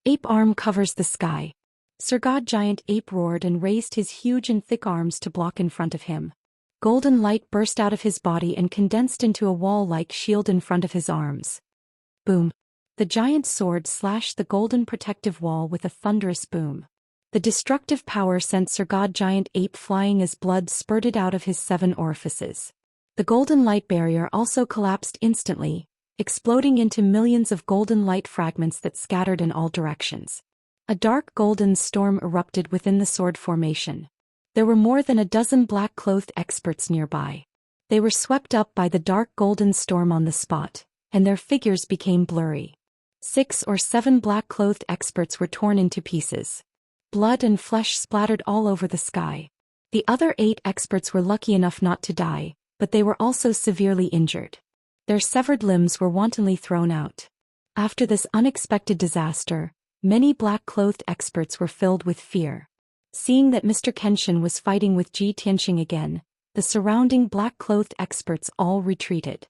Ape arm covers the sky. Sir God Giant Ape roared and raised his huge and thick arms to block in front of him. Golden light burst out of his body and condensed into a wall-like shield in front of his arms. Boom. The giant sword slashed the golden protective wall with a thunderous boom. The destructive power sent Sir God Giant Ape flying as blood spurted out of his 7 orifices. The golden light barrier also collapsed instantly, exploding into millions of golden light fragments that scattered in all directions. A dark golden storm erupted within the sword formation. There were more than a dozen black-clothed experts nearby. They were swept up by the dark golden storm on the spot, and their figures became blurry. 6 or 7 black-clothed experts were torn into pieces. Blood and flesh splattered all over the sky. The other 8 experts were lucky enough not to die, but they were also severely injured. Their severed limbs were wantonly thrown out. After this unexpected disaster, many black-clothed experts were filled with fear. Seeing that Mr. Kenshin was fighting with Ji Tianxing again, the surrounding black-clothed experts all retreated.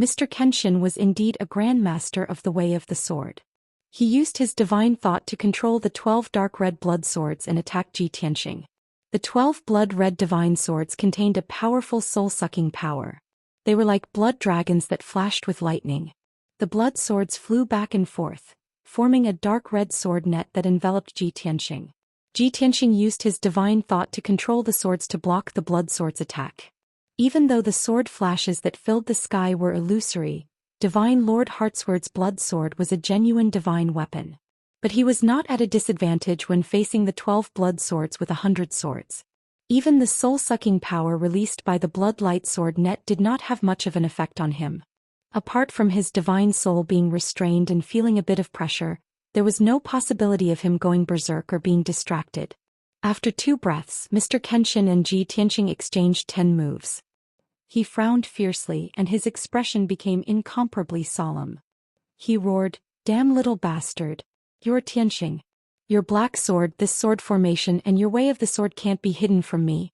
Mr. Kenshin was indeed a grandmaster of the way of the sword. He used his divine thought to control the 12 dark red blood swords and attack Ji Tianxing. The 12 blood-red divine swords contained a powerful soul-sucking power. They were like blood dragons that flashed with lightning. The blood swords flew back and forth, forming a dark red sword net that enveloped Ji Tianxing. Ji Tianxing used his divine thought to control the swords to block the blood sword's attack. Even though the sword flashes that filled the sky were illusory, Divine Lord Heartsword's blood sword was a genuine divine weapon. But he was not at a disadvantage when facing the 12 blood swords with 100 swords. Even the soul-sucking power released by the blood-light sword net did not have much of an effect on him. Apart from his divine soul being restrained and feeling a bit of pressure, there was no possibility of him going berserk or being distracted. After 2 breaths, Mr. Kenshin and Ji Tianqing exchanged 10 moves. He frowned fiercely and his expression became incomparably solemn. He roared, "Damn little bastard. You're Tianqing. Your black sword, this sword formation and your way of the sword can't be hidden from me."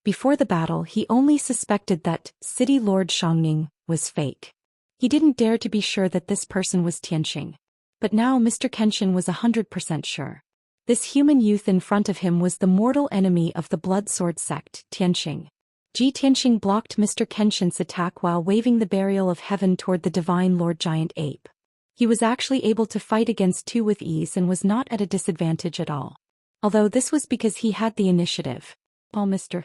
Before the battle he only suspected that City Lord Shangning was fake. He didn't dare to be sure that this person was Tianqing. But now Mr. Kenshin was 100% sure. This human youth in front of him was the mortal enemy of the blood sword sect, Tianqing. Ji Tianqing blocked Mr. Kenshin's attack while waving the burial of heaven toward the divine Lord Giant Ape. He was actually able to fight against 2 with ease and was not at a disadvantage at all. Although this was because he had the initiative. While Mr.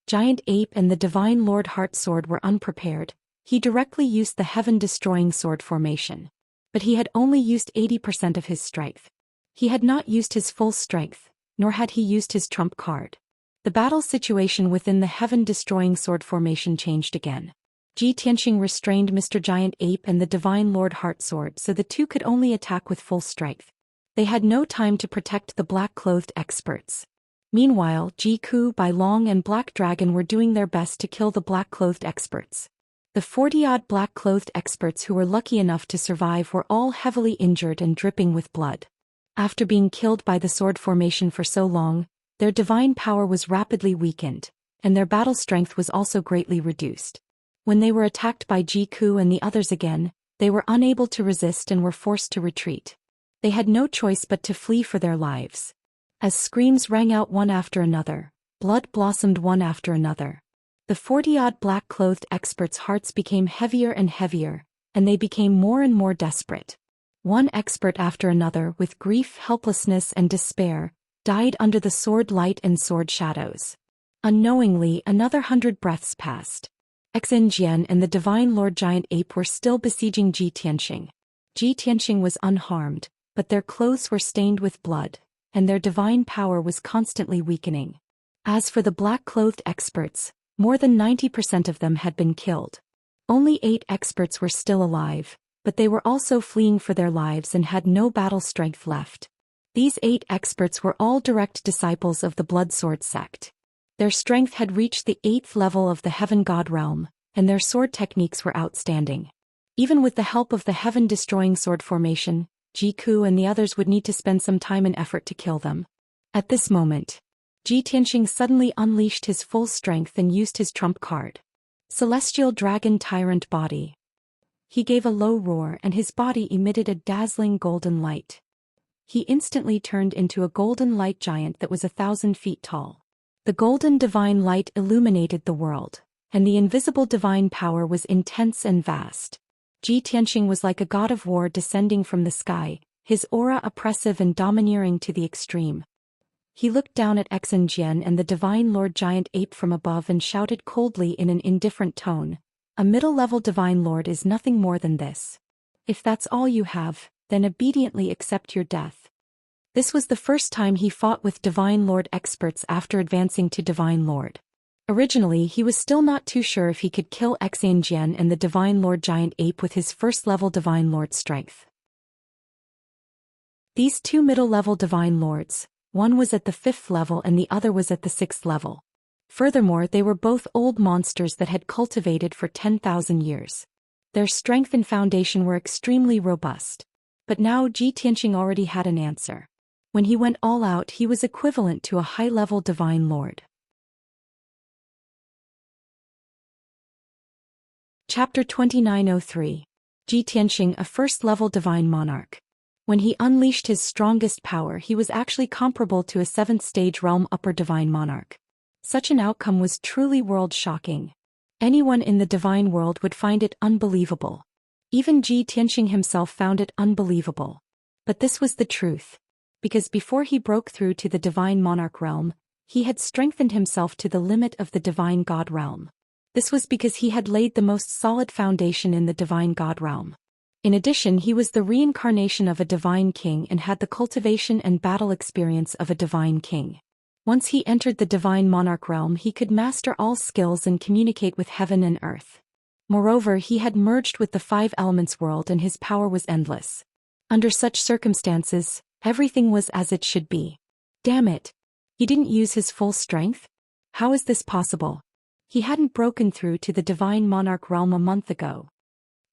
Giant Ape and the divine Lord Heart Sword were unprepared, he directly used the heaven-destroying sword formation. But he had only used 80% of his strength. He had not used his full strength, nor had he used his trump card. The battle situation within the heaven-destroying sword formation changed again. Ji Tianqing restrained Mr. Giant Ape and the divine Lord Heart Sword so the 2 could only attack with full strength. They had no time to protect the black-clothed experts. Meanwhile, Ji Ku, Bai Long and Black Dragon were doing their best to kill the black-clothed experts. The 40-odd black-clothed experts who were lucky enough to survive were all heavily injured and dripping with blood. After being killed by the sword formation for so long, their divine power was rapidly weakened, and their battle strength was also greatly reduced. When they were attacked by Ji Ku and the others again, they were unable to resist and were forced to retreat. They had no choice but to flee for their lives. As screams rang out one after another, blood blossomed one after another. The 40-odd black-clothed experts' hearts became heavier and heavier, and they became more and more desperate. One expert after another, with grief, helplessness and despair, died under the sword light and sword shadows. Unknowingly, another 100 breaths passed. Xianxia and the divine Lord Giant Ape were still besieging Ji Tianqing. Ji Tianqing was unharmed, but their clothes were stained with blood, and their divine power was constantly weakening. As for the black-clothed experts, more than 90% of them had been killed. Only 8 experts were still alive, but they were also fleeing for their lives and had no battle strength left. These 8 experts were all direct disciples of the Blood Sword sect. Their strength had reached the 8th level of the Heaven God realm, and their sword techniques were outstanding. Even with the help of the heaven-destroying sword formation, Ji Ku and the others would need to spend some time and effort to kill them. At this moment, Ji Tianqing suddenly unleashed his full strength and used his trump card. Celestial Dragon Tyrant Body. He gave a low roar and his body emitted a dazzling golden light. He instantly turned into a golden light giant that was 1,000 feet tall. The golden divine light illuminated the world, and the invisible divine power was intense and vast. Ji Tianqing was like a god of war descending from the sky, his aura oppressive and domineering to the extreme. He looked down at Xianxia and the divine Lord Giant Ape from above and shouted coldly in an indifferent tone, "A middle-level divine lord is nothing more than this. If that's all you have, then obediently accept your death." This was the first time he fought with divine lord experts after advancing to divine lord. Originally he was still not too sure if he could kill Xianxia and the divine Lord Giant Ape with his first-level divine lord strength. These 2 middle-level divine lords, one was at the 5th level and the other was at the 6th level. Furthermore, they were both old monsters that had cultivated for 10,000 years. Their strength and foundation were extremely robust. But now Ji Tianqing already had an answer. When he went all out, he was equivalent to a high-level divine lord. Chapter 2903. Ji Tianqing, a first-level divine monarch. When he unleashed his strongest power, he was actually comparable to a 7th-stage realm upper divine monarch. Such an outcome was truly world-shocking. Anyone in the divine world would find it unbelievable. Even Ji Tianqing himself found it unbelievable. But this was the truth. Because before he broke through to the divine monarch realm, he had strengthened himself to the limit of the divine god realm. This was because he had laid the most solid foundation in the divine god realm. In addition, he was the reincarnation of a divine king and had the cultivation and battle experience of a divine king. Once he entered the divine monarch realm, he could master all skills and communicate with heaven and earth. Moreover, he had merged with the 5 elements world and his power was endless. Under such circumstances, everything was as it should be. Damn it. He didn't use his full strength? How is this possible? He hadn't broken through to the divine monarch realm a month ago.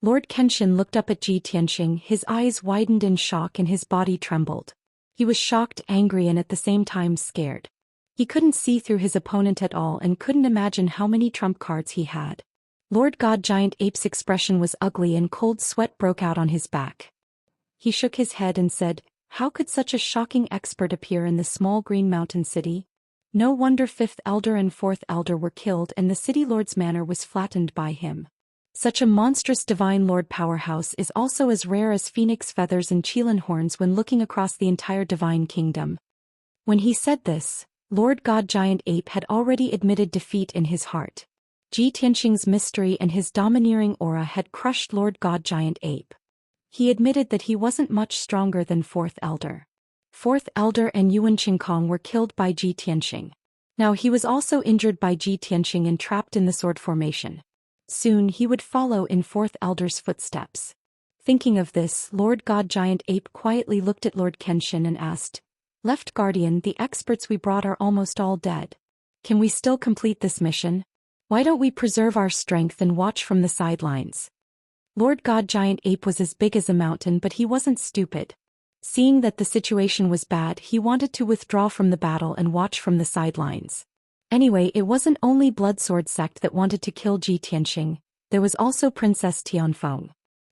Lord Kenshin looked up at Ji Tianxing, his eyes widened in shock and his body trembled. He was shocked, angry and at the same time scared. He couldn't see through his opponent at all and couldn't imagine how many trump cards he had. Lord God Giant Ape's expression was ugly and cold sweat broke out on his back. He shook his head and said, "How could such a shocking expert appear in the small green mountain city? No wonder 5th Elder and 4th Elder were killed and the city lord's manor was flattened by him. Such a monstrous divine lord powerhouse is also as rare as phoenix feathers and Qilin horns when looking across the entire divine kingdom." When he said this, Lord God Giant Ape had already admitted defeat in his heart. Ji Tianxing's mystery and his domineering aura had crushed Lord God Giant Ape. He admitted that he wasn't much stronger than 4th Elder. 4th Elder and Yuan Qingkong were killed by Ji Tianxing. Now he was also injured by Ji Tianxing and trapped in the sword formation. Soon he would follow in 4th Elder's footsteps. Thinking of this, Lord God Giant Ape quietly looked at Lord Kenshin and asked, "Left Guardian, the experts we brought are almost all dead. Can we still complete this mission? Why don't we preserve our strength and watch from the sidelines?" Lord God Giant Ape was as big as a mountain, but he wasn't stupid. Seeing that the situation was bad, he wanted to withdraw from the battle and watch from the sidelines. Anyway, it wasn't only Bloodsword sect that wanted to kill Ji Tianxing, there was also Princess Tianfeng.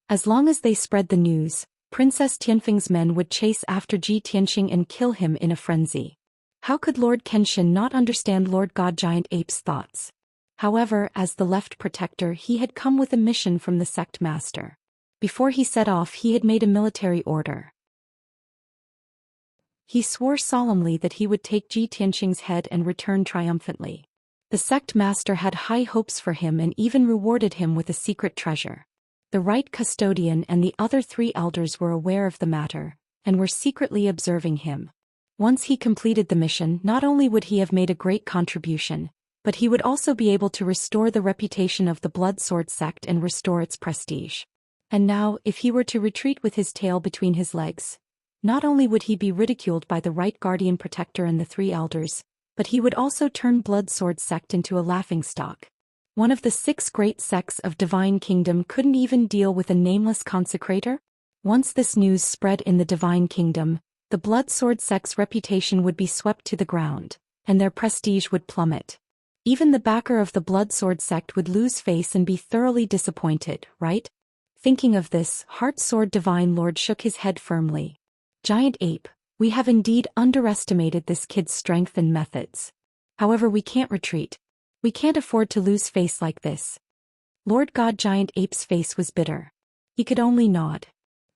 As long as they spread the news, Princess Tianfeng's men would chase after Ji Tianxing and kill him in a frenzy. How could Lord Kenshin not understand Lord God Giant Ape's thoughts? However, as the left protector, he had come with a mission from the sect master. Before he set off, he had made a military order. He swore solemnly that he would take Ji Tianxing's head and return triumphantly. The sect master had high hopes for him and even rewarded him with a secret treasure. The right custodian and the other 3 elders were aware of the matter, and were secretly observing him. Once he completed the mission, not only would he have made a great contribution, but he would also be able to restore the reputation of the Bloodsword sect and restore its prestige. And now, if he were to retreat with his tail between his legs, not only would he be ridiculed by the Right Guardian Protector and the 3 elders, but he would also turn Bloodsword sect into a laughingstock. One of the 6 great sects of Divine Kingdom couldn't even deal with a nameless consecrator? Once this news spread in the Divine Kingdom, the Bloodsword sect's reputation would be swept to the ground, and their prestige would plummet. Even the backer of the Bloodsword sect would lose face and be thoroughly disappointed, right? Thinking of this, Heart Sword Divine Lord shook his head firmly. "Giant Ape, we have indeed underestimated this kid's strength and methods. However, we can't retreat. We can't afford to lose face like this." Lord God Giant Ape's face was bitter. He could only nod.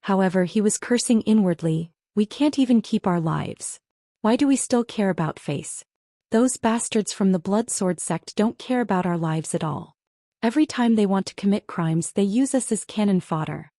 However, he was cursing inwardly, "We can't even keep our lives. Why do we still care about face? Those bastards from the Bloodsword sect don't care about our lives at all. Every time they want to commit crimes, they use us as cannon fodder."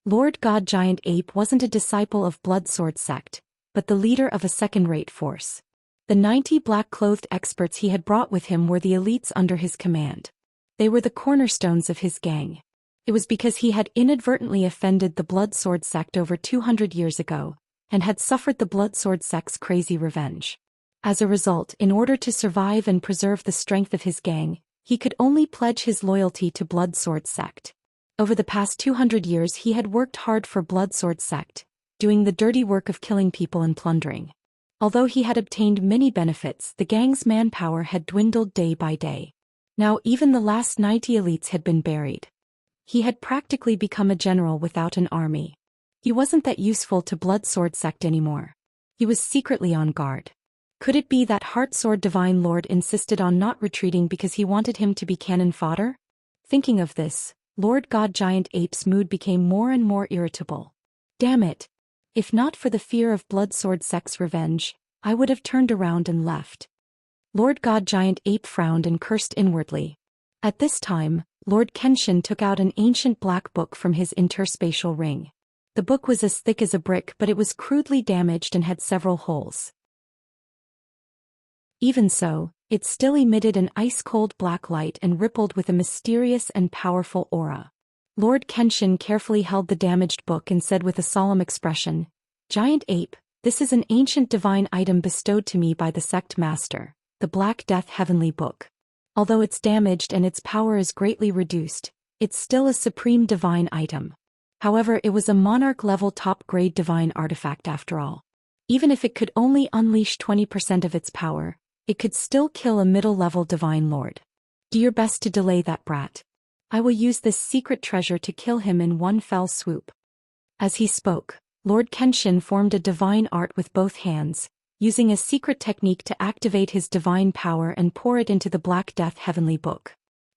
Lord God Giant Ape wasn't a disciple of Bloodsword sect, but the leader of a second-rate force. The 90 black-clothed experts he had brought with him were the elites under his command. They were the cornerstones of his gang. It was because he had inadvertently offended the Bloodsword sect over 200 years ago, and had suffered the Bloodsword sect's crazy revenge. As a result, in order to survive and preserve the strength of his gang, he could only pledge his loyalty to Bloodsword sect. Over the past 200 years he had worked hard for Bloodsword sect, doing the dirty work of killing people and plundering. Although he had obtained many benefits, the gang's manpower had dwindled day by day. Now even the last 90 elites had been buried. He had practically become a general without an army. He wasn't that useful to Bloodsword sect anymore. He was secretly on guard. Could it be that Heartsword Divine Lord insisted on not retreating because he wanted him to be cannon fodder? Thinking of this, Lord God Giant Ape's mood became more and more irritable. Damn it! If not for the fear of Bloodsword sect's revenge, I would have turned around and left. Lord God Giant Ape frowned and cursed inwardly. At this time, Lord Kenshin took out an ancient black book from his interspatial ring. The book was as thick as a brick, but it was crudely damaged and had several holes. Even so, it still emitted an ice-cold black light and rippled with a mysterious and powerful aura. Lord Kenshin carefully held the damaged book and said with a solemn expression, "Giant Ape, This is an ancient divine item bestowed to me by the sect master, the Black Death Heavenly Book. Although it's damaged and its power is greatly reduced, it's still a supreme divine item. However, it was a monarch-level top-grade divine artifact after all. Even if it could only unleash 20% of its power, it could still kill a middle-level divine lord. Do your best to delay that brat. I will use this secret treasure to kill him in one fell swoop. As he spoke, Lord Kenshin formed a divine art with both hands, using a secret technique to activate his divine power and pour it into the Black Death Heavenly Book.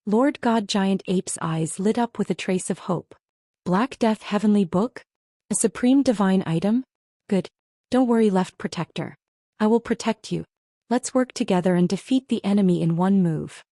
Lord God Giant Ape's eyes lit up with a trace of hope. Black Death Heavenly Book? A supreme divine item? Good. Don't worry, Left Protector. I will protect you. Let's work together and defeat the enemy in one move.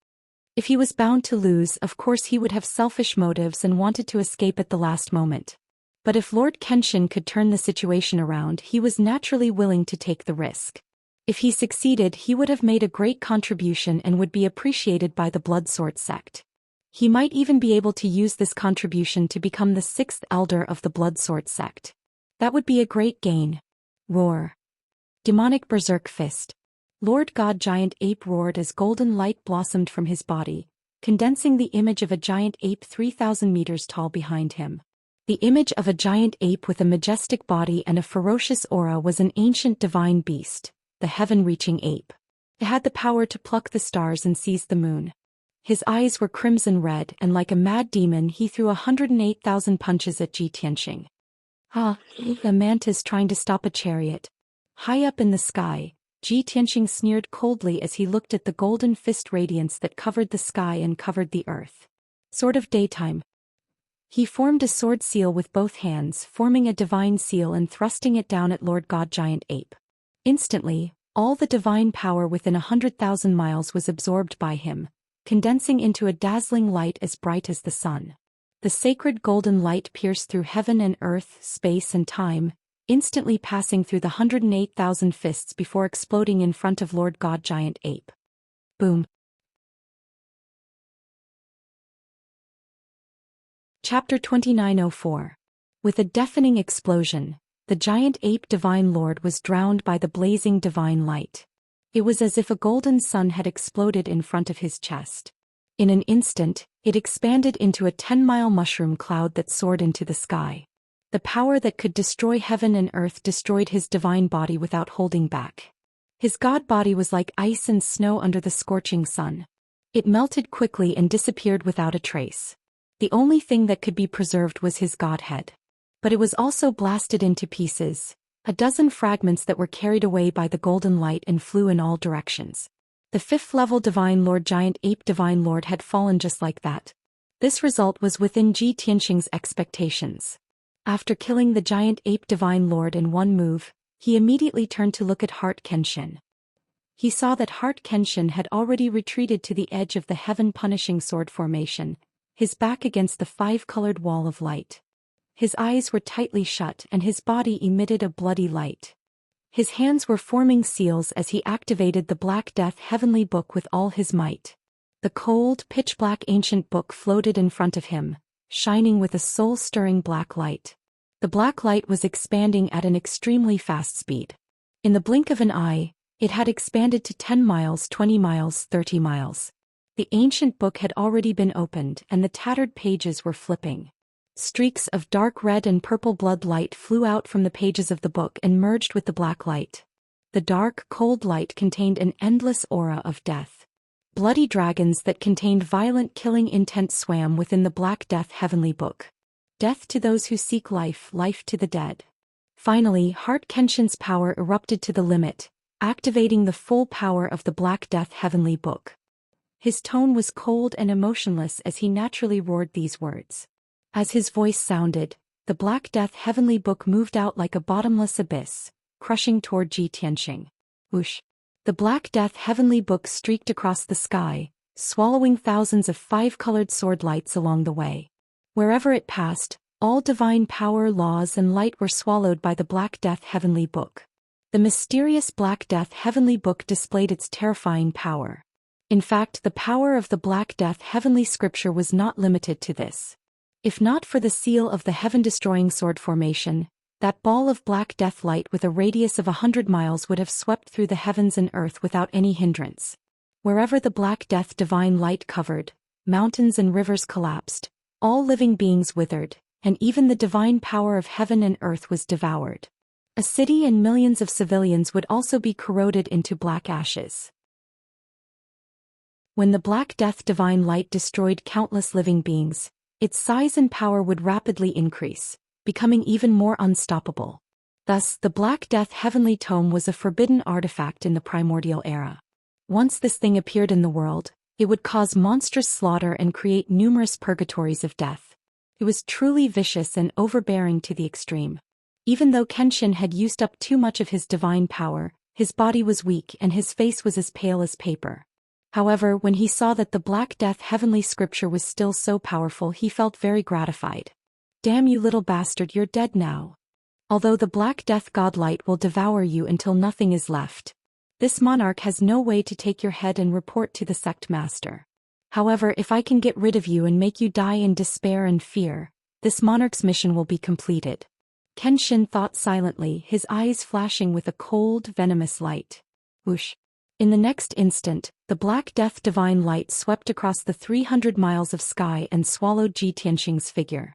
If he was bound to lose, of course he would have selfish motives and wanted to escape at the last moment. But if Lord Kenshin could turn the situation around, he was naturally willing to take the risk. If he succeeded, he would have made a great contribution and would be appreciated by the Bloodsword sect. He might even be able to use this contribution to become the 6th elder of the Bloodsword sect. That would be a great gain. Roar. Demonic Berserk Fist. Lord God Giant Ape roared as golden light blossomed from his body, condensing the image of a giant ape 3,000 meters tall behind him. The image of a giant ape with a majestic body and a ferocious aura was an ancient divine beast, the heaven-reaching ape. It had the power to pluck the stars and seize the moon. His eyes were crimson red, and like a mad demon he threw 108,000 punches at Zhou Xian. Ah, a mantis trying to stop a chariot. High up in the sky, Zhou Xian sneered coldly as he looked at the golden fist radiance that covered the sky and covered the earth. Sort of daytime. He formed a sword seal with both hands, forming a divine seal and thrusting it down at Lord God Giant Ape. Instantly, all the divine power within 100,000 miles was absorbed by him, condensing into a dazzling light as bright as the sun. The sacred golden light pierced through heaven and earth, space and time, instantly passing through the 108,000 fists before exploding in front of Lord God Giant Ape. Boom. Chapter 2904. With a deafening explosion, the giant ape divine lord was drowned by the blazing divine light. It was as if a golden sun had exploded in front of his chest. In an instant, it expanded into a 10-mile mushroom cloud that soared into the sky. The power that could destroy heaven and earth destroyed his divine body without holding back. His god body was like ice and snow under the scorching sun. It melted quickly and disappeared without a trace. The only thing that could be preserved was his godhead. But it was also blasted into pieces, a dozen fragments that were carried away by the golden light and flew in all directions. The 5th-level Divine Lord Giant Ape Divine Lord had fallen just like that. This result was within Zhou Xian's expectations. After killing the Giant Ape Divine Lord in one move, he immediately turned to look at Heart Kenshin. He saw that Heart Kenshin had already retreated to the edge of the heaven-punishing sword formation, his back against the 5-colored wall of light. His eyes were tightly shut and his body emitted a bloody light. His hands were forming seals as he activated the Black Death Heavenly Book with all his might. The cold, pitch-black ancient book floated in front of him, shining with a soul-stirring black light. The black light was expanding at an extremely fast speed. In the blink of an eye, it had expanded to 10 miles, 20 miles, 30 miles. The ancient book had already been opened and the tattered pages were flipping. Streaks of dark red and purple blood light flew out from the pages of the book and merged with the black light. The dark, cold light contained an endless aura of death. Bloody dragons that contained violent killing intent swam within the Black Death Heavenly Book. Death to those who seek life, life to the dead. Finally, Heart Kenshin's power erupted to the limit, activating the full power of the Black Death Heavenly Book. His tone was cold and emotionless as he naturally roared these words. As his voice sounded, the Black Death Heavenly Book moved out like a bottomless abyss, crushing toward Zhou Xian. Whoosh! The Black Death Heavenly Book streaked across the sky, swallowing thousands of 5-colored sword lights along the way. Wherever it passed, all divine power, laws and light were swallowed by the Black Death Heavenly Book. The mysterious Black Death Heavenly Book displayed its terrifying power. In fact, the power of the Black Death Heavenly Scripture was not limited to this. If not for the seal of the heaven-destroying sword formation, That ball of black death light with a radius of 100 miles would have swept through the heavens and earth without any hindrance. Wherever the black death divine light covered, mountains and rivers collapsed, all living beings withered, and even the divine power of heaven and earth was devoured. A city and millions of civilians would also be corroded into black ashes. When the black death divine light destroyed countless living beings, its size and power would rapidly increase, becoming even more unstoppable. Thus, the Black Death Heavenly Tome was a forbidden artifact in the primordial era. Once this thing appeared in the world, it would cause monstrous slaughter and create numerous purgatories of death. It was truly vicious and overbearing to the extreme. Even though Kenshin had used up too much of his divine power, his body was weak and his face was as pale as paper. However, when he saw that the Black Death Heavenly Scripture was still so powerful, he felt very gratified. Damn you little bastard, you're dead now. Although the Black Death Godlight will devour you until nothing is left. This monarch has no way to take your head and report to the sect master. However, if I can get rid of you and make you die in despair and fear, this monarch's mission will be completed. Kenshin thought silently, his eyes flashing with a cold, venomous light. Whoosh. In the next instant, the Black Death Divine Light swept across the 300 miles of sky and swallowed Ji Tianxing's figure.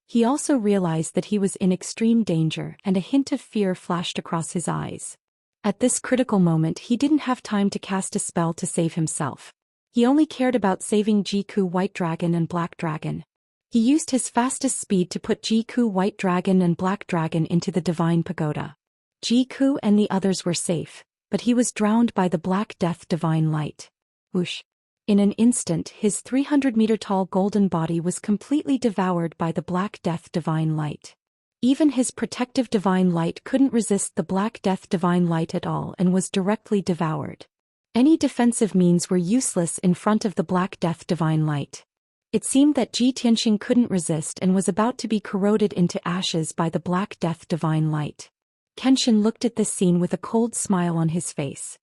He also realized that he was in extreme danger, and a hint of fear flashed across his eyes. At this critical moment, he didn't have time to cast a spell to save himself. He only cared about saving Jiku White Dragon and Black Dragon. He used his fastest speed to put Jiku White Dragon and Black Dragon into the Divine Pagoda. Jiku and the others were safe, but he was drowned by the Black Death Divine Light. Whoosh. In an instant, his 300-meter-tall golden body was completely devoured by the Black Death Divine Light. Even his protective Divine Light couldn't resist the Black Death Divine Light at all and was directly devoured. Any defensive means were useless in front of the Black Death Divine Light. It seemed that Ji Tianxing couldn't resist and was about to be corroded into ashes by the Black Death Divine Light. Kenshin looked at this scene with a cold smile on his face.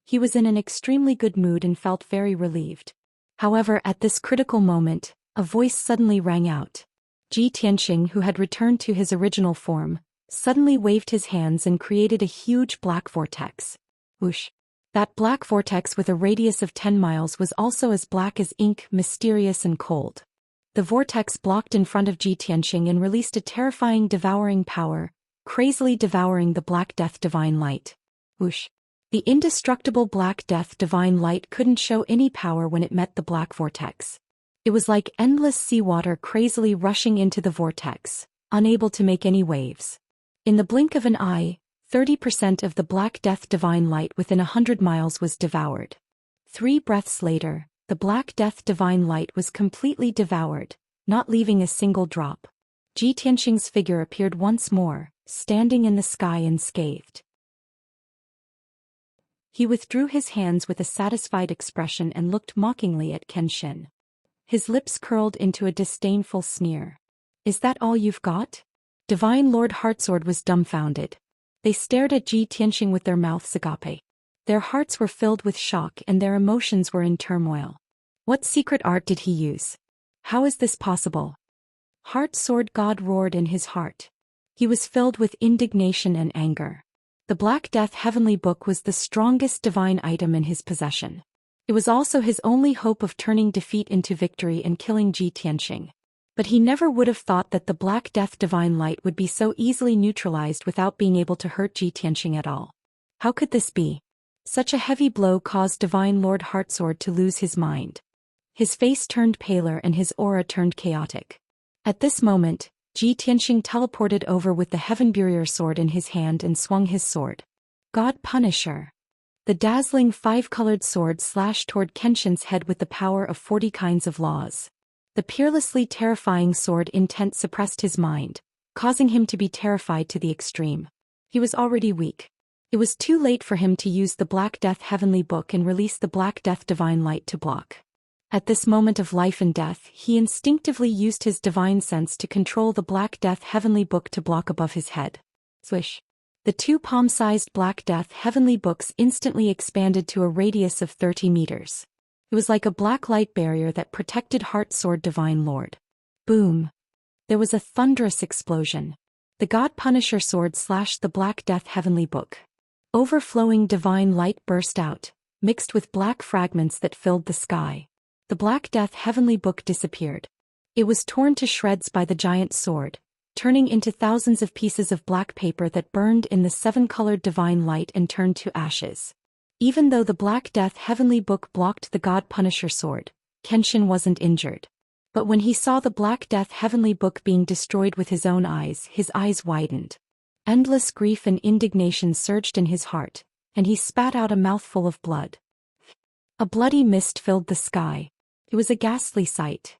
He was in an extremely good mood and felt very relieved. However, at this critical moment, a voice suddenly rang out. Ji Tianxing, who had returned to his original form, suddenly waved his hands and created a huge black vortex. Whoosh. That black vortex with a radius of 10 miles was also as black as ink, mysterious and cold. The vortex blocked in front of Ji Tianxing and released a terrifying devouring power, crazily devouring the Black Death Divine Light. Whoosh. The indestructible Black Death Divine Light couldn't show any power when it met the black vortex. It was like endless seawater crazily rushing into the vortex, unable to make any waves. In the blink of an eye, 30% of the Black Death Divine Light within 100 miles was devoured. 3 breaths later, the Black Death Divine Light was completely devoured, not leaving a single drop. Ji Tianxing's figure appeared once more, standing in the sky unscathed. He withdrew his hands with a satisfied expression and looked mockingly at Kenshin. His lips curled into a disdainful sneer. Is that all you've got? Divine Lord Heartsword was dumbfounded. They stared at Ji Tianxing with their mouths agape. Their hearts were filled with shock and their emotions were in turmoil. What secret art did he use? How is this possible? Heartsword God roared in his heart. He was filled with indignation and anger. The Black Death Heavenly Book was the strongest divine item in his possession. It was also his only hope of turning defeat into victory and killing Ji Tianxing. But he never would have thought that the Black Death Divine Light would be so easily neutralized without being able to hurt Ji Tianxing at all. How could this be? Such a heavy blow caused Divine Lord Heartsword to lose his mind. His face turned paler and his aura turned chaotic. At this moment, Ji Tianxing teleported over with the Heaven Barrier sword in his hand and swung his sword. God Punisher. The dazzling 5-colored sword slashed toward Kenshin's head with the power of 40 kinds of laws. The peerlessly terrifying sword intent suppressed his mind, causing him to be terrified to the extreme. He was already weak. It was too late for him to use the Black Death Heavenly Book and release the Black Death Divine Light to block. At this moment of life and death, he instinctively used his divine sense to control the Black Death Heavenly Book to block above his head. Swish. The 2 palm-sized Black Death Heavenly Books instantly expanded to a radius of 30 meters. It was like a black light barrier that protected Heartsword Divine Lord. Boom. There was a thunderous explosion. The God Punisher sword slashed the Black Death Heavenly Book. Overflowing divine light burst out, mixed with black fragments that filled the sky. The Black Death Heavenly Book disappeared. It was torn to shreds by the giant sword, turning into thousands of pieces of black paper that burned in the seven-colored divine light and turned to ashes. Even though the Black Death Heavenly Book blocked the God Punisher sword, Kenshin wasn't injured. But when he saw the Black Death Heavenly Book being destroyed with his own eyes, his eyes widened. Endless grief and indignation surged in his heart, and he spat out a mouthful of blood. A bloody mist filled the sky. It was a ghastly sight.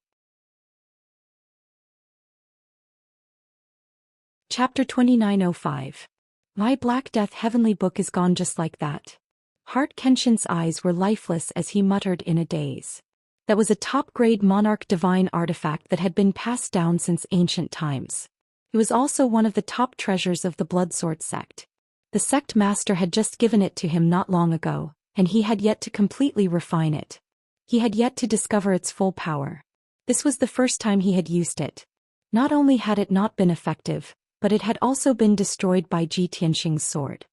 Chapter 2905. My Black Death Heavenly Book is gone just like that. Heart Kenshin's eyes were lifeless as he muttered in a daze. That was a top-grade monarch divine artifact that had been passed down since ancient times. It was also one of the top treasures of the Bloodsword sect. The sect master had just given it to him not long ago, and he had yet to completely refine it. He had yet to discover its full power. This was the first time he had used it. Not only had it not been effective, but it had also been destroyed by Ji Tianxing's sword.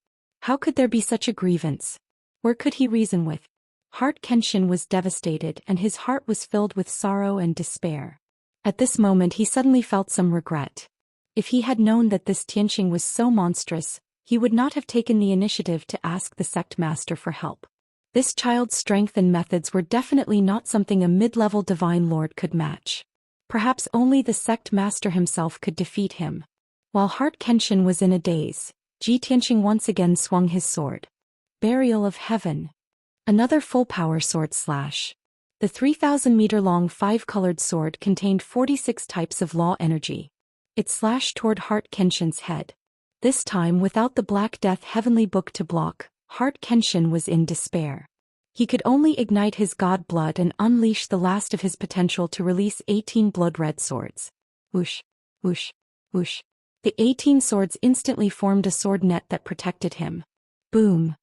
How could there be such a grievance? Where could he reason with? Heart Kenshin was devastated and his heart was filled with sorrow and despair. At this moment he suddenly felt some regret. If he had known that this Tianxing was so monstrous, he would not have taken the initiative to ask the sect master for help. This child's strength and methods were definitely not something a mid-level divine lord could match. Perhaps only the sect master himself could defeat him. While Heart Kenshin was in a daze, Ji Tianxing once again swung his sword. Burial of Heaven. Another full-power sword slash. The 3,000-meter-long five-colored sword contained 46 types of law energy. It slashed toward Heart Kenshin's head. This time without the Black Death Heavenly Book to block, Heart Kenshin was in despair. He could only ignite his god blood and unleash the last of his potential to release 18 blood-red swords. Whoosh, whoosh, whoosh. The 18 swords instantly formed a sword net that protected him. Boom.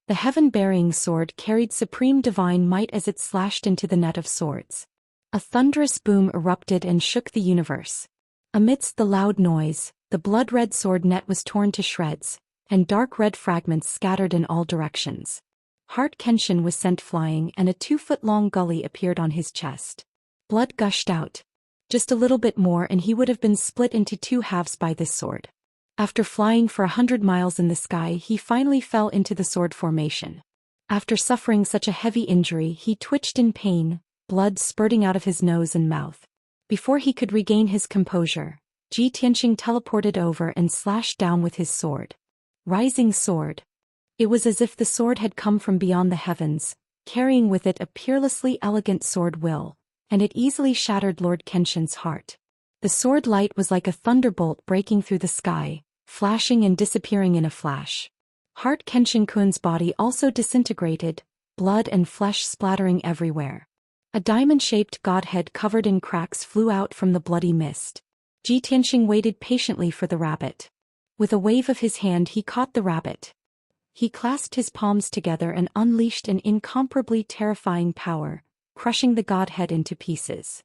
The heaven-bearing sword carried supreme divine might as it slashed into the net of swords. A thunderous boom erupted and shook the universe. Amidst the loud noise, the blood-red sword net was torn to shreds, and dark red fragments scattered in all directions. Heart Kenshin was sent flying and a 2-foot-long gully appeared on his chest. Blood gushed out. Just a little bit more and he would have been split into two halves by this sword. After flying for 100 miles in the sky, he finally fell into the sword formation. After suffering such a heavy injury, he twitched in pain, blood spurting out of his nose and mouth. Before he could regain his composure, Ji Tianxing teleported over and slashed down with his sword. Rising sword. It was as if the sword had come from beyond the heavens, carrying with it a peerlessly elegant sword will, and it easily shattered Lord Kenshin's heart. The sword light was like a thunderbolt breaking through the sky, flashing and disappearing in a flash. Heart Kenshin-kun's body also disintegrated, blood and flesh splattering everywhere. A diamond-shaped godhead covered in cracks flew out from the bloody mist. Ji Tianxing waited patiently for the rabbit. With a wave of his hand he caught the rabbit. He clasped his palms together and unleashed an incomparably terrifying power, crushing the godhead into pieces.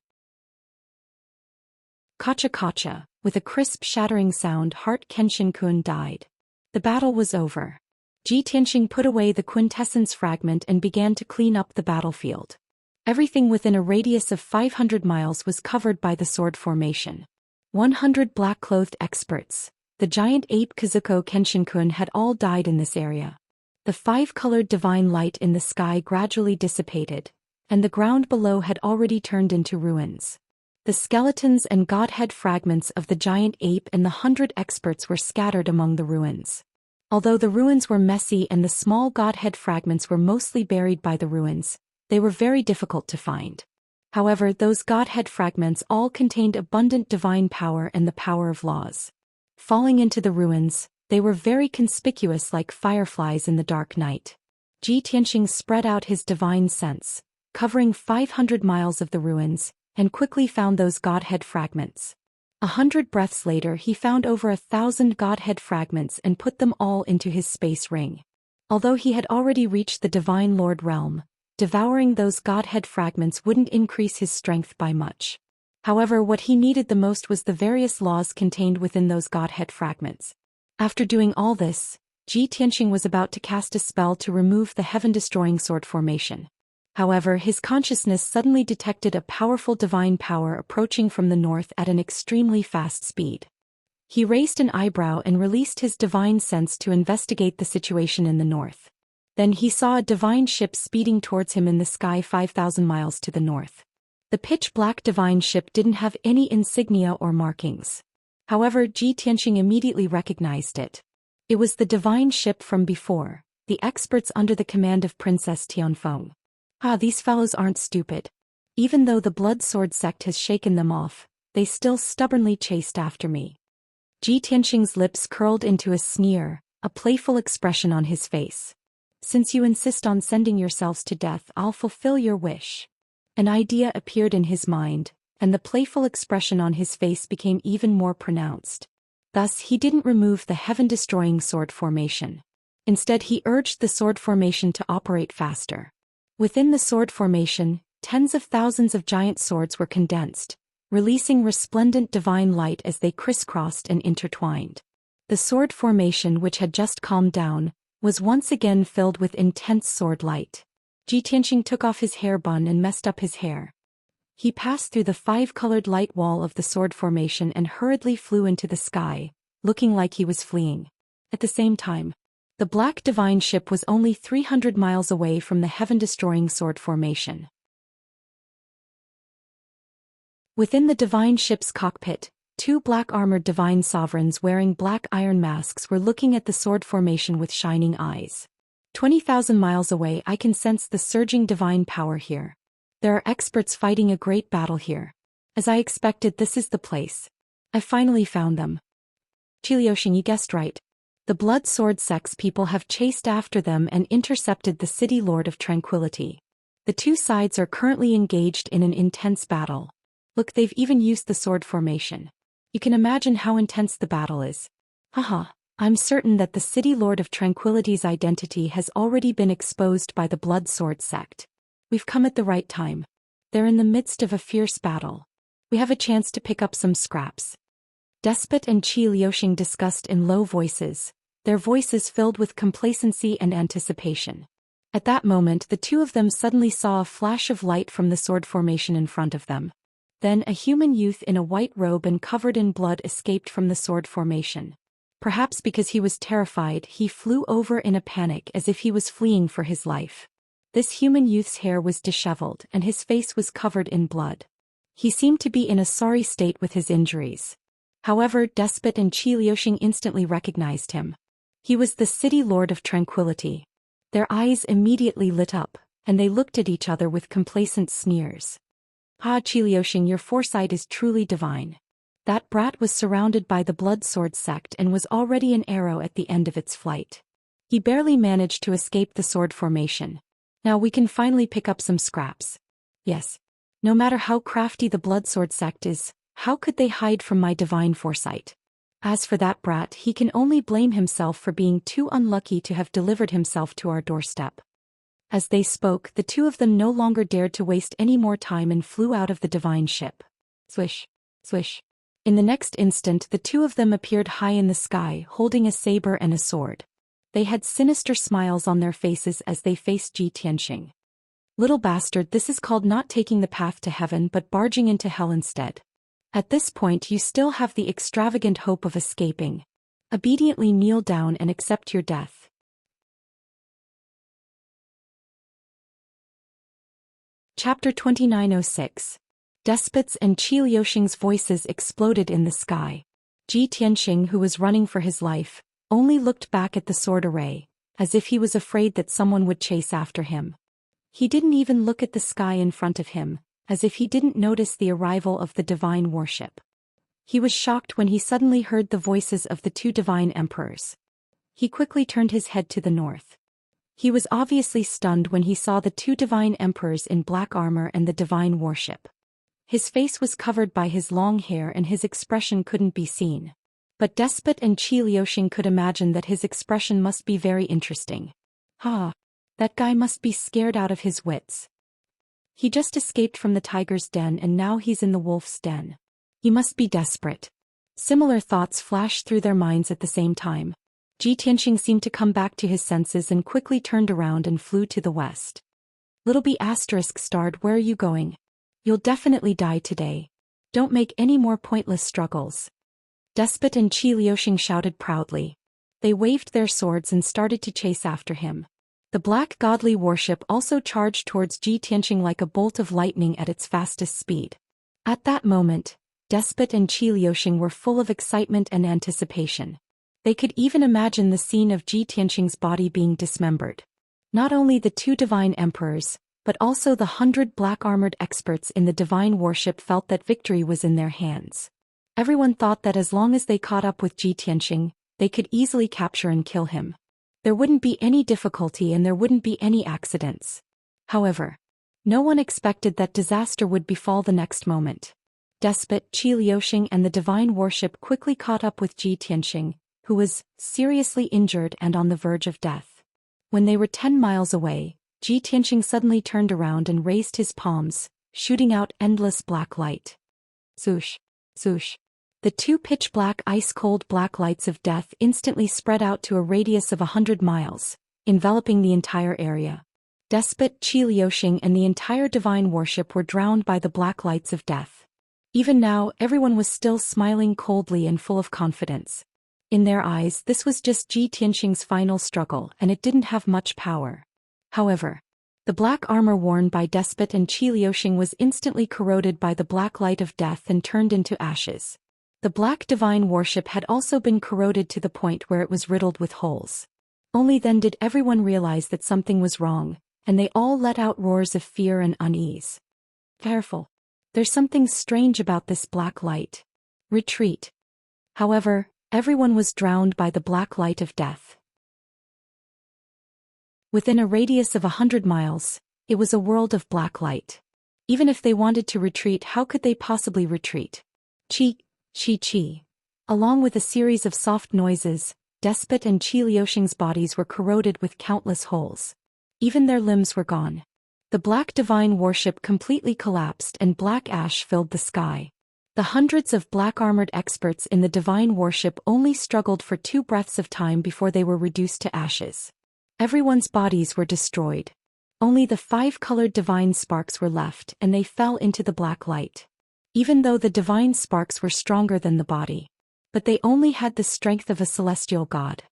Kacha kacha, with a crisp shattering sound, Heart Kenshin-kun died. The battle was over. Ji Tianxing put away the quintessence fragment and began to clean up the battlefield. Everything within a radius of 500 miles was covered by the sword formation. 100 black-clothed experts, the giant ape Kazuko Kenshin-kun had all died in this area. The 5-colored divine light in the sky gradually dissipated, and the ground below had already turned into ruins. The skeletons and godhead fragments of the giant ape and the 100 experts were scattered among the ruins. Although the ruins were messy and the small godhead fragments were mostly buried by the ruins, they were very difficult to find. However, those godhead fragments all contained abundant divine power and the power of laws. Falling into the ruins, they were very conspicuous like fireflies in the dark night. Ji Tianxing spread out his divine sense, covering 500 miles of the ruins, and quickly found those godhead fragments. 100 breaths later he found over 1,000 godhead fragments and put them all into his space ring. Although he had already reached the Divine Lord realm, devouring those godhead fragments wouldn't increase his strength by much. However, what he needed the most was the various laws contained within those godhead fragments. After doing all this, Ji Tianxing was about to cast a spell to remove the heaven-destroying sword formation. However, his consciousness suddenly detected a powerful divine power approaching from the north at an extremely fast speed. He raised an eyebrow and released his divine sense to investigate the situation in the north. Then he saw a divine ship speeding towards him in the sky 5,000 miles to the north. The pitch-black divine ship didn't have any insignia or markings. However, Ji Tianxing immediately recognized it. It was the divine ship from before, the experts under the command of Princess Tianfeng. Ah, these fellows aren't stupid. Even though the blood sword sect has shaken them off, they still stubbornly chased after me. Ji Tianxing's lips curled into a sneer, a playful expression on his face. Since you insist on sending yourselves to death, I'll fulfill your wish. An idea appeared in his mind, and the playful expression on his face became even more pronounced. Thus, he didn't remove the heaven-destroying sword formation. Instead, he urged the sword formation to operate faster. Within the sword formation, tens of thousands of giant swords were condensed, releasing resplendent divine light as they crisscrossed and intertwined. The sword formation, which had just calmed down, was once again filled with intense sword light. Ji Tianxing took off his hair bun and messed up his hair. He passed through the 5-colored light wall of the sword formation and hurriedly flew into the sky, looking like he was fleeing. At the same time, the black divine ship was only 300 miles away from the heaven-destroying sword formation. Within the divine ship's cockpit, 2 black-armored divine sovereigns wearing black iron masks were looking at the sword formation with shining eyes. 20,000 miles away, I can sense the surging divine power here. There are experts fighting a great battle here. As I expected, this is the place. I finally found them. Qiaoxing, you guessed right. The blood sword sect's people have chased after them and intercepted the city Lord of Tranquility. The two sides are currently engaged in an intense battle. Look, they've even used the sword formation. You can imagine how intense the battle is. Haha, I'm certain that the city Lord of Tranquility's identity has already been exposed by the blood sword sect. We've come at the right time. They're in the midst of a fierce battle. We have a chance to pick up some scraps. Despot and Qiaoxing discussed in low voices, their voices filled with complacency and anticipation. At that moment, the two of them suddenly saw a flash of light from the sword formation in front of them. Then a human youth in a white robe and covered in blood escaped from the sword formation. Perhaps because he was terrified, he flew over in a panic as if he was fleeing for his life. This human youth's hair was disheveled and his face was covered in blood. He seemed to be in a sorry state with his injuries. However, Despot and Qiaoxing instantly recognized him. He was the city Lord of Tranquility. Their eyes immediately lit up, and they looked at each other with complacent sneers. Ah, Qiaoxing, your foresight is truly divine. That brat was surrounded by the blood sword sect and was already an arrow at the end of its flight. He barely managed to escape the sword formation. Now we can finally pick up some scraps. Yes. No matter how crafty the blood sword sect is, how could they hide from my divine foresight? As for that brat, he can only blame himself for being too unlucky to have delivered himself to our doorstep. As they spoke, the two of them no longer dared to waste any more time and flew out of the divine ship. Swish, swish. In the next instant, the two of them appeared high in the sky, holding a saber and a sword. They had sinister smiles on their faces as they faced Ji Tianxing. Little bastard, this is called not taking the path to heaven but barging into hell instead. At this point you still have the extravagant hope of escaping. Obediently kneel down and accept your death. Chapter 2906. Despots and Qiaoxing's voices exploded in the sky. Ji Tianxing, who was running for his life, only looked back at the sword array, as if he was afraid that someone would chase after him. He didn't even look at the sky in front of him, as if he didn't notice the arrival of the divine warship. He was shocked when he suddenly heard the voices of the two divine emperors. He quickly turned his head to the north. He was obviously stunned when he saw the two divine emperors in black armor and the divine warship. His face was covered by his long hair and his expression couldn't be seen. But Despot and Qiaoxing could imagine that his expression must be very interesting. That guy must be scared out of his wits. He just escaped from the tiger's den and now he's in the wolf's den. He must be desperate. Similar thoughts flashed through their minds at the same time. Ji Tianxing seemed to come back to his senses and quickly turned around and flew to the west. Little B** starred, "Where are you going? You'll definitely die today. Don't make any more pointless struggles." Despot and Qi Liuxing shouted proudly. They waved their swords and started to chase after him. The black godly warship also charged towards Ji Tianxing like a bolt of lightning at its fastest speed. At that moment, Despot and Qi Liuxing were full of excitement and anticipation. They could even imagine the scene of Ji Tianxing's body being dismembered. Not only the two divine emperors, but also the 100 black-armored experts in the divine warship felt that victory was in their hands. Everyone thought that as long as they caught up with Ji Tianxing, they could easily capture and kill him. There wouldn't be any difficulty and there wouldn't be any accidents. However, no one expected that disaster would befall the next moment. Despot, Qi Liuxing and the divine warship quickly caught up with Ji Tianxing, who was seriously injured and on the verge of death. When they were 10 miles away, Ji Tianxing suddenly turned around and raised his palms, shooting out endless black light. Swoosh, swoosh. The two pitch-black ice-cold black lights of death instantly spread out to a radius of 100 miles, enveloping the entire area. Despot, Qi Liuxing and the entire divine warship were drowned by the black lights of death. Even now, everyone was still smiling coldly and full of confidence. In their eyes, this was just Ji Tianxing's final struggle and it didn't have much power. However, the black armor worn by Despot and Qi Liuxing was instantly corroded by the black light of death and turned into ashes. The black divine warship had also been corroded to the point where it was riddled with holes. Only then did everyone realize that something was wrong, and they all let out roars of fear and unease. Careful. There's something strange about this black light. Retreat. However, everyone was drowned by the black light of death. Within a radius of 100 miles, it was a world of black light. Even if they wanted to retreat, how could they possibly retreat? Chi. Along with a series of soft noises, Despot and Qi Liuxing's bodies were corroded with countless holes. Even their limbs were gone. The black divine warship completely collapsed and black ash filled the sky. The hundreds of black-armored experts in the divine warship only struggled for 2 breaths of time before they were reduced to ashes. Everyone's bodies were destroyed. Only the 5-colored divine sparks were left and they fell into the black light. Even though the divine sparks were stronger than the body. But they only had the strength of a celestial god.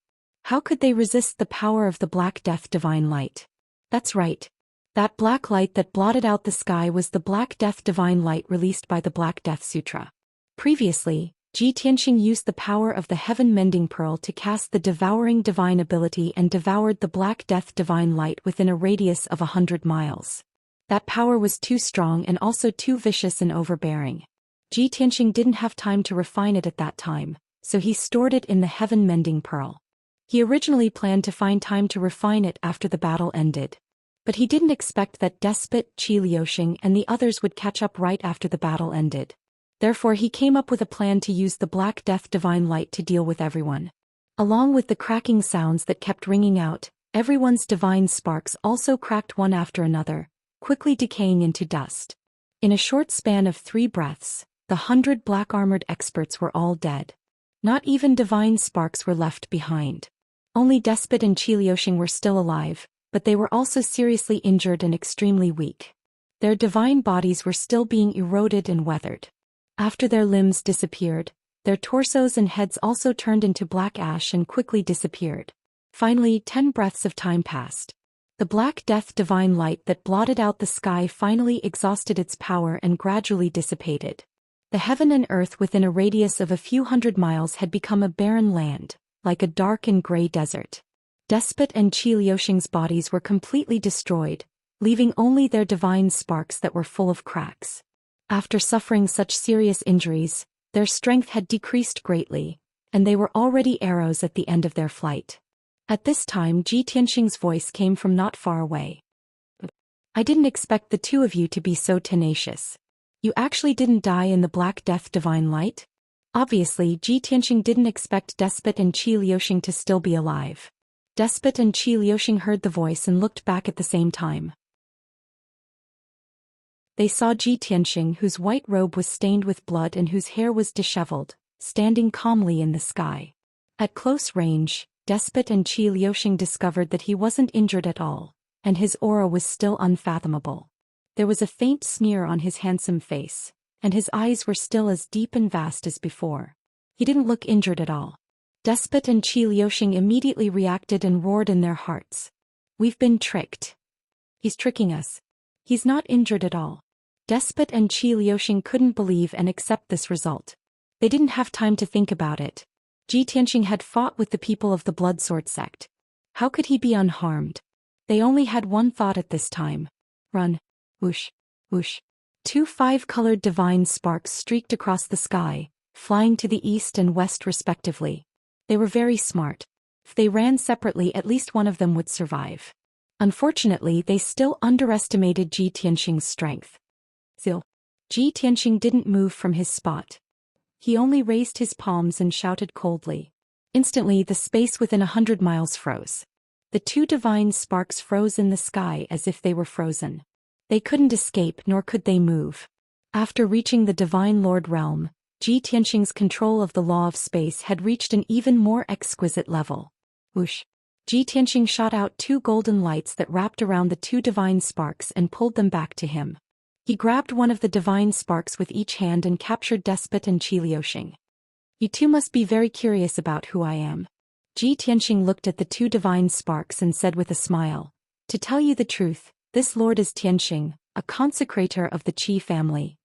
How could they resist the power of the Black Death divine light? That's right. That black light that blotted out the sky was the Black Death divine light released by the Black Death Sutra. Previously, Ji Tianxing used the power of the Heaven Mending Pearl to cast the devouring divine ability and devoured the Black Death divine light within a radius of 100 miles. That power was too strong and also too vicious and overbearing. Ji Tianxing didn't have time to refine it at that time, so he stored it in the Heaven Mending Pearl. He originally planned to find time to refine it after the battle ended. But he didn't expect that Despot, Qi Liuxing and the others would catch up right after the battle ended. Therefore he came up with a plan to use the Black Death divine light to deal with everyone. Along with the cracking sounds that kept ringing out, everyone's divine sparks also cracked one after another, quickly decaying into dust. In a short span of 3 breaths, the 100 black-armored experts were all dead. Not even divine sparks were left behind. Only Despot and Qi Liuxing were still alive, but they were also seriously injured and extremely weak. Their divine bodies were still being eroded and weathered. After their limbs disappeared, their torsos and heads also turned into black ash and quickly disappeared. Finally, 10 breaths of time passed. The Black Death divine light that blotted out the sky finally exhausted its power and gradually dissipated. The heaven and earth within a radius of a few hundred miles had become a barren land, like a dark and gray desert. Despot and Qi Liuxing's bodies were completely destroyed, leaving only their divine sparks that were full of cracks. After suffering such serious injuries, their strength had decreased greatly, and they were already arrows at the end of their flight. At this time Ji Tianxing's voice came from not far away. I didn't expect the 2 of you to be so tenacious. You actually didn't die in the Black Death divine light? Obviously Ji Tianxing didn't expect Despot and Qi Liuxing to still be alive. Despot and Qi Liuxing heard the voice and looked back at the same time. They saw Ji Tianxing, whose white robe was stained with blood and whose hair was disheveled, standing calmly in the sky. At close range, Despot and Qi Liuxing discovered that he wasn't injured at all, and his aura was still unfathomable. There was a faint sneer on his handsome face, and his eyes were still as deep and vast as before. He didn't look injured at all. Despot and Qi Liuxing immediately reacted and roared in their hearts. We've been tricked. He's tricking us. He's not injured at all. Despot and Qi Liuxing couldn't believe and accept this result. They didn't have time to think about it. Ji Tianxing had fought with the people of the Blood Sword sect. How could he be unharmed? They only had one thought at this time. Run. Whoosh. Whoosh. 2 5-colored divine sparks streaked across the sky, flying to the east and west respectively. They were very smart. If they ran separately, at least one of them would survive. Unfortunately, they still underestimated Ji Tianxing's strength. Zil. Ji Tianxing didn't move from his spot. He only raised his palms and shouted coldly. Instantly, the space within 100 miles froze. The 2 divine sparks froze in the sky as if they were frozen. They couldn't escape nor could they move. After reaching the Divine Lord realm, Ji Tianxing's control of the law of space had reached an even more exquisite level. Whoosh. Ji Tianxing shot out 2 golden lights that wrapped around the 2 divine sparks and pulled them back to him. He grabbed one of the divine sparks with each hand and captured Despot and Qi Liuxing. You two must be very curious about who I am. Ji Tianxing looked at the 2 divine sparks and said with a smile, to tell you the truth, this lord is Tianxing, a consecrator of the Qi family.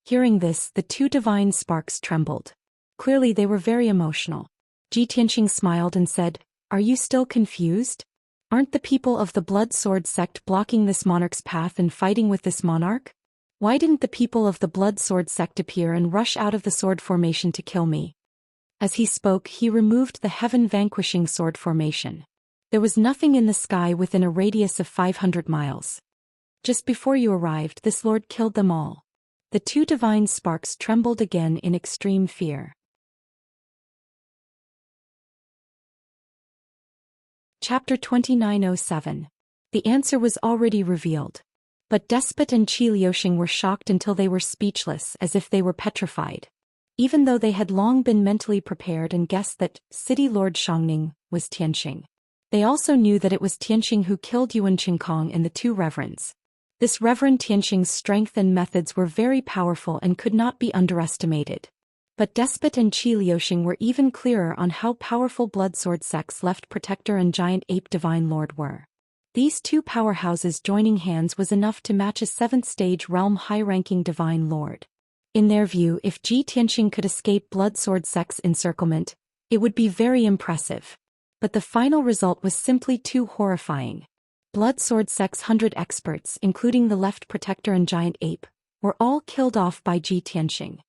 Hearing this, the 2 divine sparks trembled. Clearly they were very emotional. Ji Tianxing smiled and said, are you still confused? Aren't the people of the Blood Sword sect blocking this monarch's path and fighting with this monarch? Why didn't the people of the Blood Sword sect appear and rush out of the sword formation to kill me? As he spoke, he removed the heaven-vanquishing sword formation. There was nothing in the sky within a radius of 500 miles. Just before you arrived, this lord killed them all. The 2 divine sparks trembled again in extreme fear. Chapter 2907. The answer was already revealed. But Despot and Qi Liuxing were shocked until they were speechless, as if they were petrified. Even though they had long been mentally prepared and guessed that City Lord Shangning was Tianxing. They also knew that it was Tianxing who killed Yuan Qingkong and the 2 reverends. This Reverend Tianxing's strength and methods were very powerful and could not be underestimated. But Despot and Qi Liuxing were even clearer on how powerful Blood Sword sect's left protector and giant ape divine lord were. These 2 powerhouses joining hands was enough to match a 7th stage realm high-ranking divine lord. In their view, if Ji Tianxing could escape Blood Sword sect's encirclement, it would be very impressive. But the final result was simply too horrifying. Blood Sword sect's 100 experts, including the left protector and giant ape, were all killed off by Ji Tianxing.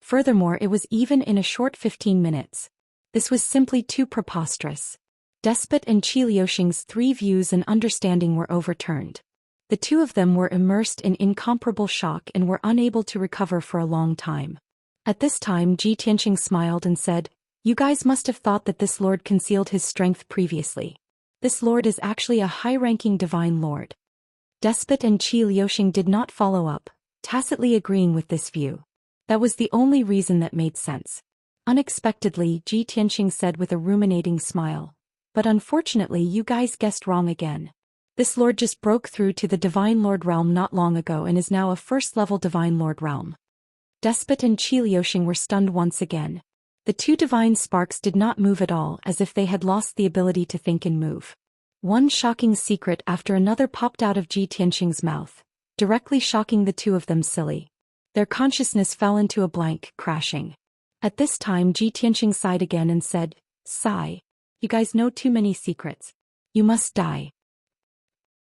Furthermore, it was even in a short 15 minutes. This was simply too preposterous. Despot and Qi Liuxing's 3 views and understanding were overturned. The 2 of them were immersed in incomparable shock and were unable to recover for a long time. At this time, Ji Tianxing smiled and said, you guys must have thought that this lord concealed his strength previously. This lord is actually a high-ranking divine lord. Despot and Qi Liuxing did not follow up, tacitly agreeing with this view. That was the only reason that made sense. Unexpectedly, Ji Tianxing said with a ruminating smile, but unfortunately you guys guessed wrong again. This lord just broke through to the Divine Lord realm not long ago and is now a 1st-level Divine Lord realm. Despot and Qi Liuxing were stunned once again. The 2 divine sparks did not move at all, as if they had lost the ability to think and move. One shocking secret after another popped out of Ji Tianxing's mouth, directly shocking the 2 of them silly. Their consciousness fell into a blank, crashing. At this time, Ji Tianxing sighed again and said, sigh. You guys know too many secrets. You must die.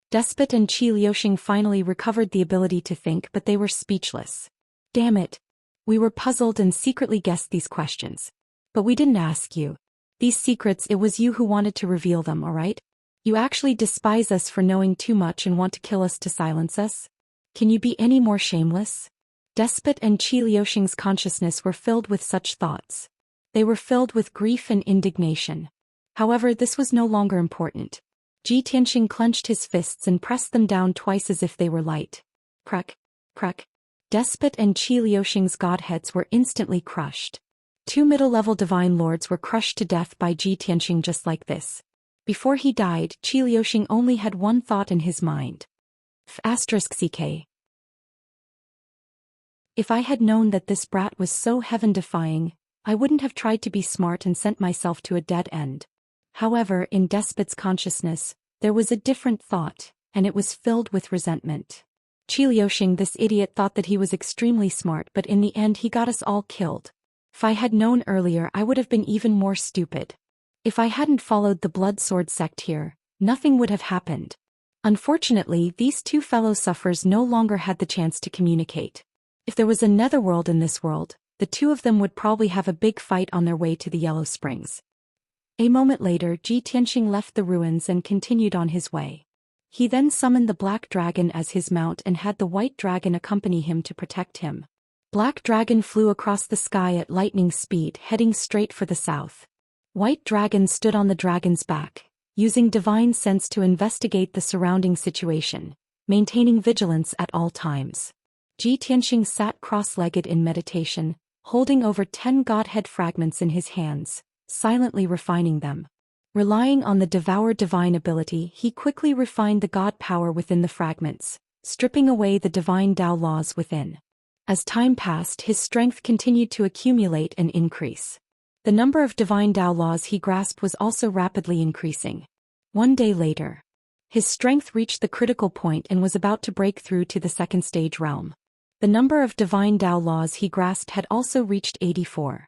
Despot and Qi Liuxing finally recovered the ability to think, but they were speechless. Damn it. We were puzzled and secretly guessed these questions. But we didn't ask you. These secrets, it was you who wanted to reveal them, alright? You actually despise us for knowing too much and want to kill us to silence us? Can you be any more shameless? Despot and Qi Liuxing's consciousness were filled with such thoughts. They were filled with grief and indignation. However, this was no longer important. Ji Tianxing clenched his fists and pressed them down twice as if they were light. Crack, crack. Despot and Qi Liuxing's godheads were instantly crushed. 2 middle-level divine lords were crushed to death by Ji Tianxing just like this. Before he died, Qi Liuxing only had one thought in his mind. *CK. If I had known that this brat was so heaven-defying, I wouldn't have tried to be smart and sent myself to a dead end. However, in Despot's consciousness, there was a different thought, and it was filled with resentment. Qi Liuxing, this idiot, thought that he was extremely smart, but in the end he got us all killed. If I had known earlier, I would have been even more stupid. If I hadn't followed the blood sword sect here, nothing would have happened. Unfortunately, these two fellow sufferers no longer had the chance to communicate. If there was a netherworld in this world, the two of them would probably have a big fight on their way to the Yellow Springs. A moment later, Ji Tianxing left the ruins and continued on his way. He then summoned the Black Dragon as his mount and had the White Dragon accompany him to protect him. Black Dragon flew across the sky at lightning speed, heading straight for the south. White Dragon stood on the dragon's back, using divine sense to investigate the surrounding situation, maintaining vigilance at all times. Ji Tianxing sat cross-legged in meditation, holding over 10 godhead fragments in his hands, silently refining them. Relying on the devoured divine ability, he quickly refined the god power within the fragments, stripping away the divine Tao laws within. As time passed, his strength continued to accumulate and increase. The number of divine Tao laws he grasped was also rapidly increasing. One day later, his strength reached the critical point and was about to break through to the second stage realm. The number of divine Tao laws he grasped had also reached 84.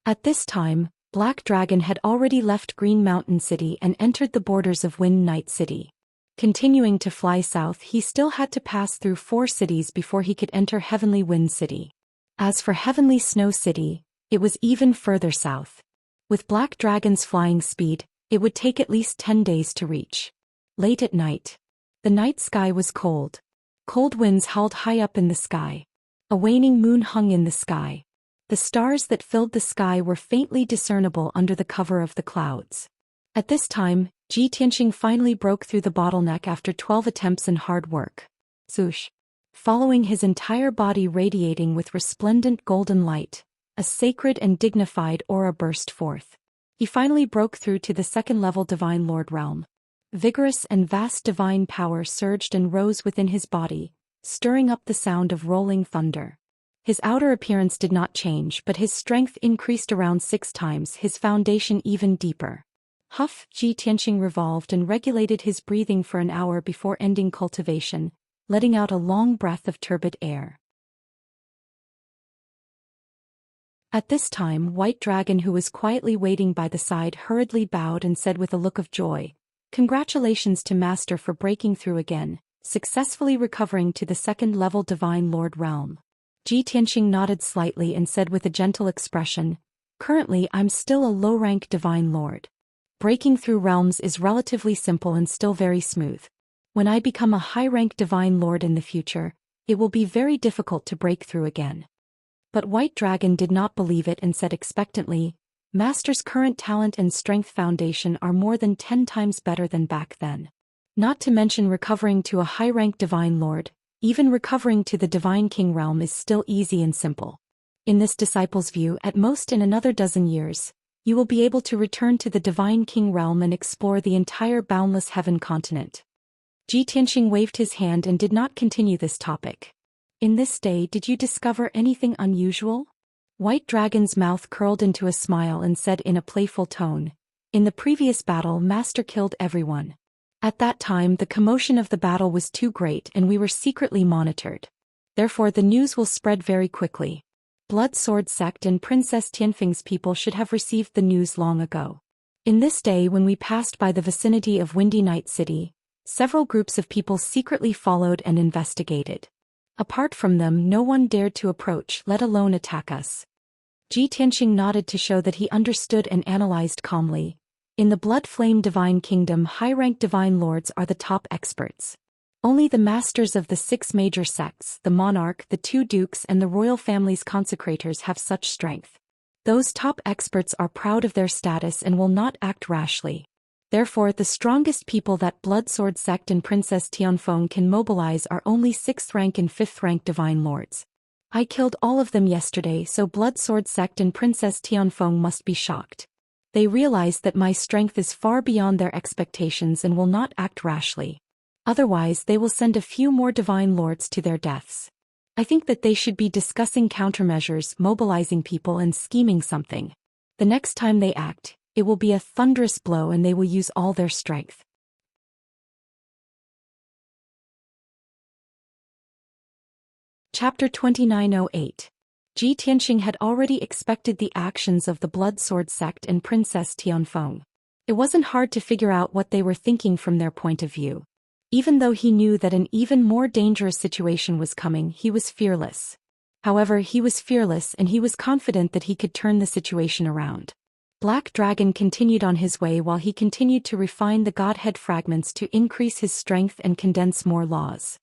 At this time, Black Dragon had already left Green Mountain City and entered the borders of Wind Night City. Continuing to fly south, he still had to pass through 4 cities before he could enter Heavenly Wind City. As for Heavenly Snow City, it was even further south. With Black Dragon's flying speed, it would take at least 10 days to reach. Late at night, the night sky was cold. Cold winds howled high up in the sky. A waning moon hung in the sky. The stars that filled the sky were faintly discernible under the cover of the clouds. At this time, Ji Tianxing finally broke through the bottleneck after 12 attempts and hard work. Zhoush. Following his entire body radiating with resplendent golden light, a sacred and dignified aura burst forth. He finally broke through to the second-level Divine Lord realm. Vigorous and vast divine power surged and rose within his body, stirring up the sound of rolling thunder. His outer appearance did not change, but his strength increased around 6 times, his foundation even deeper. Ji Tianxing revolved and regulated his breathing for an hour before ending cultivation, letting out a long breath of turbid air. At this time, White Dragon, who was quietly waiting by the side, hurriedly bowed and said with a look of joy, "Congratulations to Master for breaking through again, successfully recovering to the second-level Divine Lord realm." Ji Tianxing nodded slightly and said with a gentle expression, "Currently I'm still a low-rank Divine Lord. Breaking through realms is relatively simple and still very smooth. When I become a high-rank Divine Lord in the future, it will be very difficult to break through again." But White Dragon did not believe it and said expectantly, "Master's current talent and strength foundation are more than 10 times better than back then. Not to mention recovering to a high-rank Divine Lord, even recovering to the Divine King realm is still easy and simple. In this disciple's view, at most in another dozen years, you will be able to return to the Divine King realm and explore the entire boundless heaven continent." Ji Tianxing waved his hand and did not continue this topic. "In this day, did you discover anything unusual?" White Dragon's mouth curled into a smile and said in a playful tone, "In the previous battle, Master killed everyone. At that time, the commotion of the battle was too great and we were secretly monitored. Therefore the news will spread very quickly. Blood Sword Sect and Princess Tianfeng's people should have received the news long ago. In this day, when we passed by the vicinity of Windy Night City, several groups of people secretly followed and investigated. Apart from them, no one dared to approach, let alone attack us." Ji Tianxing nodded to show that he understood and analyzed calmly. In the Blood Flame Divine Kingdom, high-ranked Divine Lords are the top experts. Only the masters of the 6 major sects, the Monarch, the 2 Dukes and the royal family's consecrators have such strength. Those top experts are proud of their status and will not act rashly. Therefore, the strongest people that Blood Sword Sect and Princess Tianfeng can mobilize are only 6th rank and 5th rank Divine Lords. I killed all of them yesterday, so Blood Sword Sect and Princess Tianfeng must be shocked. They realize that my strength is far beyond their expectations and will not act rashly. Otherwise they will send a few more divine lords to their deaths. I think that they should be discussing countermeasures, mobilizing people and scheming something. The next time they act, it will be a thunderous blow and they will use all their strength. Chapter 2908. Ji Tianxing had already expected the actions of the Blood Sword Sect and Princess Tianfeng. It wasn't hard to figure out what they were thinking from their point of view. Even though he knew that an even more dangerous situation was coming, he was fearless. However, he was fearless and he was confident that he could turn the situation around. Black Dragon continued on his way while he continued to refine the Godhead fragments to increase his strength and condense more laws.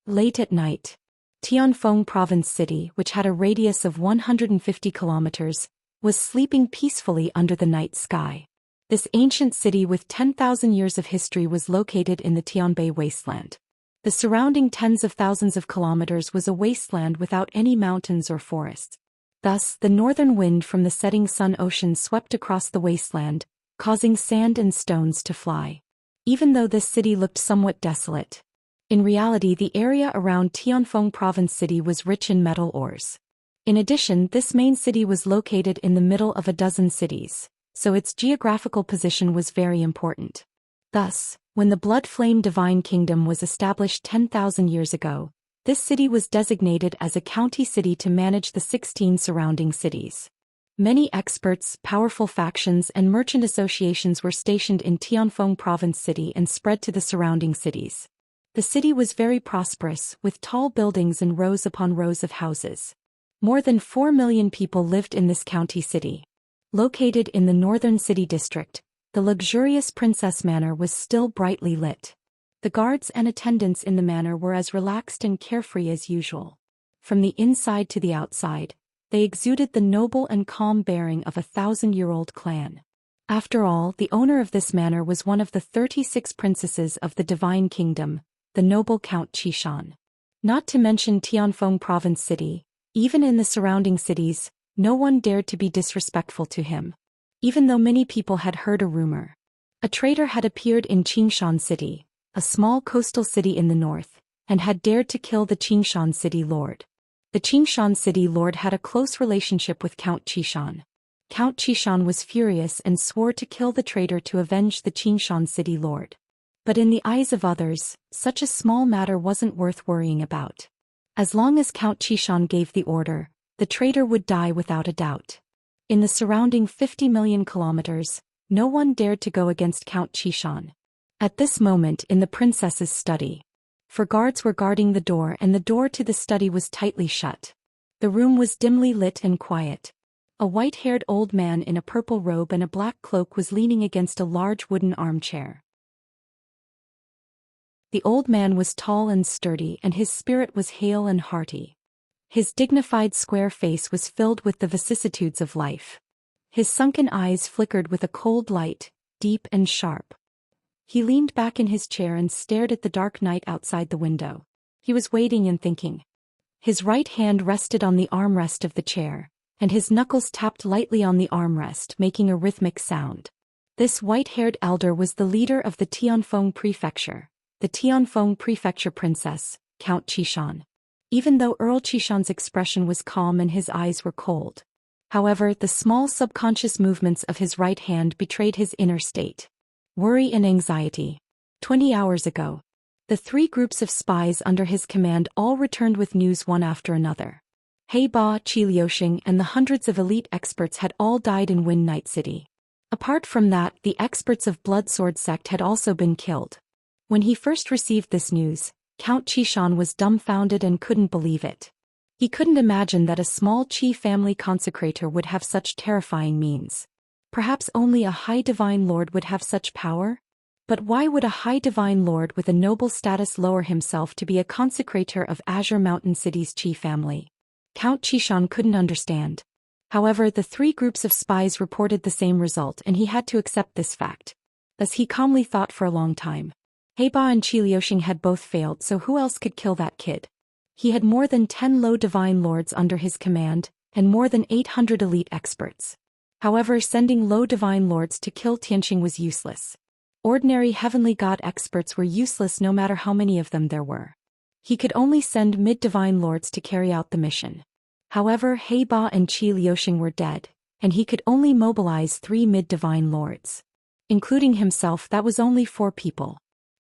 Late at night, Tianfeng Province City, which had a radius of 150 kilometers, was sleeping peacefully under the night sky. This ancient city with 10,000 years of history was located in the Tianbei wasteland. The surrounding tens of thousands of kilometers was a wasteland without any mountains or forests. Thus, the northern wind from the setting sun ocean swept across the wasteland, causing sand and stones to fly. Even though this city looked somewhat desolate, in reality the area around Tianfeng Province City was rich in metal ores. In addition, this main city was located in the middle of a dozen cities, so its geographical position was very important. Thus, when the Blood Flame Divine Kingdom was established 10,000 years ago, this city was designated as a county city to manage the 16 surrounding cities. Many experts, powerful factions and merchant associations were stationed in Tianfeng Province City and spread to the surrounding cities. The city was very prosperous, with tall buildings and rows upon rows of houses. More than 4 million people lived in this county city. Located in the northern city district, the luxurious Princess Manor was still brightly lit. The guards and attendants in the manor were as relaxed and carefree as usual. From the inside to the outside, they exuded the noble and calm bearing of a 1,000-year-old clan. After all, the owner of this manor was one of the 36 princesses of the Divine Kingdom, the noble Count Xian. Not to mention Tianfeng Province City, even in the surrounding cities, no one dared to be disrespectful to him. Even though many people had heard a rumor. A traitor had appeared in Qingshan City, a small coastal city in the north, and had dared to kill the Qingshan City Lord. The Qingshan City Lord had a close relationship with Count Xian. Count Xian was furious and swore to kill the traitor to avenge the Qingshan City Lord. But in the eyes of others, such a small matter wasn't worth worrying about. As long as Count Xian gave the order, the traitor would die without a doubt. In the surrounding 50 million kilometers, no one dared to go against Count Xian. At this moment in the princess's study, for guards were guarding the door and the door to the study was tightly shut. The room was dimly lit and quiet. A white-haired old man in a purple robe and a black cloak was leaning against a large wooden armchair. The old man was tall and sturdy and his spirit was hale and hearty. His dignified square face was filled with the vicissitudes of life. His sunken eyes flickered with a cold light, deep and sharp. He leaned back in his chair and stared at the dark night outside the window. He was waiting and thinking. His right hand rested on the armrest of the chair, and his knuckles tapped lightly on the armrest, making a rhythmic sound. This white-haired elder was the leader of the Tianfeng Prefecture, the Tianfeng Prefecture Princess, Count Xian. Even though Earl Qixian's expression was calm and his eyes were cold. However, the small subconscious movements of his right hand betrayed his inner state. Worry and anxiety. 20 hours ago, the 3 groups of spies under his command all returned with news one after another. He Ba, Qi Liuxing and the hundreds of elite experts had all died in Wind Night City. Apart from that, the experts of Blood Sword Sect had also been killed. When he first received this news, Count Xian was dumbfounded and couldn't believe it. He couldn't imagine that a small Qi family consecrator would have such terrifying means. Perhaps only a high divine lord would have such power? But why would a high divine lord with a noble status lower himself to be a consecrator of Azure Mountain City's Qi family? Count Xian couldn't understand. However, the 3 groups of spies reported the same result and he had to accept this fact. Thus he calmly thought for a long time. He Ba and Qi Liuxing had both failed, so who else could kill that kid? He had more than 10 low divine lords under his command, and more than 800 elite experts. However, sending low divine lords to kill Xianxia was useless. Ordinary heavenly god experts were useless no matter how many of them there were. He could only send mid-divine lords to carry out the mission. However, He Ba and Qi Liuxing were dead, and he could only mobilize 3 mid-divine lords. Including himself, that was only 4 people.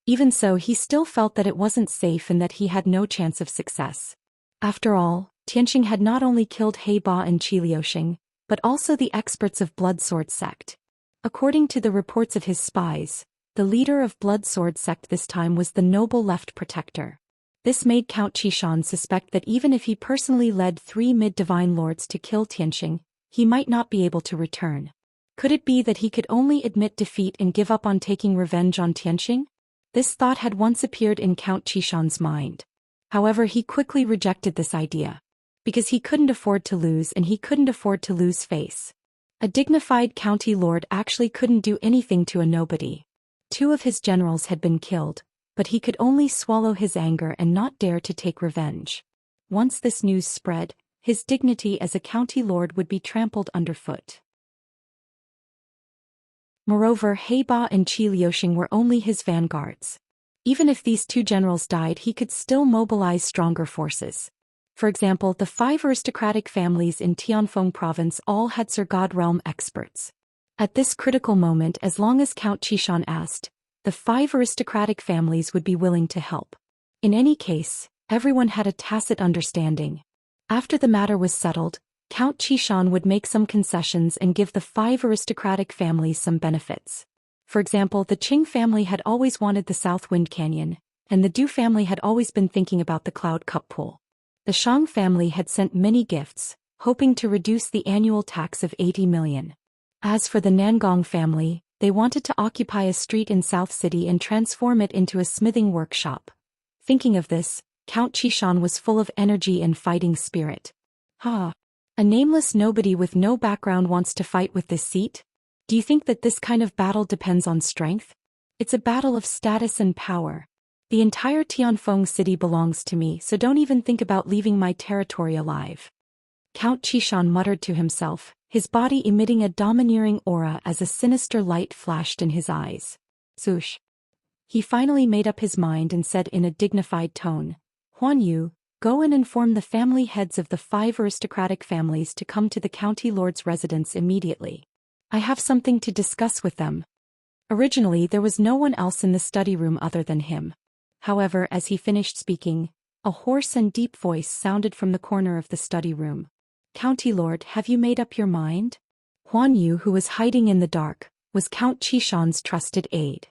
Even so, he still felt that it wasn't safe and that he had no chance of success. After all, Xianxia had not only killed He Ba and Qi Liuxing, but also the experts of Blood Sword sect. According to the reports of his spies, the leader of Blood Sword sect this time was the noble left protector. This made Count Qishan suspect that even if he personally led 3 mid-divine lords to kill Xianxia, he might not be able to return. Could it be that he could only admit defeat and give up on taking revenge on Xianxia? This thought had once appeared in Count Qishan's mind. However, he quickly rejected this idea. Because he couldn't afford to lose and he couldn't afford to lose face. A dignified county lord actually couldn't do anything to a nobody. 2 of his generals had been killed, but he could only swallow his anger and not dare to take revenge. Once this news spread, his dignity as a county lord would be trampled underfoot. Moreover, He Ba and Qi Liuxing were only his vanguards. Even if these 2 generals died, he could still mobilize stronger forces. For example, the 5 aristocratic families in Tianfeng province all had Sir God realm experts. At this critical moment, as long as Count Qishan asked, the 5 aristocratic families would be willing to help. In any case, everyone had a tacit understanding. After the matter was settled, Count Qishan would make some concessions and give the 5 aristocratic families some benefits. For example, the Qing family had always wanted the South Wind Canyon, and the Du family had always been thinking about the Cloud Cup Pool. The Shang family had sent many gifts, hoping to reduce the annual tax of 80 million. As for the Nangong family, they wanted to occupy a street in South City and transform it into a smithing workshop. Thinking of this, Count Qishan was full of energy and fighting spirit. A nameless nobody with no background wants to fight with this seat? Do you think that this kind of battle depends on strength? It's a battle of status and power. The entire Tianfeng city belongs to me, so don't even think about leaving my territory alive. Count Qishan muttered to himself, his body emitting a domineering aura as a sinister light flashed in his eyes. Swoosh. He finally made up his mind and said in a dignified tone, Huan Yu, go and inform the family heads of the 5 aristocratic families to come to the county lord's residence immediately. I have something to discuss with them. Originally, there was no one else in the study room other than him. However, as he finished speaking, a hoarse and deep voice sounded from the corner of the study room. County Lord, have you made up your mind? Huan Yu, who was hiding in the dark, was Count Qishan's trusted aide.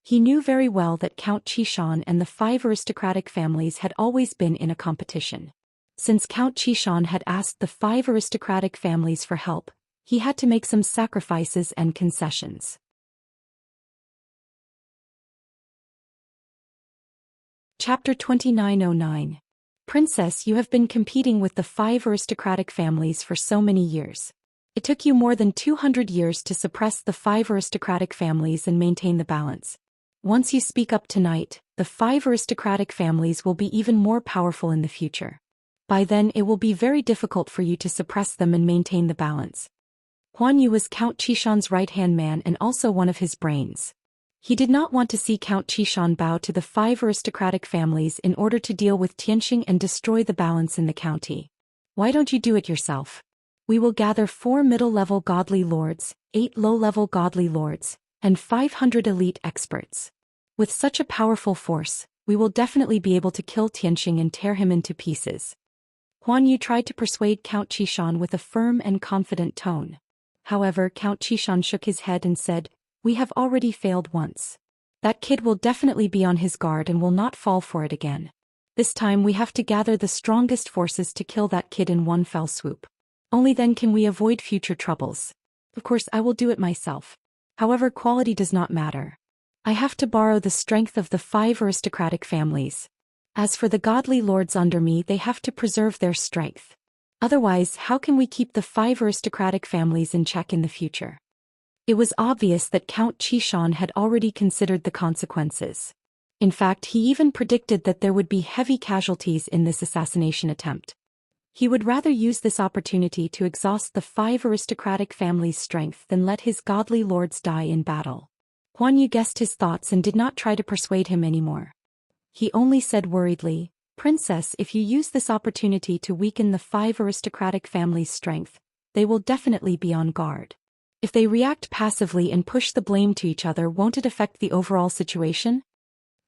He knew very well that Count Qishan and the 5 aristocratic families had always been in a competition. Since Count Qishan had asked the 5 aristocratic families for help, he had to make some sacrifices and concessions. Chapter 2909. Princess, you have been competing with the 5 aristocratic families for so many years. It took you more than 200 years to suppress the 5 aristocratic families and maintain the balance. Once you speak up tonight, the 5 aristocratic families will be even more powerful in the future. By then it will be very difficult for you to suppress them and maintain the balance. Huan Yu was Count Qishan's right-hand man and also one of his brains. He did not want to see Count Qishan bow to the 5 aristocratic families in order to deal with Xianxia and destroy the balance in the county. Why don't you do it yourself? We will gather 4 middle-level godly lords, 8 low-level godly lords, and 500 elite experts. With such a powerful force, we will definitely be able to kill Xianxia and tear him into pieces. Huan Yu tried to persuade Count Qishan with a firm and confident tone. However, Count Qishan shook his head and said, We have already failed once. That kid will definitely be on his guard and will not fall for it again. This time we have to gather the strongest forces to kill that kid in one fell swoop. Only then can we avoid future troubles. Of course, I will do it myself. However, quality does not matter. I have to borrow the strength of the 5 aristocratic families. As for the godly lords under me, they have to preserve their strength. Otherwise, how can we keep the 5 aristocratic families in check in the future? It was obvious that Count Qishan had already considered the consequences. In fact, he even predicted that there would be heavy casualties in this assassination attempt. He would rather use this opportunity to exhaust the 5 aristocratic families' strength than let his godly lords die in battle. Huan Yu guessed his thoughts and did not try to persuade him anymore. He only said worriedly, "Princess, if you use this opportunity to weaken the 5 aristocratic families' strength, they will definitely be on guard. If they react passively and push the blame to each other, won't it affect the overall situation?"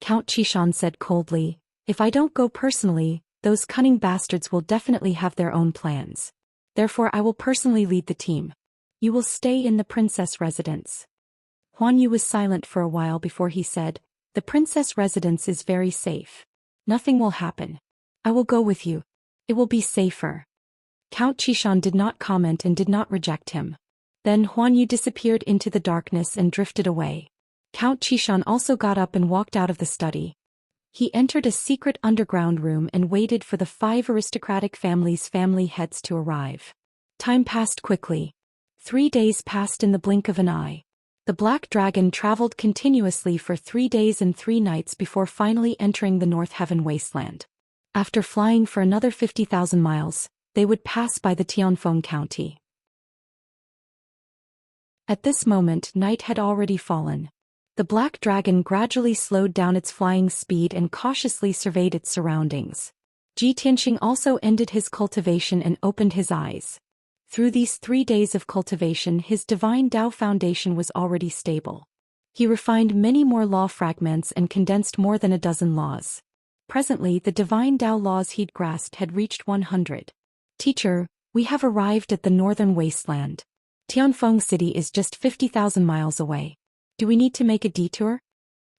Count Xian said coldly, "If I don't go personally, those cunning bastards will definitely have their own plans. Therefore I will personally lead the team. You will stay in the princess residence." Huan Yu was silent for a while before he said, "The princess residence is very safe. Nothing will happen. I will go with you. It will be safer." Count Xian did not comment and did not reject him. Then Huan Yu disappeared into the darkness and drifted away. Count Xian also got up and walked out of the study. He entered a secret underground room and waited for the 5 aristocratic families' family heads to arrive. Time passed quickly. 3 days passed in the blink of an eye. The Black Dragon traveled continuously for 3 days and 3 nights before finally entering the North Heaven wasteland. After flying for another 50,000 miles, they would pass by the Tianfeng County. At this moment, night had already fallen. The Black Dragon gradually slowed down its flying speed and cautiously surveyed its surroundings. Ji Tianxing also ended his cultivation and opened his eyes. Through these 3 days of cultivation, his divine Tao foundation was already stable. He refined many more law fragments and condensed more than a dozen laws. Presently, the divine Tao laws he'd grasped had reached 100. "Teacher, we have arrived at the northern wasteland. Tianfeng City is just 50,000 miles away. Do we need to make a detour?"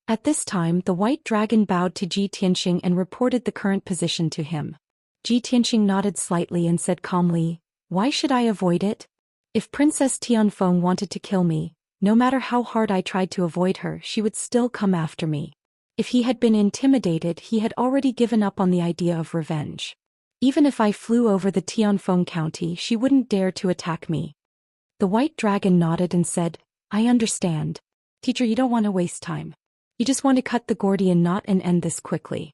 At this time, the White Dragon bowed to Ji Tianxing and reported the current position to him. Ji Tianxing nodded slightly and said calmly, "Why should I avoid it? If Princess Tianfeng wanted to kill me, no matter how hard I tried to avoid her, she would still come after me. If he had been intimidated, he had already given up on the idea of revenge. Even if I flew over the Tianfeng County, she wouldn't dare to attack me." The White Dragon nodded and said, "I understand. Teacher, you don't want to waste time. You just want to cut the Gordian knot and end this quickly."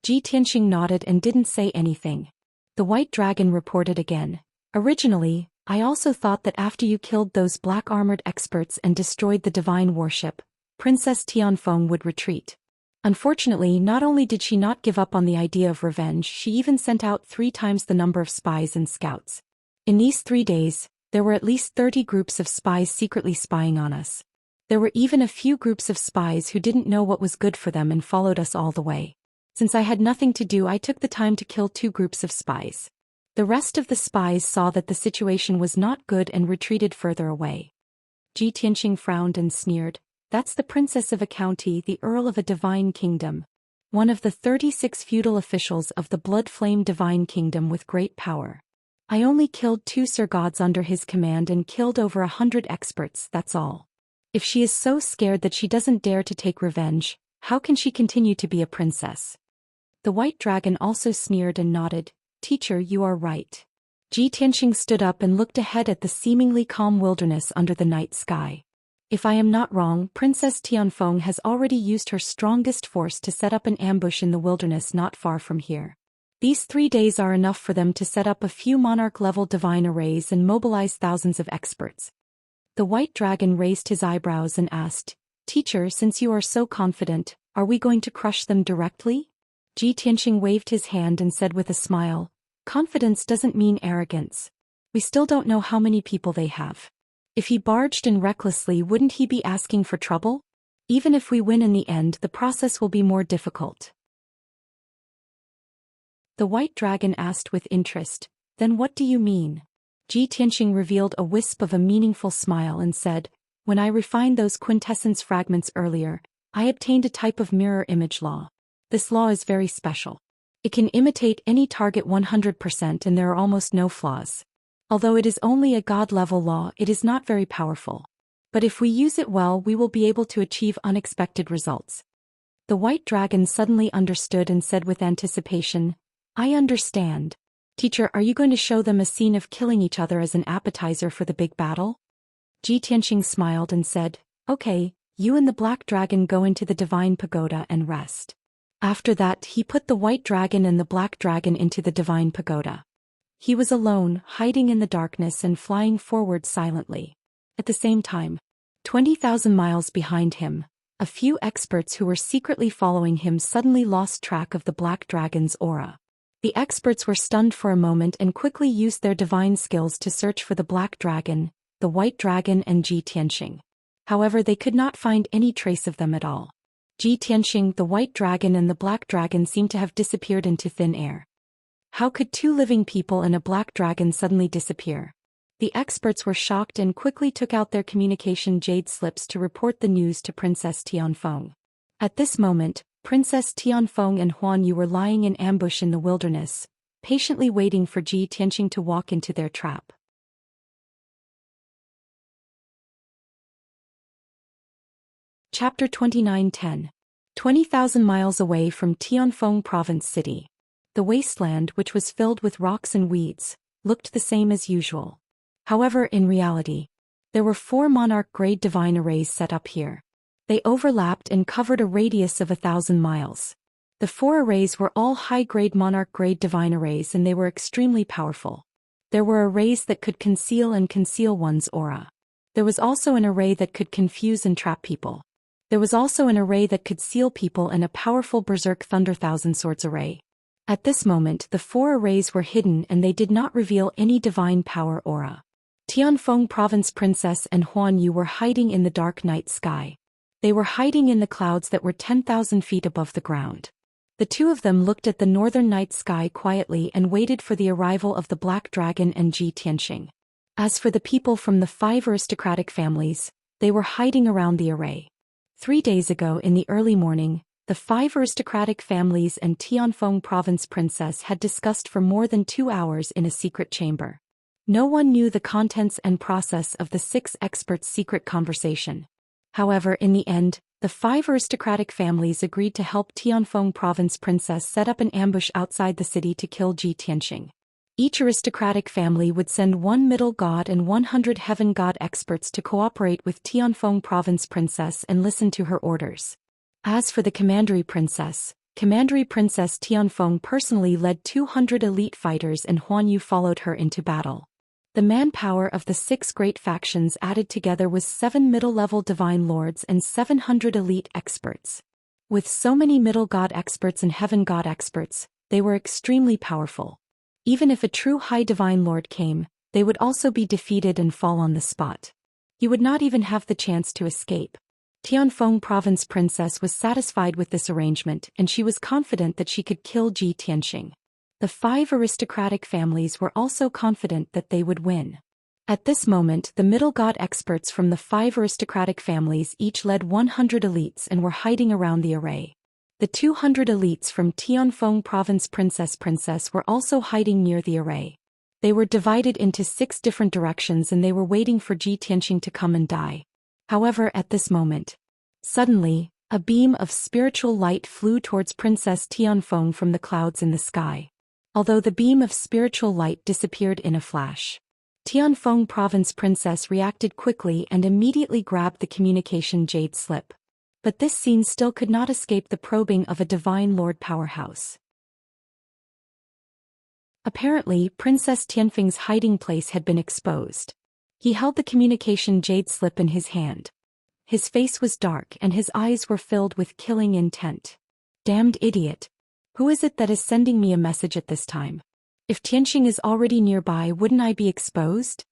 Ji Tianxing nodded and didn't say anything. The White Dragon reported again, "Originally, I also thought that after you killed those black-armored experts and destroyed the divine warship, Princess Tianfeng would retreat. Unfortunately, not only did she not give up on the idea of revenge, she even sent out 3 times the number of spies and scouts. In these 3 days, there were at least 30 groups of spies secretly spying on us. There were even a few groups of spies who didn't know what was good for them and followed us all the way. Since I had nothing to do, I took the time to kill 2 groups of spies. The rest of the spies saw that the situation was not good and retreated further away." Ji Tianxing frowned and sneered, "That's the princess of a county, the earl of a divine kingdom. One of the 36 feudal officials of the Blood Flame Divine Kingdom with great power. I only killed 2 Sir Gods under his command and killed over 100 experts, that's all. If she is so scared that she doesn't dare to take revenge, how can she continue to be a princess?" The White Dragon also sneered and nodded, "Teacher, you are right." Ji Tianxing stood up and looked ahead at the seemingly calm wilderness under the night sky. "If I am not wrong, Princess Tianfeng has already used her strongest force to set up an ambush in the wilderness not far from here. These 3 days are enough for them to set up a few monarch-level divine arrays and mobilize thousands of experts." The White Dragon raised his eyebrows and asked, "Teacher, since you are so confident, are we going to crush them directly?" Ji Tianxing waved his hand and said with a smile, "Confidence doesn't mean arrogance. We still don't know how many people they have. If he barged in recklessly, wouldn't he be asking for trouble? Even if we win in the end, the process will be more difficult." The White Dragon asked with interest, "Then what do you mean?" Ji Tianxing revealed a wisp of a meaningful smile and said, "When I refined those quintessence fragments earlier, I obtained a type of mirror image law. This law is very special. It can imitate any target 100% and there are almost no flaws. Although it is only a god-level law, it is not very powerful. But if we use it well, we will be able to achieve unexpected results." The White Dragon suddenly understood and said with anticipation, "I understand. Teacher, are you going to show them a scene of killing each other as an appetizer for the big battle?" Ji Tianxing smiled and said, "Okay, You and the black dragon go into the divine pagoda and rest. After that, he put the white dragon and the black dragon into the divine pagoda. He was alone, hiding in the darkness and flying forward silently. At the same time, 20,000 miles behind him, a few experts who were secretly following him suddenly lost track of the black dragon's aura. The experts were stunned for a moment and quickly used their divine skills to search for the black dragon, the white dragon and Zhi Tianxing. However, they could not find any trace of them at all. Zhi Tianxing, the white dragon and the black dragon seemed to have disappeared into thin air. How could two living people and a black dragon suddenly disappear? The experts were shocked and quickly took out their communication jade slips to report the news to Princess Tianfeng. At this moment, Princess Tianfeng and Huan Yu were lying in ambush in the wilderness, patiently waiting for Zhi Tianxing to walk into their trap. Chapter 29:10. 20,000 miles away from Tianfeng Province City. The wasteland, which was filled with rocks and weeds, looked the same as usual. However, in reality, there were 4 monarch-grade divine arrays set up here. They overlapped and covered a radius of 1,000 miles. The 4 arrays were all high-grade monarch-grade divine arrays and they were extremely powerful. There were arrays that could conceal one's aura. There was also an array that could confuse and trap people. There was also an array that could seal people and a powerful Berserk Thunder Thousand Swords array. At this moment, the 4 arrays were hidden and they did not reveal any divine power aura. Tianfeng Province Princess and Huan Yu were hiding in the dark night sky. They were hiding in the clouds that were 10,000 feet above the ground. The two of them looked at the northern night sky quietly and waited for the arrival of the black dragon and Zhi Tianxing. As for the people from the 5 aristocratic families, they were hiding around the array. 3 days ago in the early morning, the 5 aristocratic families and Tianfeng Province Princess had discussed for more than 2 hours in a secret chamber. No one knew the contents and process of the 6 experts' secret conversation. However, in the end, the 5 aristocratic families agreed to help Tianfeng Province Princess set up an ambush outside the city to kill Zhi Tianxing. Each aristocratic family would send 1 middle god and 100 heaven god experts to cooperate with Tianfeng Province Princess and listen to her orders. As for the Commandery Princess Tianfeng personally led 200 elite fighters and Huan Yu followed her into battle. The manpower of the 6 great factions added together was 7 middle-level divine lords and 700 elite experts. With so many middle god experts and heaven god experts, they were extremely powerful. Even if a true high divine lord came, they would also be defeated and fall on the spot. He would not even have the chance to escape. Tianfeng Province Princess was satisfied with this arrangement and she was confident that she could kill Zhi Tianxing. The 5 aristocratic families were also confident that they would win. At this moment, the middle god experts from the 5 aristocratic families each led 100 elites and were hiding around the array. The 200 elites from Tianfeng Province Princess were also hiding near the array. They were divided into 6 different directions and they were waiting for Zhi Tianxing to come and die. However, at this moment, suddenly, a beam of spiritual light flew towards Princess Tianfeng from the clouds in the sky. Although the beam of spiritual light disappeared in a flash, Tianfeng Province Princess reacted quickly and immediately grabbed the communication jade slip. But this scene still could not escape the probing of a divine lord powerhouse. Apparently, Princess Tianfeng's hiding place had been exposed. He held the communication jade slip in his hand. His face was dark and his eyes were filled with killing intent. Damned idiot! Who is it that is sending me a message at this time? If Tianxing is already nearby, wouldn't I be exposed?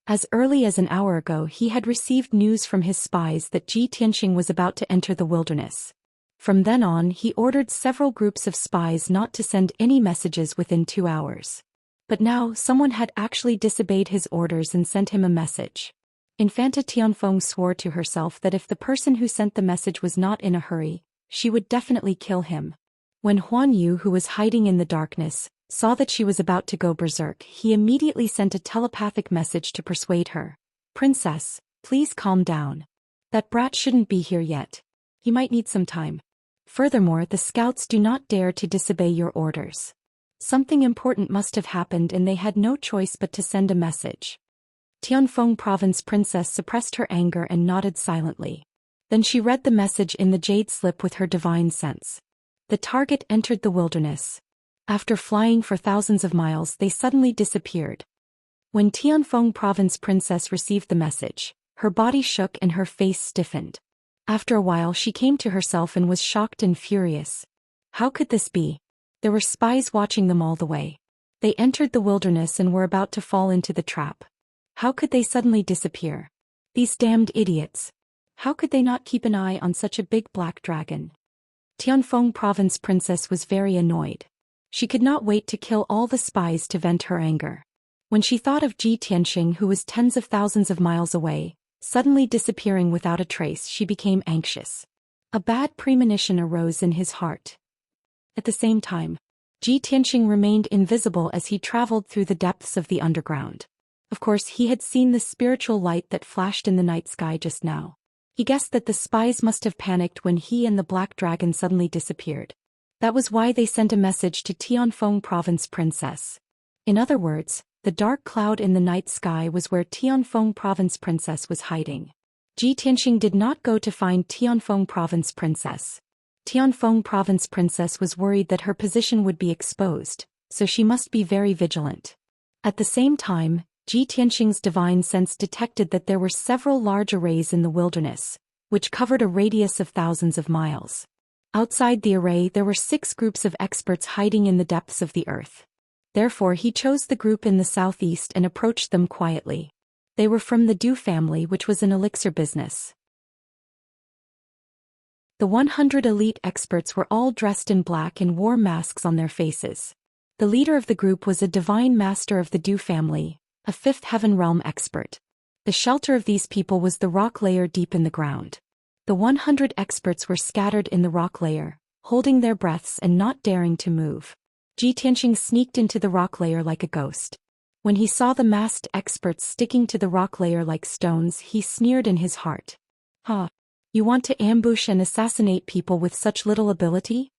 As early as an hour ago he had received news from his spies that Zhi Tianxing was about to enter the wilderness. From then on he ordered several groups of spies not to send any messages within 2 hours. But now someone had actually disobeyed his orders and sent him a message. Infanta Tianfeng swore to herself that if the person who sent the message was not in a hurry, she would definitely kill him. When Huan Yu, who was hiding in the darkness, saw that she was about to go berserk, he immediately sent a telepathic message to persuade her. "Princess, please calm down. That brat shouldn't be here yet. He might need some time. Furthermore, the scouts do not dare to disobey your orders." Something important must have happened and they had no choice but to send a message. Tianfeng Province Princess suppressed her anger and nodded silently. Then she read the message in the jade slip with her divine sense. The target entered the wilderness. After flying for thousands of miles, they suddenly disappeared. When Tianfeng Province Princess received the message, her body shook and her face stiffened. After a while she came to herself and was shocked and furious. How could this be? There were spies watching them all the way. They entered the wilderness and were about to fall into the trap. How could they suddenly disappear? These damned idiots. How could they not keep an eye on such a big black dragon? Tianfeng Province Princess was very annoyed. She could not wait to kill all the spies to vent her anger. When she thought of Ji Tianxing, who was tens of thousands of miles away, suddenly disappearing without a trace, she became anxious. A bad premonition arose in his heart. At the same time, Ji Tianxing remained invisible as he traveled through the depths of the underground. Of course, he had seen the spiritual light that flashed in the night sky just now. He guessed that the spies must have panicked when he and the black dragon suddenly disappeared. That was why they sent a message to Tianfeng Province Princess. In other words, the dark cloud in the night sky was where Tianfeng Province Princess was hiding. Ji Tianxing did not go to find Tianfeng Province Princess. Tianfeng Province Princess was worried that her position would be exposed, so she must be very vigilant. At the same time, Ji Tianxing's divine sense detected that there were several large arrays in the wilderness, which covered a radius of thousands of miles. Outside the array there were 6 groups of experts hiding in the depths of the earth. Therefore he chose the group in the southeast and approached them quietly. They were from the Du family, which was an elixir business. The 100 elite experts were all dressed in black and wore masks on their faces. The leader of the group was a divine master of the Du family, a 5th heaven realm expert. The shelter of these people was the rock layer deep in the ground. The 100 experts were scattered in the rock layer, holding their breaths and not daring to move. Ji Tianxing sneaked into the rock layer like a ghost. When he saw the masked experts sticking to the rock layer like stones, he sneered in his heart. "Ha! You want to ambush and assassinate people with such little ability?"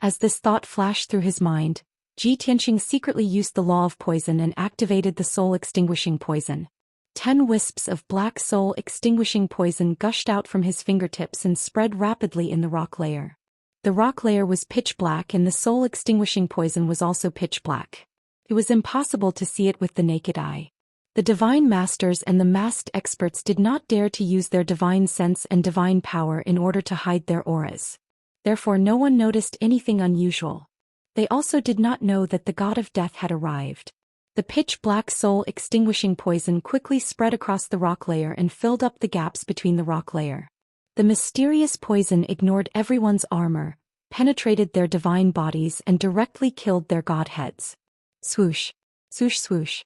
As this thought flashed through his mind, Ji Tianxing secretly used the law of poison and activated the soul-extinguishing poison. 10 wisps of black soul-extinguishing poison gushed out from his fingertips and spread rapidly in the rock layer. The rock layer was pitch black and the soul-extinguishing poison was also pitch black. It was impossible to see it with the naked eye. The divine masters and the masked experts did not dare to use their divine sense and divine power in order to hide their auras. Therefore no one noticed anything unusual. They also did not know that the god of death had arrived. The pitch-black soul-extinguishing poison quickly spread across the rock layer and filled up the gaps between the rock layer. The mysterious poison ignored everyone's armor, penetrated their divine bodies and directly killed their godheads. Swoosh! Swoosh swoosh!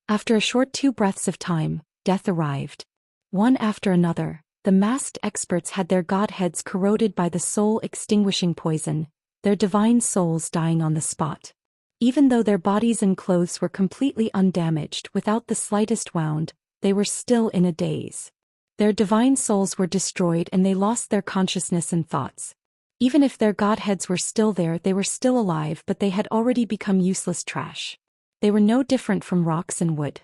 After a short 2 breaths of time, death arrived. One after another, the masked experts had their godheads corroded by the soul-extinguishing poison, their divine souls dying on the spot. Even though their bodies and clothes were completely undamaged without the slightest wound, they were still in a daze. Their divine souls were destroyed and they lost their consciousness and thoughts. Even if their godheads were still there, they were still alive, but they had already become useless trash. They were no different from rocks and wood.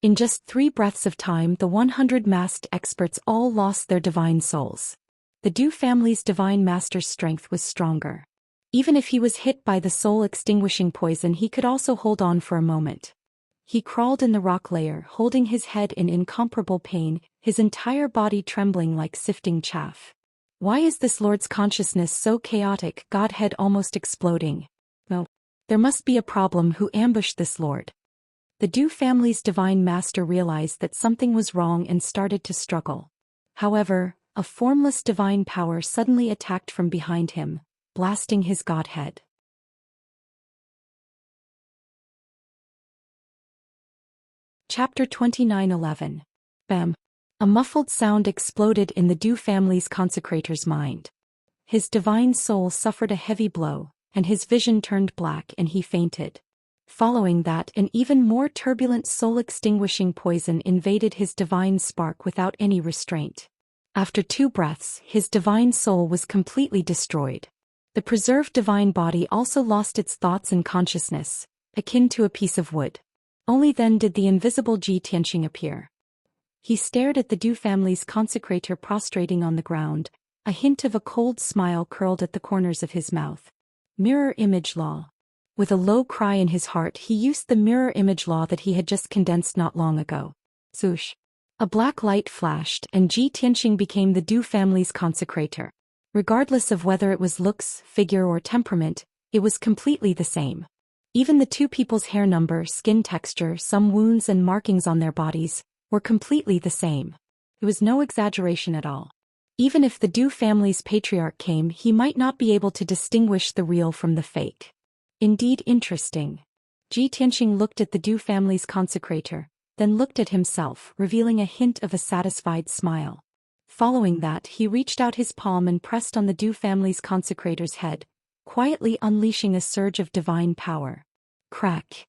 In just 3 breaths of time, the 100 masked experts all lost their divine souls. The Du family's divine master's strength was stronger. Even if he was hit by the soul-extinguishing poison, he could also hold on for a moment. He crawled in the rock layer, holding his head in incomparable pain, his entire body trembling like sifting chaff. Why is this Lord's consciousness so chaotic, Godhead almost exploding? No. There must be a problem. Who ambushed this Lord? The Du family's divine master realized that something was wrong and started to struggle. However, a formless divine power suddenly attacked from behind him, blasting his godhead. Chapter 29:11. Bam! A muffled sound exploded in the Du family's consecrator's mind. His divine soul suffered a heavy blow, and his vision turned black and he fainted. Following that, an even more turbulent soul-extinguishing poison invaded his divine spark without any restraint. After 2 breaths, his divine soul was completely destroyed. The preserved divine body also lost its thoughts and consciousness, akin to a piece of wood. Only then did the invisible Ji Tianxing appear. He stared at the Du family's consecrator prostrating on the ground. A hint of a cold smile curled at the corners of his mouth. Mirror image law. With a low cry in his heart, he used the mirror image law that he had just condensed not long ago. Swoosh. A black light flashed, and Ji Tianxing became the Du family's consecrator. Regardless of whether it was looks, figure or temperament, it was completely the same. Even the two people's hair number, skin texture, some wounds and markings on their bodies, were completely the same. It was no exaggeration at all. Even if the Du family's patriarch came, he might not be able to distinguish the real from the fake. Indeed interesting. Ji Tianxing looked at the Du family's consecrator, then looked at himself, revealing a hint of a satisfied smile. Following that, he reached out his palm and pressed on the Du family's consecrator's head, quietly unleashing a surge of divine power. Crack.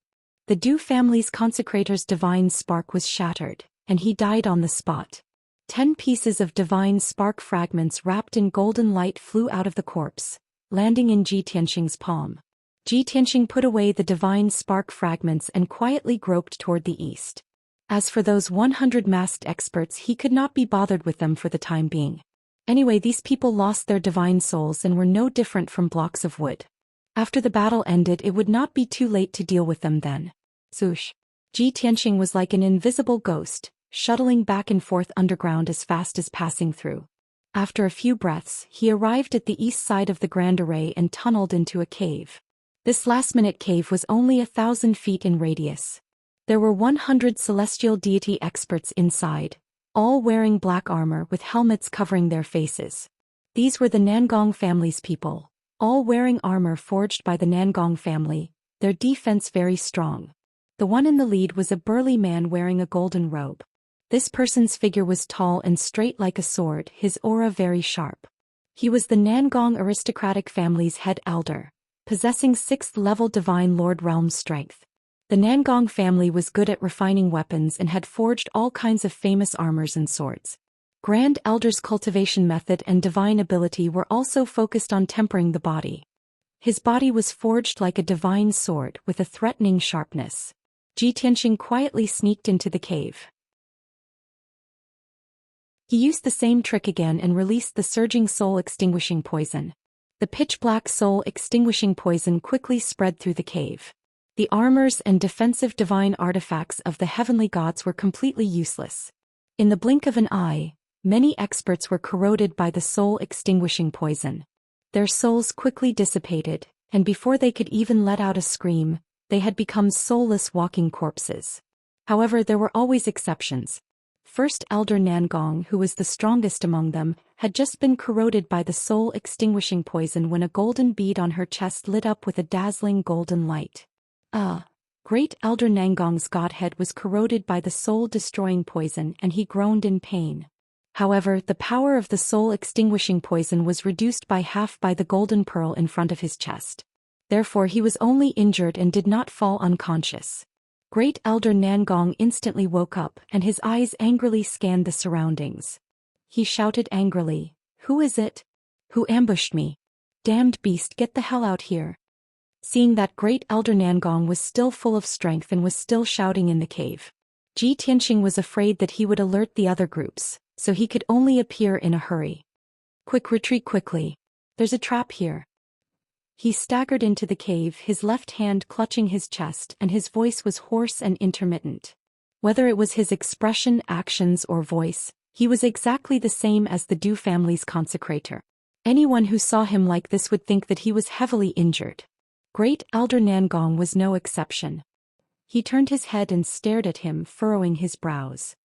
The Du family's consecrator's divine spark was shattered, and he died on the spot. 10 pieces of divine spark fragments wrapped in golden light flew out of the corpse, landing in Ji Tianxing's palm. Ji Tianxing put away the divine spark fragments and quietly groped toward the east. As for those 100 masked experts, he could not be bothered with them for the time being. Anyway, these people lost their divine souls and were no different from blocks of wood. After the battle ended, it would not be too late to deal with them then. Swoosh. Ji Tianxing was like an invisible ghost, shuttling back and forth underground as fast as passing through. After a few breaths, he arrived at the east side of the Grand Array and tunneled into a cave. This last-minute cave was only 1,000 feet in radius. There were 100 celestial deity experts inside, all wearing black armor with helmets covering their faces. These were the Nangong family's people, all wearing armor forged by the Nangong family, their defense very strong. The one in the lead was a burly man wearing a golden robe. This person's figure was tall and straight like a sword, his aura very sharp. He was the Nangong aristocratic family's head elder, possessing 6th-level divine lord realm strength. The Nangong family was good at refining weapons and had forged all kinds of famous armors and swords. Grand Elder's cultivation method and divine ability were also focused on tempering the body. His body was forged like a divine sword with a threatening sharpness. Ji Tianxing quietly sneaked into the cave. He used the same trick again and released the surging soul-extinguishing poison. The pitch-black soul-extinguishing poison quickly spread through the cave. The armors and defensive divine artifacts of the heavenly gods were completely useless. In the blink of an eye, many experts were corroded by the soul-extinguishing poison. Their souls quickly dissipated, and before they could even let out a scream, they had become soulless walking corpses. However, there were always exceptions. First Elder Nangong, who was the strongest among them, had just been corroded by the soul-extinguishing poison when a golden bead on her chest lit up with a dazzling golden light. Great Elder Nangong's godhead was corroded by the soul-destroying poison and he groaned in pain. However, the power of the soul-extinguishing poison was reduced by half by the golden pearl in front of his chest. Therefore he was only injured and did not fall unconscious. Great Elder Nangong instantly woke up and his eyes angrily scanned the surroundings. He shouted angrily, "Who is it? Who ambushed me? Damned beast, get the hell out here!" Seeing that Great Elder Nangong was still full of strength and was still shouting in the cave, Ji Tianxing was afraid that he would alert the other groups, so he could only appear in a hurry. "Quick, retreat quickly. There's a trap here." He staggered into the cave, his left hand clutching his chest, and his voice was hoarse and intermittent. Whether it was his expression, actions, or voice, he was exactly the same as the Du family's consecrator. Anyone who saw him like this would think that he was heavily injured. Great Elder Nangong was no exception. He turned his head and stared at him, furrowing his brows.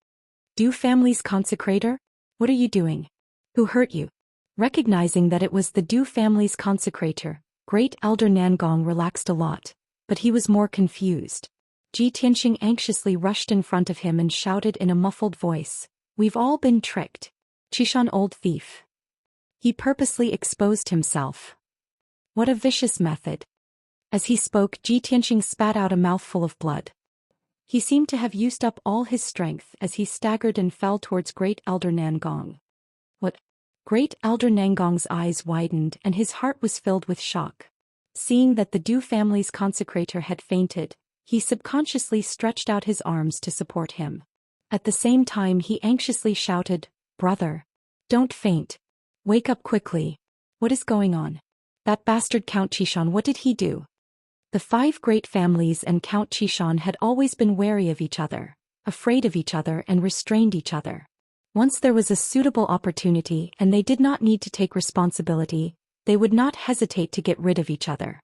"Du family's consecrator? What are you doing? Who hurt you?" Recognizing that it was the Du family's consecrator, Great Elder Nangong relaxed a lot, but he was more confused. Ji Tianxing anxiously rushed in front of him and shouted in a muffled voice, "We've all been tricked. Qishan, old thief." He purposely exposed himself. What a vicious method. As he spoke, Ji Tianxing spat out a mouthful of blood. He seemed to have used up all his strength as he staggered and fell towards Great Elder Nangong. What? Great Elder Nangong's eyes widened and his heart was filled with shock. Seeing that the Du family's consecrator had fainted, he subconsciously stretched out his arms to support him. At the same time he anxiously shouted, "Brother! Don't faint. Wake up quickly. What is going on? That bastard Count Xian, what did he do?" The 5 great families and Count Xian had always been wary of each other, afraid of each other and restrained each other. Once there was a suitable opportunity and they did not need to take responsibility, they would not hesitate to get rid of each other.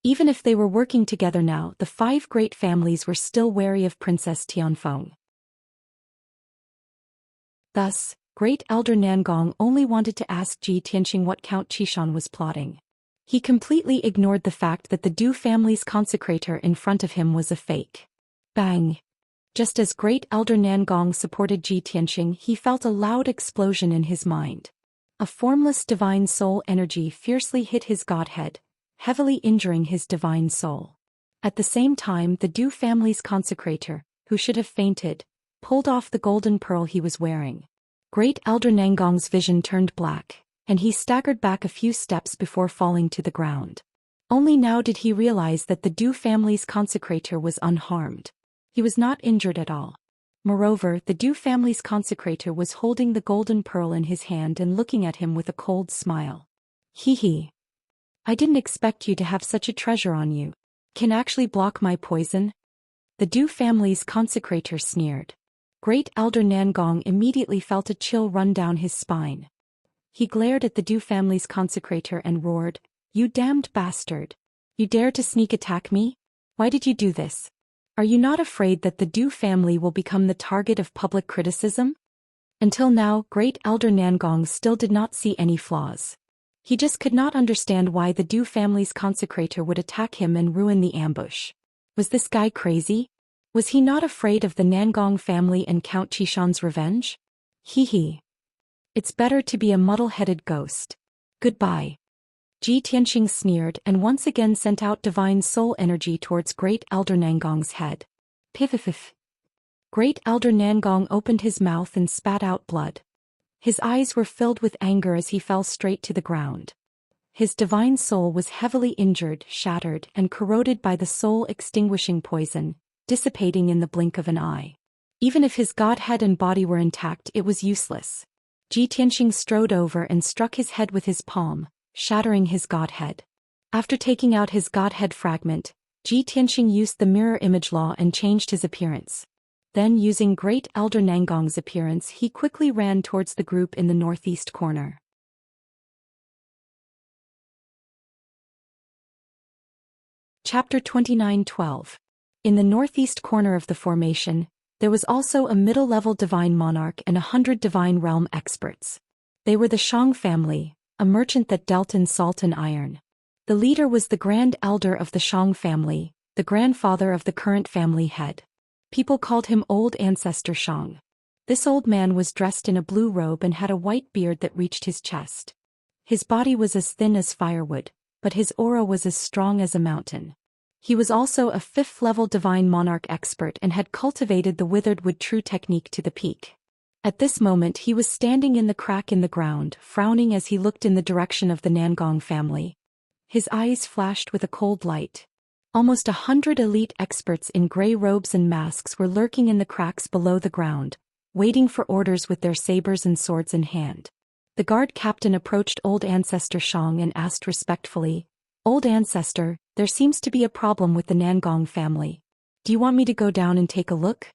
Even if they were working together now, the 5 great families were still wary of Princess Tianfeng. Thus, Great Elder Nangong only wanted to ask Ji Tianxing what Count Xian was plotting. He completely ignored the fact that the Du family's consecrator in front of him was a fake. Bang! Just as Great Elder Nangong supported Ji Tianxing, he felt a loud explosion in his mind. A formless divine soul energy fiercely hit his godhead, heavily injuring his divine soul. At the same time, the Du family's consecrator, who should have fainted, pulled off the golden pearl he was wearing. Great Elder Nangong's vision turned black, and he staggered back a few steps before falling to the ground. Only now did he realize that the Du family's consecrator was unharmed. He was not injured at all. Moreover, the Du family's consecrator was holding the golden pearl in his hand and looking at him with a cold smile. "Hee hee. I didn't expect you to have such a treasure on you. Can actually block my poison?" The Du family's consecrator sneered. Great Elder Nangong immediately felt a chill run down his spine. He glared at the Du family's consecrator and roared, "You damned bastard! You dare to sneak attack me? Why did you do this? Are you not afraid that the Du family will become the target of public criticism?" Until now, Great Elder Nangong still did not see any flaws. He just could not understand why the Du family's consecrator would attack him and ruin the ambush. Was this guy crazy? Was he not afraid of the Nangong family and Count Xian's revenge? Hee hee. It's better to be a muddle-headed ghost. Goodbye. Ji Tianxing sneered and once again sent out divine soul energy towards Great Elder Nangong's head. Piff. Great Elder Nangong opened his mouth and spat out blood. His eyes were filled with anger as he fell straight to the ground. His divine soul was heavily injured, shattered, and corroded by the soul-extinguishing poison, dissipating in the blink of an eye. Even if his godhead and body were intact, it was useless. Ji Tianxing strode over and struck his head with his palm, shattering his godhead. After taking out his godhead fragment, Ji Tianxing used the mirror image law and changed his appearance. Then, using Great Elder Nangong's appearance, he quickly ran towards the group in the northeast corner. Chapter 29:12. In the northeast corner of the formation, there was also a middle-level divine monarch and 100 divine realm experts. They were the Shang family, a merchant that dealt in salt and iron. The leader was the grand elder of the Shang family, the grandfather of the current family head. People called him Old Ancestor Shang. This old man was dressed in a blue robe and had a white beard that reached his chest. His body was as thin as firewood, but his aura was as strong as a mountain. He was also a 5th-level divine monarch expert and had cultivated the withered wood true technique to the peak. At this moment he was standing in the crack in the ground, frowning as he looked in the direction of the Nangong family. His eyes flashed with a cold light. Almost 100 elite experts in gray robes and masks were lurking in the cracks below the ground, waiting for orders with their sabers and swords in hand. The guard captain approached Old Ancestor Shang and asked respectfully, "Old Ancestor, there seems to be a problem with the Nangong family. Do you want me to go down and take a look?"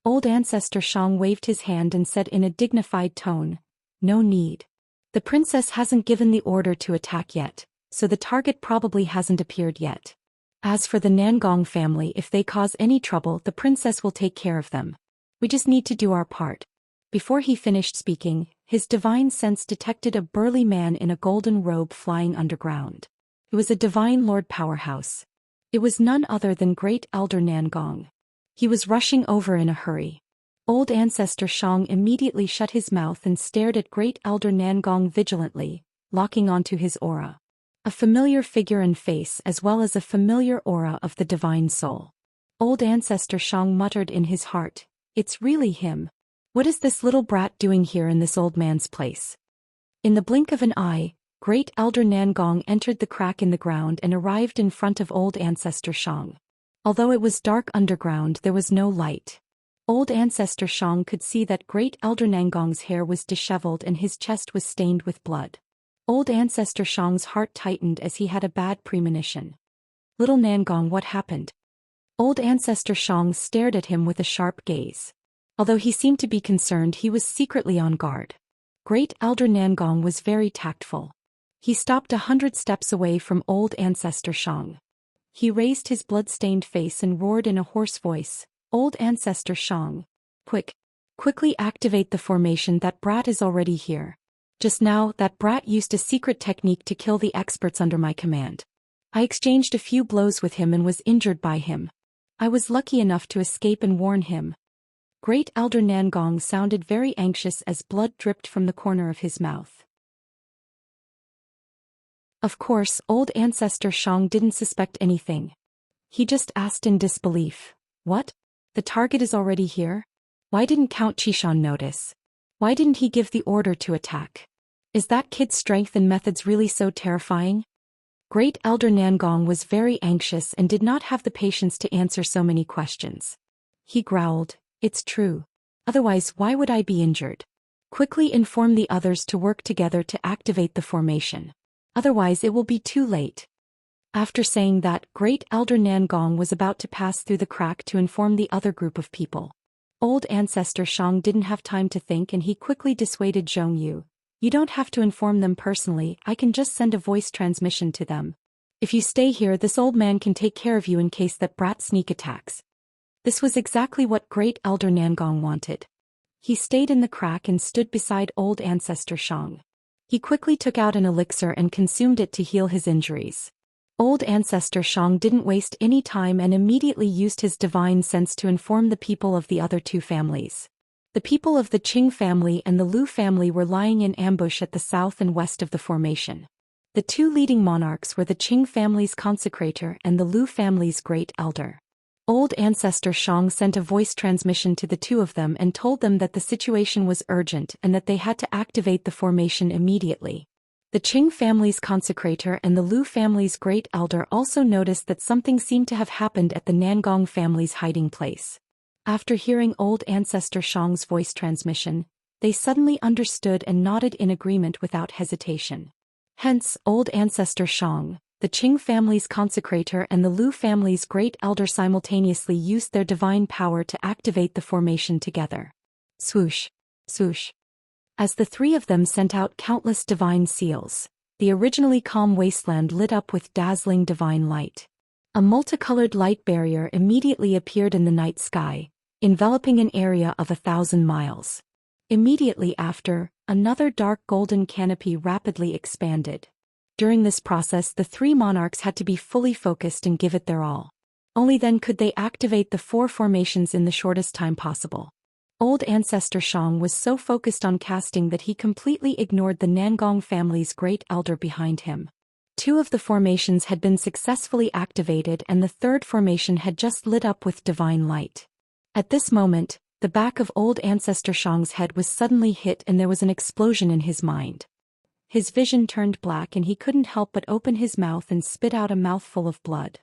Old Ancestor Shang waved his hand and said in a dignified tone, "No need. The princess hasn't given the order to attack yet, so the target probably hasn't appeared yet. As for the Nangong family, if they cause any trouble, the princess will take care of them. We just need to do our part." Before he finished speaking, his divine sense detected a burly man in a golden robe flying underground. It was a divine lord powerhouse. It was none other than Great Elder Nangong. He was rushing over in a hurry. Old Ancestor Shang immediately shut his mouth and stared at Great Elder Nangong vigilantly, locking onto his aura. A familiar figure and face as well as a familiar aura of the divine soul. Old Ancestor Shang muttered in his heart, "It's really him. What is this little brat doing here in this old man's place?" In the blink of an eye, Great Elder Nangong entered the crack in the ground and arrived in front of Old Ancestor Shang. Although it was dark underground, there was no light. Old Ancestor Shang could see that Great Elder Nangong's hair was disheveled and his chest was stained with blood. Old Ancestor Shang's heart tightened as he had a bad premonition. Little Nangong, what happened? Old Ancestor Shang stared at him with a sharp gaze. Although he seemed to be concerned, he was secretly on guard. Great Elder Nangong was very tactful. He stopped 100 steps away from Old Ancestor Shang. He raised his blood-stained face and roared in a hoarse voice, "Old Ancestor Shang. Quickly activate the formation. That brat is already here. Just now, that brat used a secret technique to kill the experts under my command. I exchanged a few blows with him and was injured by him. I was lucky enough to escape and warn him." Great Elder Nangong sounded very anxious as blood dripped from the corner of his mouth. Of course, Old Ancestor Shang didn't suspect anything. He just asked in disbelief, "What? The target is already here? Why didn't Count Qishan notice? Why didn't he give the order to attack? Is that kid's strength and methods really so terrifying?" Great Elder Nangong was very anxious and did not have the patience to answer so many questions. He growled, "It's true. Otherwise, why would I be injured? Quickly inform the others to work together to activate the formation. Otherwise it will be too late." After saying that, Great Elder Nangong was about to pass through the crack to inform the other group of people. Old Ancestor Shang didn't have time to think and he quickly dissuaded Zhong Yu. "You don't have to inform them personally, I can just send a voice transmission to them. If you stay here, this old man can take care of you in case that brat sneak attacks." This was exactly what Great Elder Nangong wanted. He stayed in the crack and stood beside Old Ancestor Shang. He quickly took out an elixir and consumed it to heal his injuries. Old Ancestor Shang didn't waste any time and immediately used his divine sense to inform the people of the other two families. The people of the Qing family and the Lu family were lying in ambush at the south and west of the formation. The two leading monarchs were the Qing family's consecrator and the Lu family's great elder. Old Ancestor Shang sent a voice transmission to the two of them and told them that the situation was urgent and that they had to activate the formation immediately. The Qing family's consecrator and the Lu family's great elder also noticed that something seemed to have happened at the Nangong family's hiding place. After hearing Old Ancestor Shang's voice transmission, they suddenly understood and nodded in agreement without hesitation. Hence, Old Ancestor Shang, the Qing family's consecrator and the Lu family's great elder simultaneously used their divine power to activate the formation together. Swoosh, swoosh. As the three of them sent out countless divine seals, the originally calm wasteland lit up with dazzling divine light. A multicolored light barrier immediately appeared in the night sky, enveloping an area of 1,000 miles. Immediately after, another dark golden canopy rapidly expanded. During this process, the three monarchs had to be fully focused and give it their all. Only then could they activate the four formations in the shortest time possible. Old Ancestor Shang was so focused on casting that he completely ignored the Nangong family's great elder behind him. Two of the formations had been successfully activated and the third formation had just lit up with divine light. At this moment, the back of Old Ancestor Shang's head was suddenly hit and there was an explosion in his mind. His vision turned black and he couldn't help but open his mouth and spit out a mouthful of blood.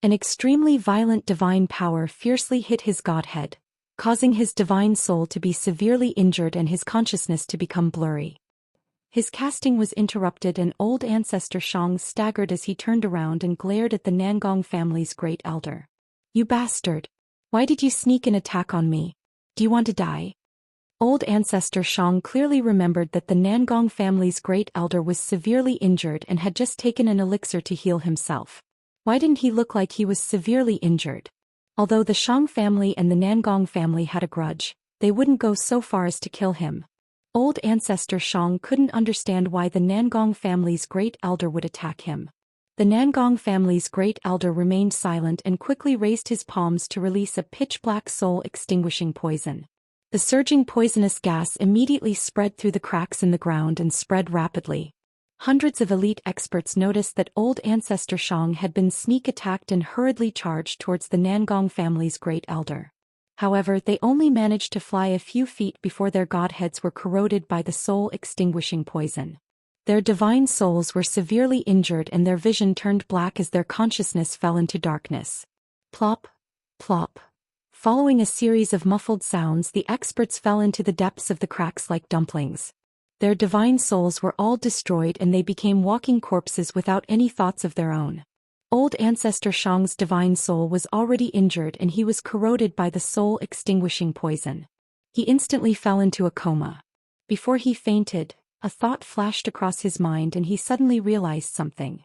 An extremely violent divine power fiercely hit his godhead, causing his divine soul to be severely injured and his consciousness to become blurry. His casting was interrupted and Old Ancestor Shang staggered as he turned around and glared at the Nangong family's great elder. "You bastard! Why did you sneak an attack on me? Do you want to die?" Old Ancestor Shang clearly remembered that the Nangong family's great elder was severely injured and had just taken an elixir to heal himself. Why didn't he look like he was severely injured? Although the Shang family and the Nangong family had a grudge, they wouldn't go so far as to kill him. Old Ancestor Shang couldn't understand why the Nangong family's great elder would attack him. The Nangong family's great elder remained silent and quickly raised his palms to release a pitch-black soul-extinguishing poison. The surging poisonous gas immediately spread through the cracks in the ground and spread rapidly. Hundreds of elite experts noticed that Old Ancestor Shang had been sneak attacked and hurriedly charged towards the Nangong family's great elder. However, they only managed to fly a few feet before their godheads were corroded by the soul-extinguishing poison. Their divine souls were severely injured and their vision turned black as their consciousness fell into darkness. Plop, Plop. Following a series of muffled sounds, the experts fell into the depths of the cracks like dumplings. Their divine souls were all destroyed and they became walking corpses without any thoughts of their own. Old Ancestor Shang's divine soul was already injured and he was corroded by the soul-extinguishing poison. He instantly fell into a coma. Before he fainted, a thought flashed across his mind and he suddenly realized something.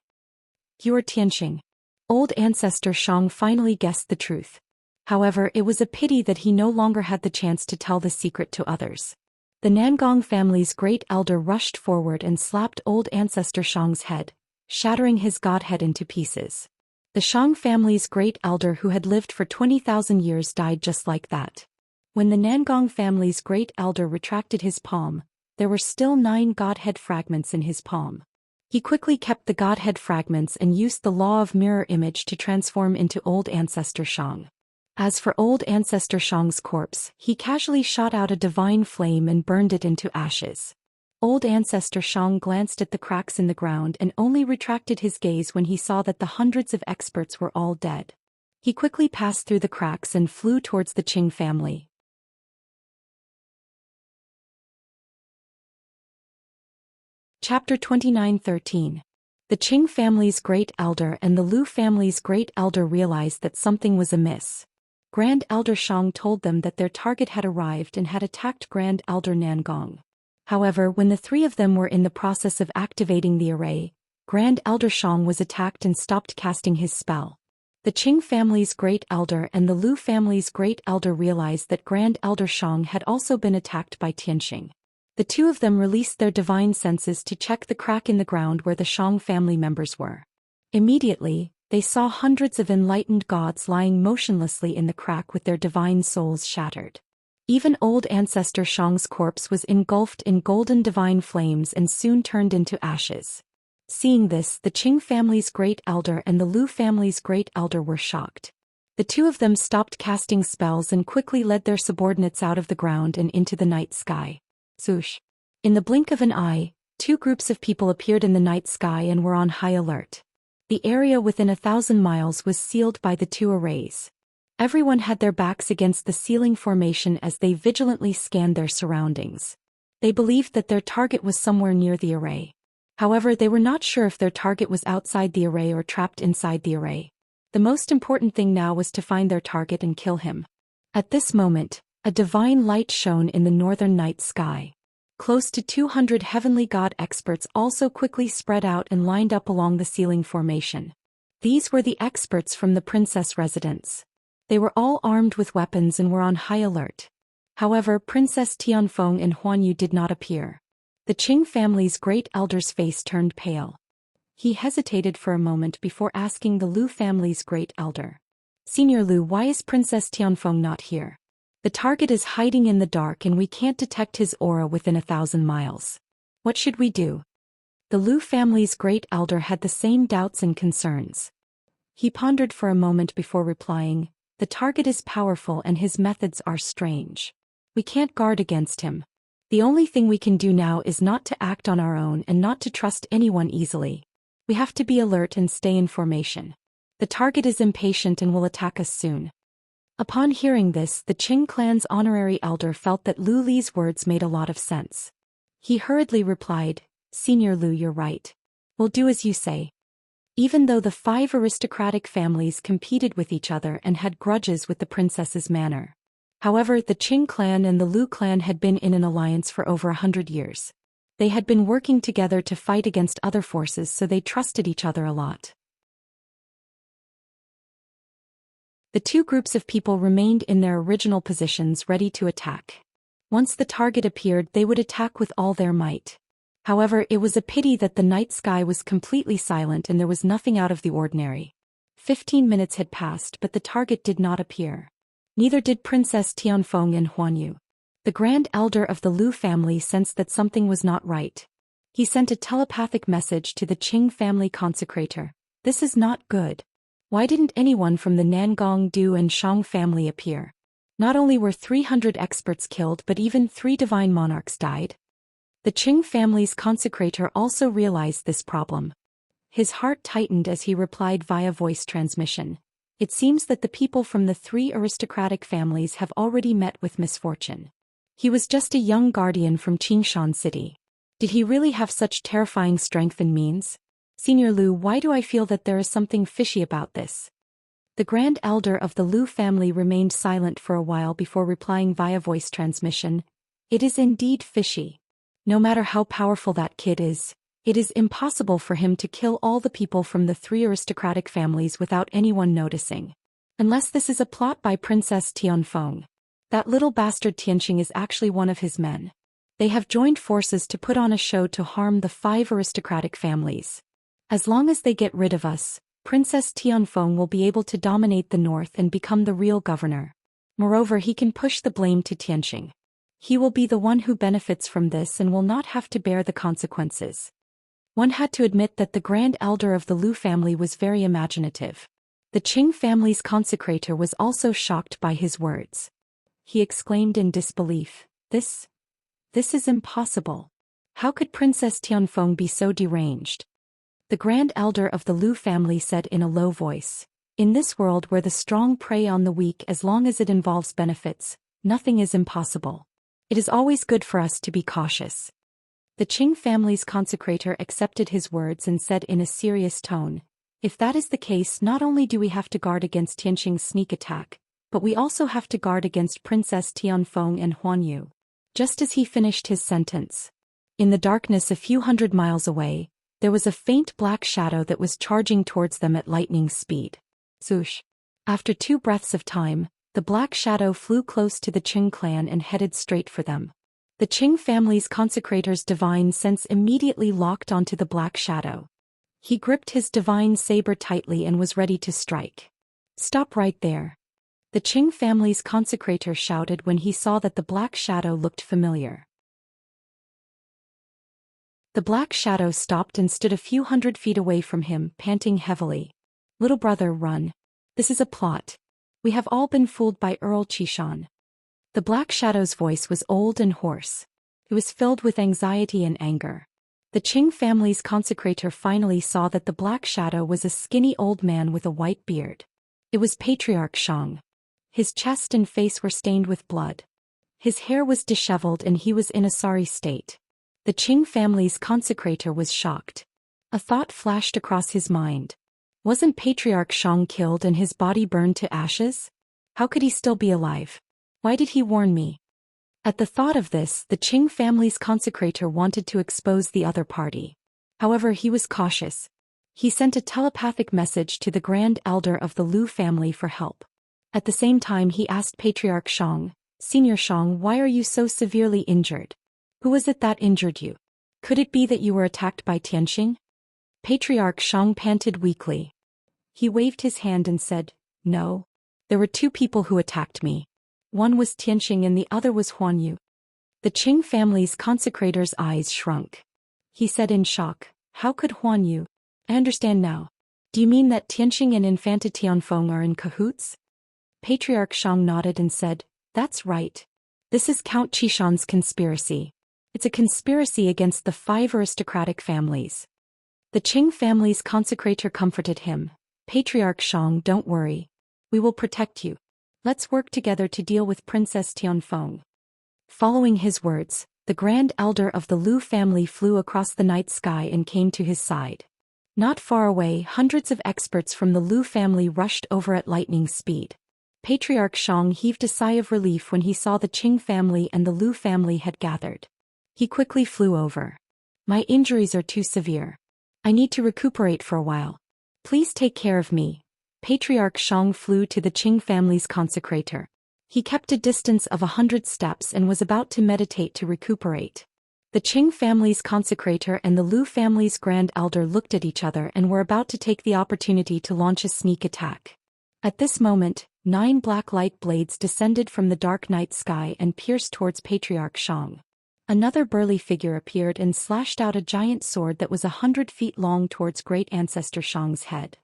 "You're Tianxing." Old Ancestor Shang finally guessed the truth. However, it was a pity that he no longer had the chance to tell the secret to others. The Nangong family's great elder rushed forward and slapped old Ancestor Shang's head, shattering his godhead into pieces. The Shang family's great elder who had lived for 20,000 years died just like that. When the Nangong family's great elder retracted his palm, there were still 9 godhead fragments in his palm. He quickly kept the godhead fragments and used the law of mirror image to transform into old Ancestor Shang. As for old Ancestor Shang's corpse, he casually shot out a divine flame and burned it into ashes. Old Ancestor Shang glanced at the cracks in the ground and only retracted his gaze when he saw that the hundreds of experts were all dead. He quickly passed through the cracks and flew towards the Qing family. Chapter 29:13. The Qing family's great elder and the Lu family's great elder realized that something was amiss. Grand Elder Shang told them that their target had arrived and had attacked Grand Elder Nangong. However, when the 3 of them were in the process of activating the array, Grand Elder Shang was attacked and stopped casting his spell. The Qing family's great elder and the Lu family's great elder realized that Grand Elder Shang had also been attacked by Tianxing. The 2 of them released their divine senses to check the crack in the ground where the Shang family members were. Immediately, they saw hundreds of enlightened gods lying motionlessly in the crack with their divine souls shattered. Even old Ancestor Shang's corpse was engulfed in golden divine flames and soon turned into ashes. Seeing this, the Qing family's great elder and the Lu family's great elder were shocked. The 2 of them stopped casting spells and quickly led their subordinates out of the ground and into the night sky. Swoosh! In the blink of an eye, 2 groups of people appeared in the night sky and were on high alert. The area within 1,000 miles was sealed by the 2 arrays. Everyone had their backs against the sealing formation as they vigilantly scanned their surroundings. They believed that their target was somewhere near the array. However, they were not sure if their target was outside the array or trapped inside the array. The most important thing now was to find their target and kill him. At this moment, a divine light shone in the northern night sky. Close to 200 heavenly god experts also quickly spread out and lined up along the ceiling formation. These were the experts from the princess residence. They were all armed with weapons and were on high alert. However, Princess Tianfeng and Huanyu did not appear. The Qing family's great elder's face turned pale. He hesitated for a moment before asking the Lu family's great elder. "Senior Lu, why is Princess Tianfeng not here? The target is hiding in the dark and we can't detect his aura within 1,000 miles. What should we do?" The Lu family's great elder had the same doubts and concerns. He pondered for a moment before replying, "The target is powerful and his methods are strange. We can't guard against him. The only thing we can do now is not to act on our own and not to trust anyone easily. We have to be alert and stay in formation. The target is impatient and will attack us soon." Upon hearing this, the Qing clan's honorary elder felt that Lu Li's words made a lot of sense. He hurriedly replied, "Senior Lu, you're right. We'll do as you say." Even though the 5 aristocratic families competed with each other and had grudges with the princess's manor. However, the Qing clan and the Lu clan had been in an alliance for over 100 years. They had been working together to fight against other forces, so they trusted each other a lot. The 2 groups of people remained in their original positions ready to attack. Once the target appeared, they would attack with all their might. However, it was a pity that the night sky was completely silent and there was nothing out of the ordinary. 15 minutes had passed but the target did not appear. Neither did Princess Tianfeng and Huanyu. The Grand Elder of the Lu family sensed that something was not right. He sent a telepathic message to the Qing family consecrator. "This is not good. Why didn't anyone from the Nangong, Du and Shang family appear? Not only were 300 experts killed but even 3 divine monarchs died." The Qing family's consecrator also realized this problem. His heart tightened as he replied via voice transmission. It seems that the people from the 3 aristocratic families have already met with misfortune. He was just a young guardian from Qingshan City. Did he really have such terrifying strength and means? Senior Lu, why do I feel that there is something fishy about this? The Grand Elder of the Lu family remained silent for a while before replying via voice transmission. It is indeed fishy. No matter how powerful that kid is, it is impossible for him to kill all the people from the 3 aristocratic families without anyone noticing. Unless this is a plot by Princess Tianfeng. That little bastard Tianxing is actually one of his men. They have joined forces to put on a show to harm the 5 aristocratic families. As long as they get rid of us, Princess Tianfeng will be able to dominate the north and become the real governor. Moreover, he can push the blame to Tianxing. He will be the one who benefits from this and will not have to bear the consequences. One had to admit that the Grand Elder of the Lu family was very imaginative. The Qing family's consecrator was also shocked by his words. He exclaimed in disbelief, This is impossible. How could Princess Tianfeng be so deranged? The Grand Elder of the Lu family said in a low voice, In this world where the strong prey on the weak as long as it involves benefits, nothing is impossible. It is always good for us to be cautious. The Qing family's consecrator accepted his words and said in a serious tone, If that is the case, not only do we have to guard against Tianxing's sneak attack, but we also have to guard against Princess Tianfeng and Huanyu. Just as he finished his sentence, in the darkness a few hundred miles away, there was a faint black shadow that was charging towards them at lightning speed. Swoosh! After 2 breaths of time, the black shadow flew close to the Qing clan and headed straight for them. The Qing family's consecrator's divine sense immediately locked onto the black shadow. He gripped his divine saber tightly and was ready to strike. Stop right there. The Qing family's consecrator shouted when he saw that the black shadow looked familiar. The black shadow stopped and stood a few hundred feet away from him, panting heavily. Little brother, run. This is a plot. We have all been fooled by Earl Qishan. The black shadow's voice was old and hoarse. It was filled with anxiety and anger. The Qing family's consecrator finally saw that the black shadow was a skinny old man with a white beard. It was Patriarch Shang. His chest and face were stained with blood. His hair was disheveled and he was in a sorry state. The Qing family's consecrator was shocked. A thought flashed across his mind. Wasn't Patriarch Shang killed and his body burned to ashes? How could he still be alive? Why did he warn me? At the thought of this, the Qing family's consecrator wanted to expose the other party. However, he was cautious. He sent a telepathic message to the Grand Elder of the Lu family for help. At the same time, he asked Patriarch Shang, Senior Shang, why are you so severely injured? Who was it that injured you? Could it be that you were attacked by Tianxing? Patriarch Shang panted weakly. He waved his hand and said, No. There were 2 people who attacked me. One was Tianxing and the other was Huanyu. The Qing family's consecrator's eyes shrunk. He said in shock, How could Huanyu? I understand now. Do you mean that Tianxing and Infanta Tianfeng are in cahoots? Patriarch Shang nodded and said, That's right. This is Count Qishan's conspiracy. It's a conspiracy against the 5 aristocratic families. The Qing family's consecrator comforted him. Patriarch Shang, don't worry. We will protect you. Let's work together to deal with Princess Tianfeng. Following his words, the Grand Elder of the Lu family flew across the night sky and came to his side. Not far away, hundreds of experts from the Lu family rushed over at lightning speed. Patriarch Shang heaved a sigh of relief when he saw the Qing family and the Lu family had gathered. He quickly flew over. My injuries are too severe. I need to recuperate for a while. Please take care of me. Patriarch Shang flew to the Qing family's consecrator. He kept a distance of 100 steps and was about to meditate to recuperate. The Qing family's consecrator and the Lu family's Grand Elder looked at each other and were about to take the opportunity to launch a sneak attack. At this moment, 9 black light blades descended from the dark night sky and pierced towards Patriarch Shang. Another burly figure appeared and slashed out a giant sword that was 100 feet long towards Great Ancestor Shang's head.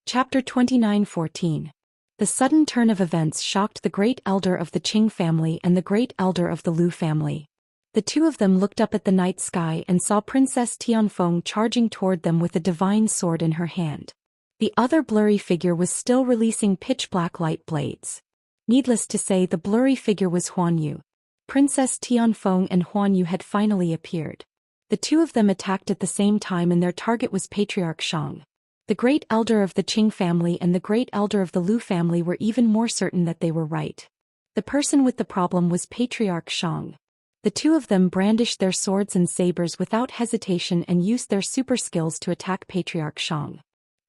Chapter 29:14. The sudden turn of events shocked the Great Elder of the Qing family and the Great Elder of the Lu family. The two of them looked up at the night sky and saw Princess Tianfeng charging toward them with a divine sword in her hand. The other blurry figure was still releasing pitch-black light blades. Needless to say, the blurry figure was Huanyu. Princess Tianfeng and Huanyu had finally appeared. The two of them attacked at the same time, and their target was Patriarch Shang. The great elder of the Qing family and the great elder of the Lu family were even more certain that they were right. The person with the problem was Patriarch Shang. The two of them brandished their swords and sabers without hesitation and used their super skills to attack Patriarch Shang.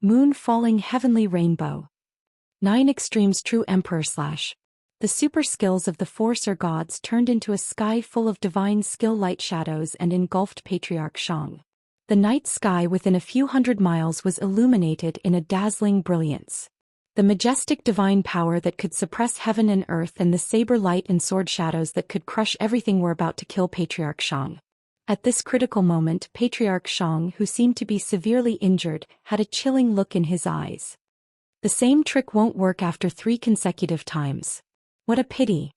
Moon falling heavenly rainbow. 9 extremes true emperor / The super skills of the four Sir gods turned into a sky full of divine skill light shadows and engulfed Patriarch Shang. The night sky within a few hundred miles was illuminated in a dazzling brilliance. The majestic divine power that could suppress heaven and earth and the saber light and sword shadows that could crush everything were about to kill Patriarch Shang. At this critical moment, Patriarch Shang, who seemed to be severely injured, had a chilling look in his eyes. The same trick won't work after 3 consecutive times. What a pity.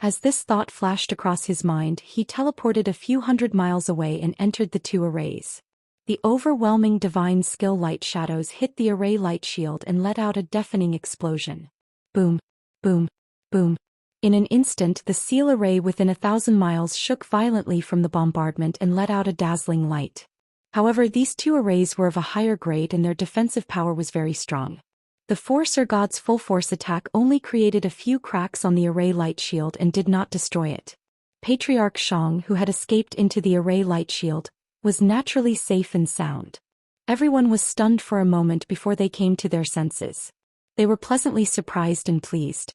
As this thought flashed across his mind, he teleported a few hundred miles away and entered the 2 arrays. The overwhelming divine skill light shadows hit the array light shield and let out a deafening explosion. Boom, boom, boom. In an instant, the seal array within 1,000 miles shook violently from the bombardment and let out a dazzling light. However, these 2 arrays were of a higher grade and their defensive power was very strong. The four Sir gods' full-force attack only created a few cracks on the array light shield and did not destroy it. Patriarch Shang, who had escaped into the array light shield, was naturally safe and sound. Everyone was stunned for a moment before they came to their senses. They were pleasantly surprised and pleased.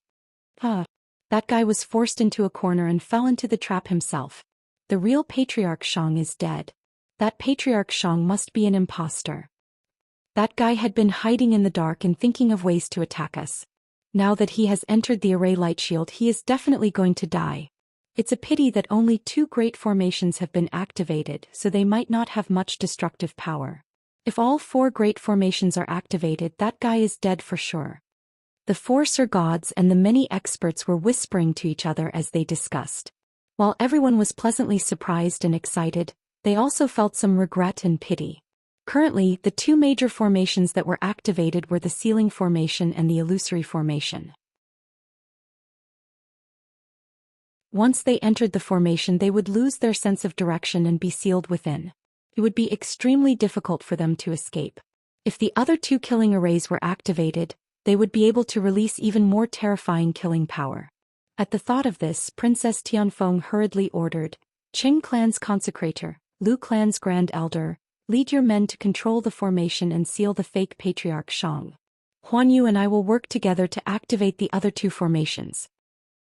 That guy was forced into a corner and fell into the trap himself. The real Patriarch Shang is dead. That Patriarch Shang must be an imposter. That guy had been hiding in the dark and thinking of ways to attack us. Now that he has entered the array light shield, he is definitely going to die. It's a pity that only 2 great formations have been activated, so they might not have much destructive power. If all 4 great formations are activated, that guy is dead for sure. The 4 Sir gods and the many experts were whispering to each other as they discussed. While everyone was pleasantly surprised and excited, they also felt some regret and pity. Currently, the 2 major formations that were activated were the Sealing Formation and the Illusory Formation. Once they entered the formation, they would lose their sense of direction and be sealed within. It would be extremely difficult for them to escape. If the other 2 killing arrays were activated, they would be able to release even more terrifying killing power. At the thought of this, Princess Tianfeng hurriedly ordered, Qing clan's consecrator, Lu clan's grand elder, lead your men to control the formation and seal the fake Patriarch Shang. Huanyu and I will work together to activate the other 2 formations.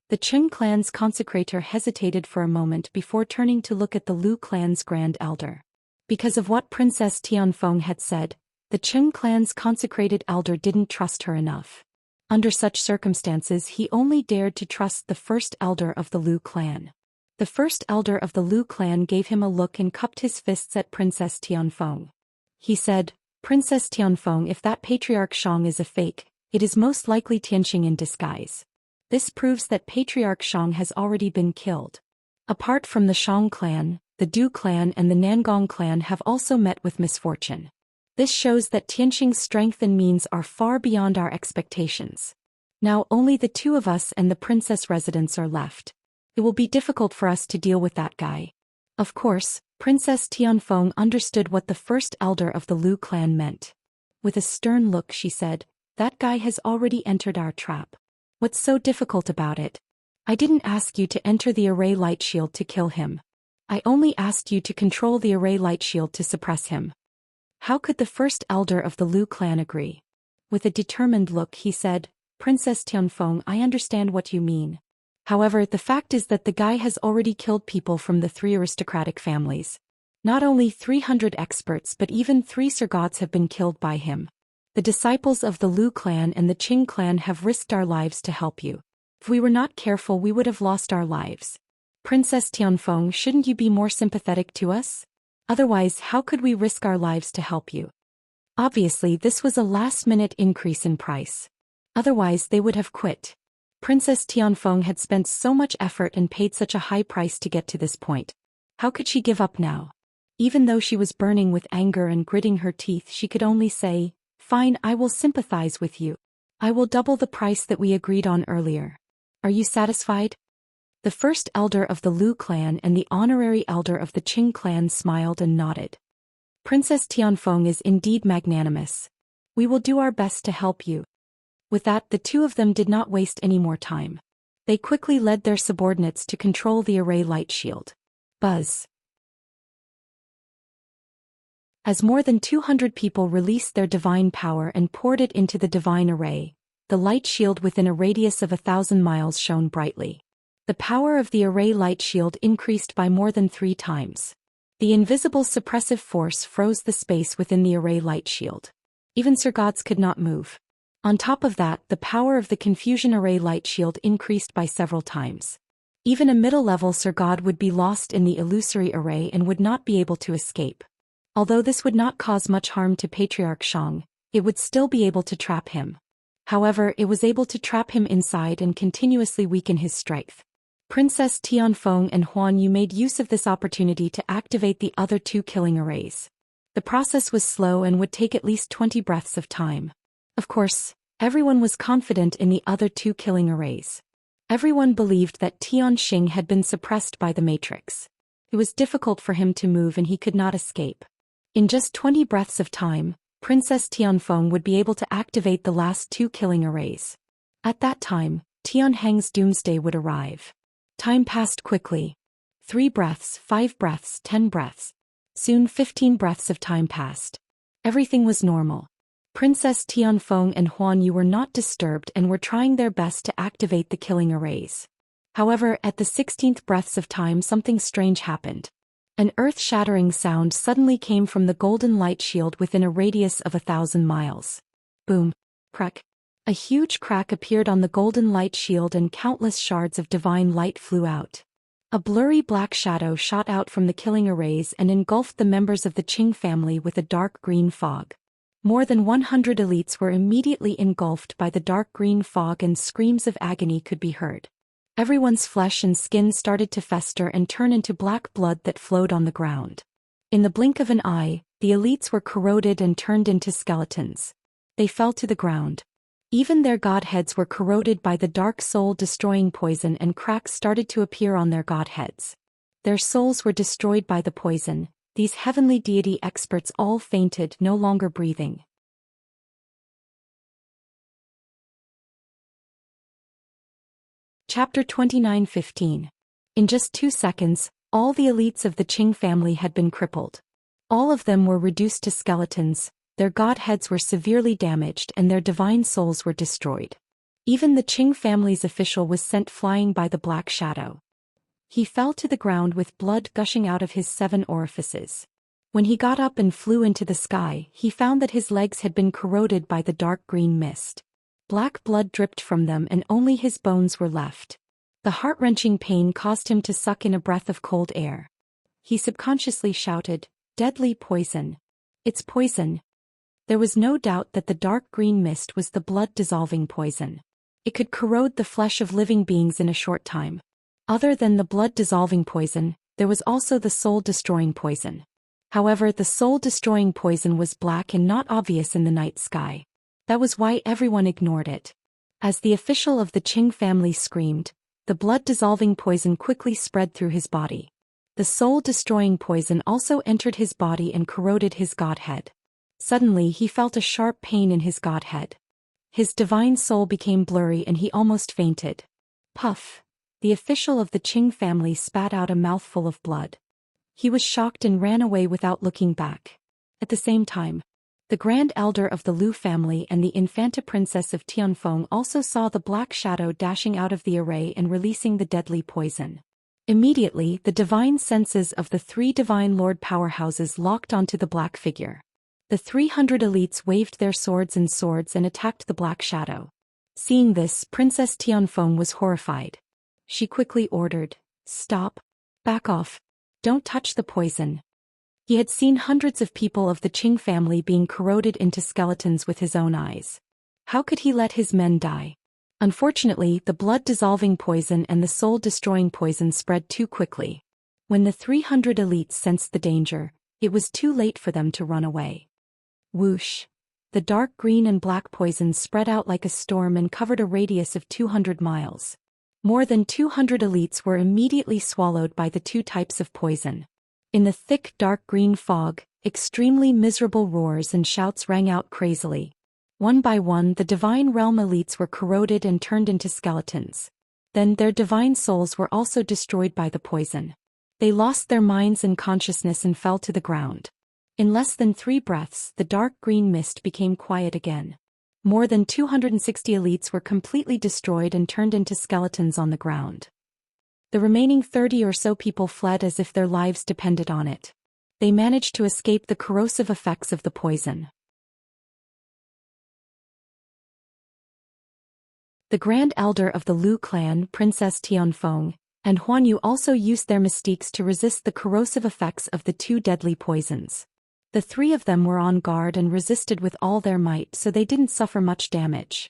The Qing clan's consecrator hesitated for a moment before turning to look at the Lu clan's grand elder. Because of what Princess Tianfeng had said, the Qing clan's consecrated elder didn't trust her enough. Under such circumstances, he only dared to trust the first elder of the Lu clan. The first elder of the Lu clan gave him a look and cupped his fists at Princess Tianfeng. He said, Princess Tianfeng, if that Patriarch Shang is a fake, it is most likely Tianxing in disguise. This proves that Patriarch Shang has already been killed. Apart from the Shang clan, the Du clan and the Nangong clan have also met with misfortune. This shows that Tianxing's strength and means are far beyond our expectations. Now only the 2 of us and the princess residents are left. It will be difficult for us to deal with that guy. Of course, Princess Tianfeng understood what the first elder of the Lu clan meant. With a stern look she said, that guy has already entered our trap. What's so difficult about it? I didn't ask you to enter the array light shield to kill him. I only asked you to control the array light shield to suppress him. How could the first elder of the Lu clan agree? With a determined look he said, Princess Tianfeng, I understand what you mean. However, the fact is that the guy has already killed people from the 3 aristocratic families. Not only 300 experts but even 3 Sir gods have been killed by him. The disciples of the Lu clan and the Qing clan have risked our lives to help you. If we were not careful, we would have lost our lives. Princess Tianfeng, shouldn't you be more sympathetic to us? Otherwise, how could we risk our lives to help you? Obviously, this was a last-minute increase in price. Otherwise, they would have quit. Princess Tianfeng had spent so much effort and paid such a high price to get to this point. How could she give up now? Even though she was burning with anger and gritting her teeth, she could only say, "Fine, I will sympathize with you. I will double the price that we agreed on earlier. Are you satisfied?" The first elder of the Lu clan and the honorary elder of the Qing clan smiled and nodded. "Princess Tianfeng is indeed magnanimous. We will do our best to help you." With that, the two of them did not waste any more time. They quickly led their subordinates to control the array light shield. Buzz. As more than 200 people released their divine power and poured it into the divine array, the light shield within a radius of 1,000 miles shone brightly. The power of the array light shield increased by more than 3 times. The invisible suppressive force froze the space within the array light shield. Even Sir Gods could not move. On top of that, the power of the confusion array light shield increased by several times. Even a middle-level Sir God would be lost in the illusory array and would not be able to escape. Although this would not cause much harm to Patriarch Shang, it would still be able to trap him. However, it was able to trap him inside and continuously weaken his strength. Princess Tianfeng and Huan Yu made use of this opportunity to activate the other 2 killing arrays. The process was slow and would take at least 20 breaths of time. Of course, everyone was confident in the other 2 killing arrays. Everyone believed that Tianxing had been suppressed by the Matrix. It was difficult for him to move and he could not escape. In just 20 breaths of time, Princess Tianfeng would be able to activate the last 2 killing arrays. At that time, Tianheng's doomsday would arrive. Time passed quickly. 3 breaths, 5 breaths, 10 breaths. Soon 15 breaths of time passed. Everything was normal. Princess Tianfeng and Huan Yu were not disturbed and were trying their best to activate the killing arrays. However, at the 16th breaths of time, something strange happened. An earth-shattering sound suddenly came from the golden light shield within a radius of 1,000 miles. Boom. Crack. A huge crack appeared on the golden light shield and countless shards of divine light flew out. A blurry black shadow shot out from the killing arrays and engulfed the members of the Qing family with a dark green fog. More than 100 elites were immediately engulfed by the dark green fog and screams of agony could be heard. Everyone's flesh and skin started to fester and turn into black blood that flowed on the ground. In the blink of an eye, the elites were corroded and turned into skeletons. They fell to the ground. Even their godheads were corroded by the dark soul-destroying poison and cracks started to appear on their godheads. Their souls were destroyed by the poison. These heavenly deity experts all fainted, no longer breathing. Chapter 29:15. In just 2 seconds, all the elites of the Qing family had been crippled. All of them were reduced to skeletons, their godheads were severely damaged and their divine souls were destroyed. Even the Qing family's official was sent flying by the black shadow. He fell to the ground with blood gushing out of his 7 orifices. When he got up and flew into the sky, he found that his legs had been corroded by the dark green mist. Black blood dripped from them and only his bones were left. The heart-wrenching pain caused him to suck in a breath of cold air. He subconsciously shouted, "Deadly poison. It's poison." There was no doubt that the dark green mist was the blood-dissolving poison. It could corrode the flesh of living beings in a short time. Other than the blood-dissolving poison, there was also the soul-destroying poison. However, the soul-destroying poison was black and not obvious in the night sky. That was why everyone ignored it. As the official of the Qing family screamed, the blood-dissolving poison quickly spread through his body. The soul-destroying poison also entered his body and corroded his godhead. Suddenly he felt a sharp pain in his godhead. His divine soul became blurry and he almost fainted. Puff! The official of the Qing family spat out a mouthful of blood. He was shocked and ran away without looking back. At the same time, the Grand Elder of the Lu family and the Infanta Princess of Tianfeng also saw the black shadow dashing out of the array and releasing the deadly poison. Immediately, the divine senses of the 3 divine lord powerhouses locked onto the black figure. The 300 elites waved their swords and attacked the black shadow. Seeing this, Princess Tianfeng was horrified. She quickly ordered, "Stop. Back off. Don't touch the poison." He had seen hundreds of people of the Qing family being corroded into skeletons with his own eyes. How could he let his men die? Unfortunately, the blood-dissolving poison and the soul-destroying poison spread too quickly. When the 300 elites sensed the danger, it was too late for them to run away. Whoosh! The dark green and black poisons spread out like a storm and covered a radius of 200 miles. More than 200 elites were immediately swallowed by the two types of poison. In the thick dark green fog, extremely miserable roars and shouts rang out crazily. One by one the divine realm elites were corroded and turned into skeletons. Then their divine souls were also destroyed by the poison. They lost their minds and consciousness and fell to the ground. In less than 3 breaths, the dark green mist became quiet again. More than 260 elites were completely destroyed and turned into skeletons on the ground. The remaining 30 or so people fled as if their lives depended on it. They managed to escape the corrosive effects of the poison. The Grand Elder of the Lu clan, Princess Tianfeng, and Huanyu also used their mystiques to resist the corrosive effects of the 2 deadly poisons. The 3 of them were on guard and resisted with all their might, so they didn't suffer much damage.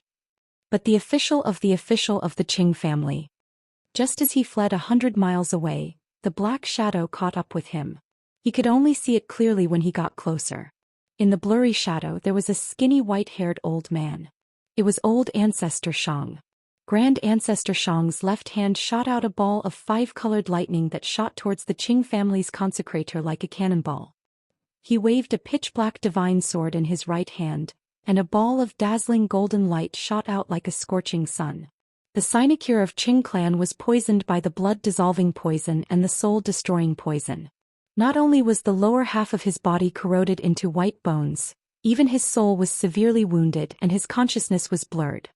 But the official of the Qing family. Just as he fled 100 miles away, the black shadow caught up with him. He could only see it clearly when he got closer. In the blurry shadow there was a skinny white-haired old man. It was old Ancestor Shang. Grand Ancestor Shang's left hand shot out a ball of 5-colored lightning that shot towards the Qing family's consecrator like a cannonball. He waved a pitch-black divine sword in his right hand, and a ball of dazzling golden light shot out like a scorching sun. The sinecure of Qing clan was poisoned by the blood-dissolving poison and the soul-destroying poison. Not only was the lower half of his body corroded into white bones, even his soul was severely wounded and his consciousness was blurred.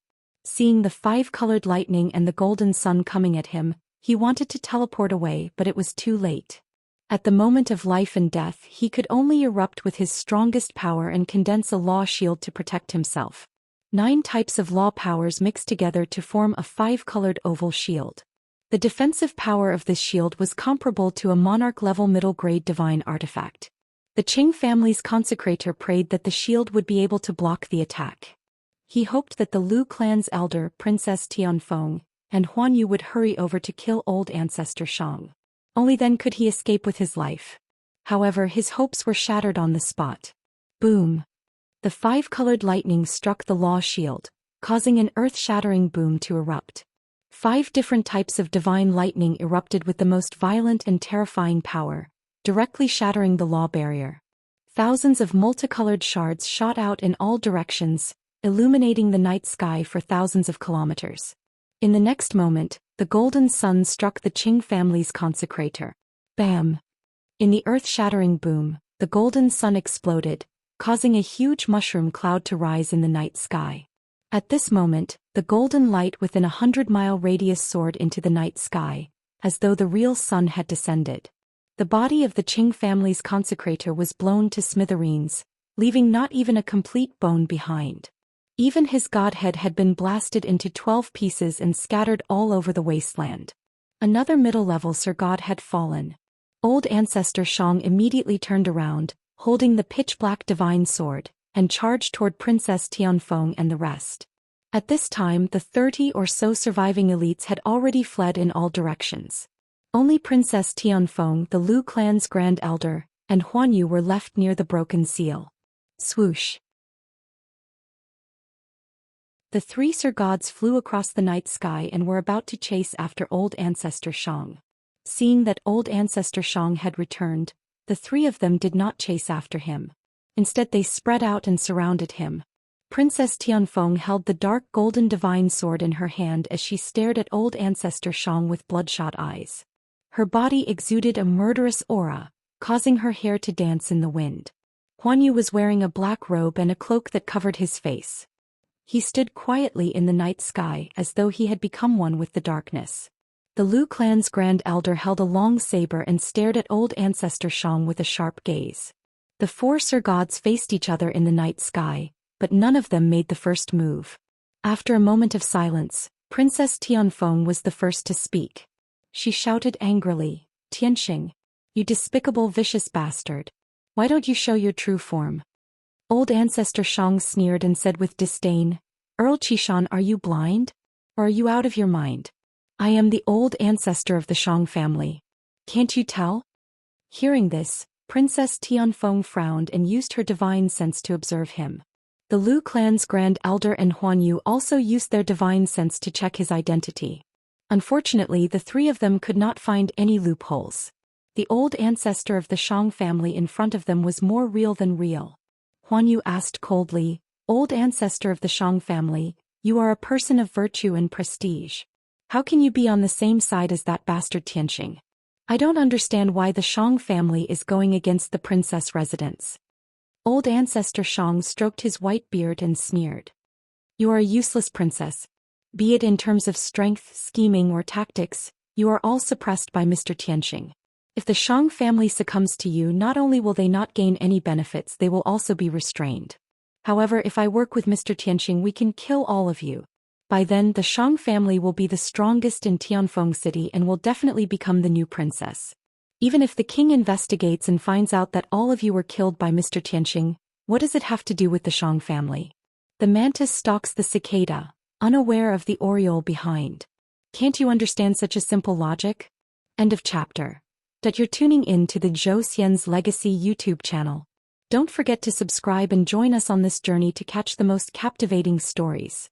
Seeing the 5-colored lightning and the golden sun coming at him, he wanted to teleport away, but it was too late. At the moment of life and death, he could only erupt with his strongest power and condense a law shield to protect himself. 9 types of law powers mixed together to form a 5-colored oval shield. The defensive power of this shield was comparable to a monarch-level middle-grade divine artifact. The Qing family's consecrator prayed that the shield would be able to block the attack. He hoped that the Lu clan's elder, Princess Tianfeng, and Huanyu would hurry over to kill old Ancestor Shang. Only then could he escape with his life. However, his hopes were shattered on the spot. Boom! The 5-colored lightning struck the law shield, causing an earth-shattering boom to erupt. 5 different types of divine lightning erupted with the most violent and terrifying power, directly shattering the law barrier. Thousands of multicolored shards shot out in all directions, illuminating the night sky for thousands of kilometers. In the next moment, the golden sun struck the Qing family's consecrator. Bam! In the earth-shattering boom, the golden sun exploded, causing a huge mushroom cloud to rise in the night sky. At this moment, the golden light within a 100-mile radius soared into the night sky, as though the real sun had descended. The body of the Qing family's consecrator was blown to smithereens, leaving not even a complete bone behind. Even his godhead had been blasted into 12 pieces and scattered all over the wasteland. Another middle-level Sir God had fallen. Old Ancestor Shang immediately turned around, holding the pitch-black divine sword, and charged toward Princess Tianfeng and the rest. At this time the 30 or so surviving elites had already fled in all directions. Only Princess Tianfeng, the Lu clan's Grand Elder, and Huanyu were left near the broken seal. Swoosh! The 3 Sir Gods flew across the night sky and were about to chase after old Ancestor Shang. Seeing that old Ancestor Shang had returned, the 3 of them did not chase after him. Instead they spread out and surrounded him. Princess Tianfeng held the dark golden divine sword in her hand as she stared at old Ancestor Shang with bloodshot eyes. Her body exuded a murderous aura, causing her hair to dance in the wind. Huanyu was wearing a black robe and a cloak that covered his face. He stood quietly in the night sky as though he had become one with the darkness. The Lu clan's Grand Elder held a long saber and stared at old Ancestor Shang with a sharp gaze. The 4 Sir Gods faced each other in the night sky, but none of them made the first move. After a moment of silence, Princess Tianfeng was the first to speak. She shouted angrily, "Tianxing, you despicable vicious bastard. Why don't you show your true form?" Old Ancestor Shang sneered and said with disdain, "Earl Qishan, are you blind? Or are you out of your mind? I am the old ancestor of the Shang family. Can't you tell? Hearing this, Princess Tianfeng frowned and used her divine sense to observe him. The Lu clan's Grand Elder and Huan Yu also used their divine sense to check his identity. Unfortunately, the three of them could not find any loopholes. The old ancestor of the Shang family in front of them was more real than real. Huan Yu asked coldly, "Old ancestor of the Shang family, you are a person of virtue and prestige. How can you be on the same side as that bastard Tianxing? I don't understand why the Shang family is going against the princess residence." Old ancestor Shang stroked his white beard and sneered. "You are a useless princess. Be it in terms of strength, scheming or tactics, you are all suppressed by Mr. Tianxing. If the Shang family succumbs to you, not only will they not gain any benefits, they will also be restrained. However, if I work with Mr. Tianxing, we can kill all of you. By then, the Shang family will be the strongest in Tianfeng City and will definitely become the new princess. Even if the king investigates and finds out that all of you were killed by Mr. Tianxing, what does it have to do with the Shang family? The mantis stalks the cicada, unaware of the oriole behind. Can't you understand such a simple logic?" End of chapter. That you're tuning in to the Zhou Xian's Legacy YouTube channel. Don't forget to subscribe and join us on this journey to catch the most captivating stories.